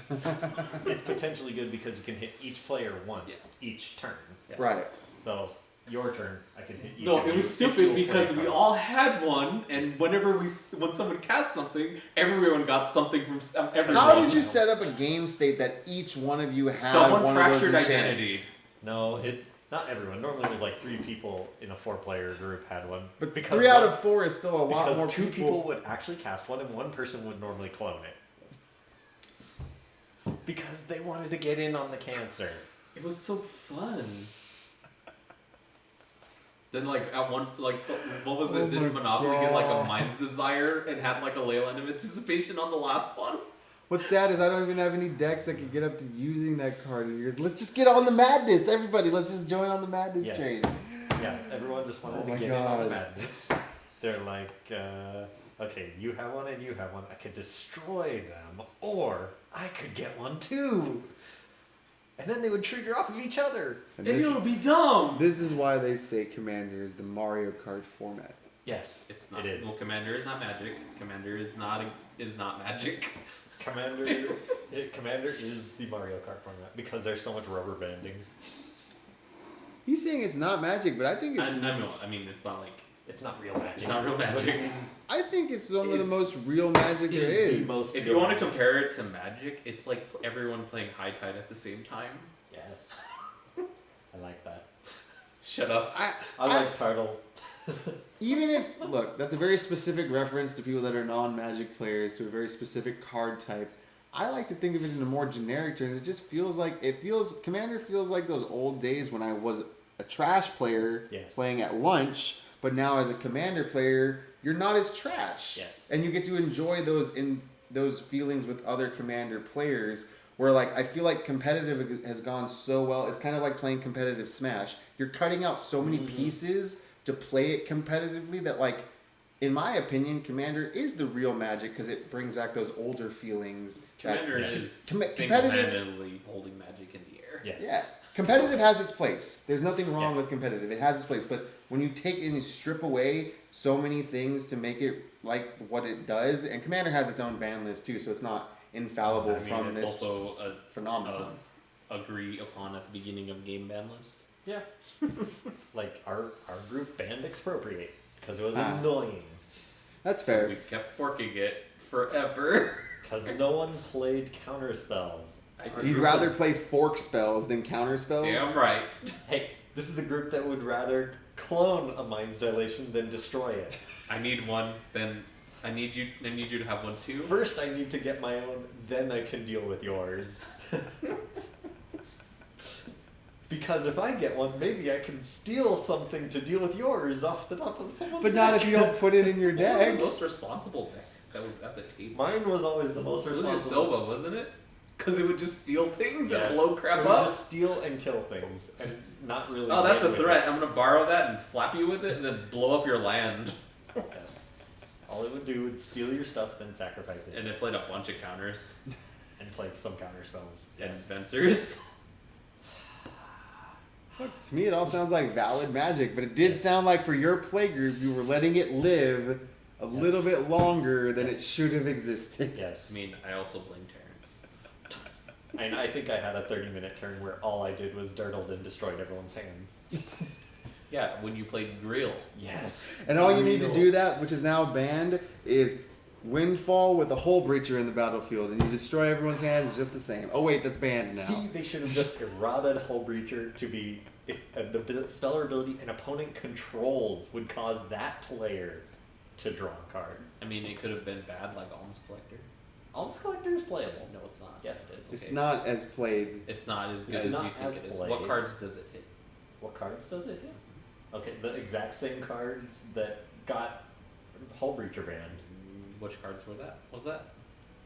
It's potentially good because you can hit each player once Yeah. each turn. Yeah. Right. So your turn, I can hit each. No, of it you was if stupid you will because play we a card. all had one, and when someone cast something, everyone got something from everyone. How did you set up a game state that each one of you had Someone one fractured of those identity. enchants? No, not everyone. Normally, it was like 3 people in a 4-player group had one. But because 3 out one- of 4 is still a lot because more 2 people would actually cast one, and 1 person would normally clone it. Because they wanted to get in on the Cancer. It was so fun. Then like at one what was it? Oh Didn't my Monopoly get like a God. Mind's Desire and had like a Leyland of Anticipation on the last one? What's sad is I don't even have any decks that can get up to using that card. Let's just get on the madness, everybody. Let's just join on the madness Yes. train. Yeah, everyone just wanted Oh to my get in on the God. madness. They're like, okay, you have one and you have one. I could destroy them, or I could get one too. And then they would trigger off of each other. And And this, it'll be dumb. this is why they say Commander is the Mario Kart format. Yes, It's not. It is. Well, Commander is not Magic. Commander is not Magic. Commander is the Mario Kart format because there's so much rubber banding. He's saying it's not Magic, but I think it's. I mean, it's not like It's not real magic. It's not real magic. I think it's one of the It's- most real Magic there It's the is. most- if you want to compare it to Magic, it's like everyone playing High Tide at the same time. Yes. I like that. Shut up. I like turtles. Even if look, that's a very specific reference to people that are non-Magic players to a very specific card type. I like to think of it in a more generic terms. It just feels like Commander feels like those old days when I was a trash player Yes. playing at lunch, but now as a Commander player, you're not as trash. Yes. And you get to enjoy those feelings with other Commander players. Where like I feel like competitive has gone so well. It's kind of like playing competitive Smash. You're cutting out so many pieces to play it competitively that like, in my opinion, Commander is the real Magic because it brings back those older feelings. Commander that, is competitive. single-handedly holding Magic in the air. Yes. Yeah, competitive has its place. There's nothing wrong Yeah. with competitive. It has its place. But when you take and you strip away so many things to make it like what it does, and Commander has its own ban list too, so it's not infallible I mean, from it's this also phenomenon. agree upon at the beginning of game ban list. Yeah. Like our group banned expropriate because it was Ah. annoying. That's fair. We kept forking it forever. Because no one played counter spells. Our You'd group rather was- play fork spells than counter spells? Damn right. Hey, this is the group that would rather clone a Mind's Dilation than destroy it. I need one. Then I need you to have one too. First, I need to get my own, then I can deal with yours. Because if I get one, maybe I can steal something to deal with yours off the top of someone's But not if you don't put it in your What was deck. the most responsible deck that was at the table? Mine was always the most It was responsible. just Silva, wasn't it? Because it would just steal things Yes. and blow crap It would up. just steal and kill things, and not really. Oh, that's win a with threat. it. I'm gonna borrow that and slap you with it, and then blow up your land. Yes. All it would do would steal your stuff, then sacrifice it, And they played a bunch of counters and play some counter spells. and Yes. fencers. Look, to me, it all sounds like valid Magic, but it did sound like for your play group, you were letting it live a little bit longer than it should have existed. Yes. I mean, I also blame Terrence. And I think I had a 30-minute turn where all I did was dirtled and destroyed everyone's hands. Yeah, when you played Grill. Yes. And all you need to do that, which is now banned, is Windfall with a Hull Breacher in the battlefield, and you destroy everyone's hands just the same. Oh wait, that's banned now. See, they should have just errated Hull Breacher to be if a spell or ability an opponent controls would cause that player to draw a card. I mean, it could have been bad, like Alms Collector. Alms Collector is playable. No, it's not. Yes, it is. It's Okay. not as played. It's not as good It's as not you think as it is. played. What cards does it hit? What cards does it hit? Okay, the exact same cards that got Hull Breacher banned. Which cards were that? Was that?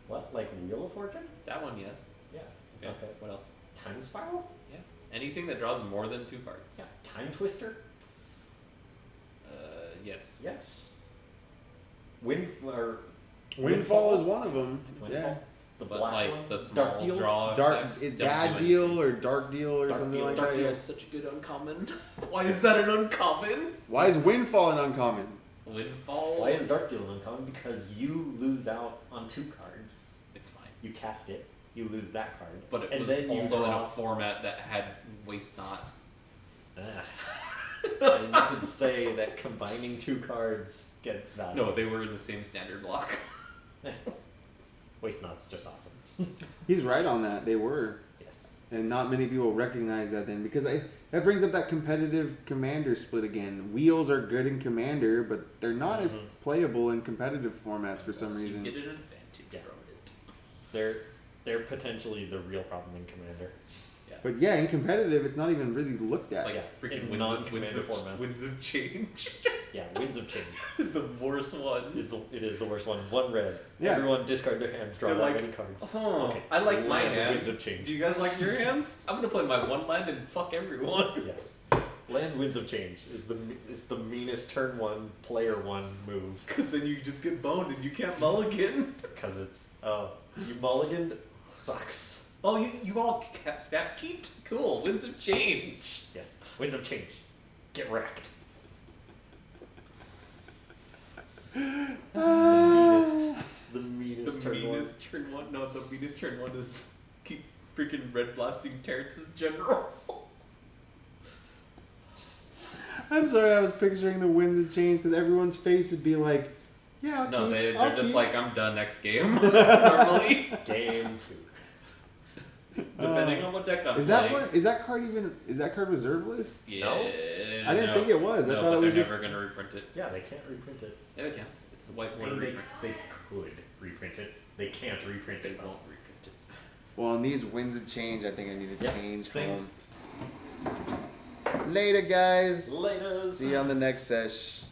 What? Like Wheel of Fortune? That one, yes. Yeah. Okay. What else? Time Spiral? Yeah. Anything that draws more than 2 cards. Yeah. Time Twister? Yes. Yes. Windfall Windfall is one of them. Windfall? The But black like one? the small Dark Deals? draw Dark effects don't Bad do Deal anything. or Dark Deal or Dark something Deal, like Dark that. Deal Yeah. is such a good uncommon. Why is that an uncommon? Why is Windfall an uncommon? Windfall. Why is Dark Deal uncommon? Because you lose out on 2 cards. It's fine. You cast it, you lose that card. But it and was then you also in draw... a format that had Waste Not. And you could say that combining 2 cards gets value. No, they were in the same standard block. Waste Not's just awesome. He's right on that. They were. Yes. And not many people recognize that then because that brings up that competitive commander split again. Wheels are good in commander, but they're not as playable in competitive formats for some So reason. You get an advantage Yeah. from it. They're potentially the real problem in Commander. But yeah, in competitive, it's not even really looked at. Like Yeah, freaking in winds non-commander of formats. Winds of Change Yeah, Winds of Change is the worst one. it is the worst one. 1 red. Yeah. Everyone discard their hands, draw They're that like, many cards. Oh, Okay. I like my Land hand. Winds of Change. Do you guys like your hands? I'm gonna play my 1 land and fuck everyone. Yes. Land Winds of Change is the meanest turn 1 player 1 move. Because then you just get boned and you can't mulligan. Because it's you mulliganed sucks. Oh, you all snap keeped? Cool. Winds of Change. Yes. Winds of Change. Get wrecked. The The meanest turn 1. meanest turn 1. No, the meanest turn 1 is keep freaking red blasting Terrence's general. I'm sorry, I was picturing the winds of change because everyone's face would be like, yeah, I'll No, keep, they're I'll just keep. like, I'm done next game. Normally. Game 2. Depending on what deck I'm Is that playing. one? Is that card reserve list? Yeah. No? I didn't think it was. I No, thought but it was they're just. never gonna reprint it. Yeah, they can't reprint it. Yeah, they can. It's a whiteboard I mean, reprint. they could reprint it. They can't reprint They it. won't reprint it. Well, on these winds of change, I think I need to Yeah, change same. home. Later, guys. Laters. See you on the next sesh.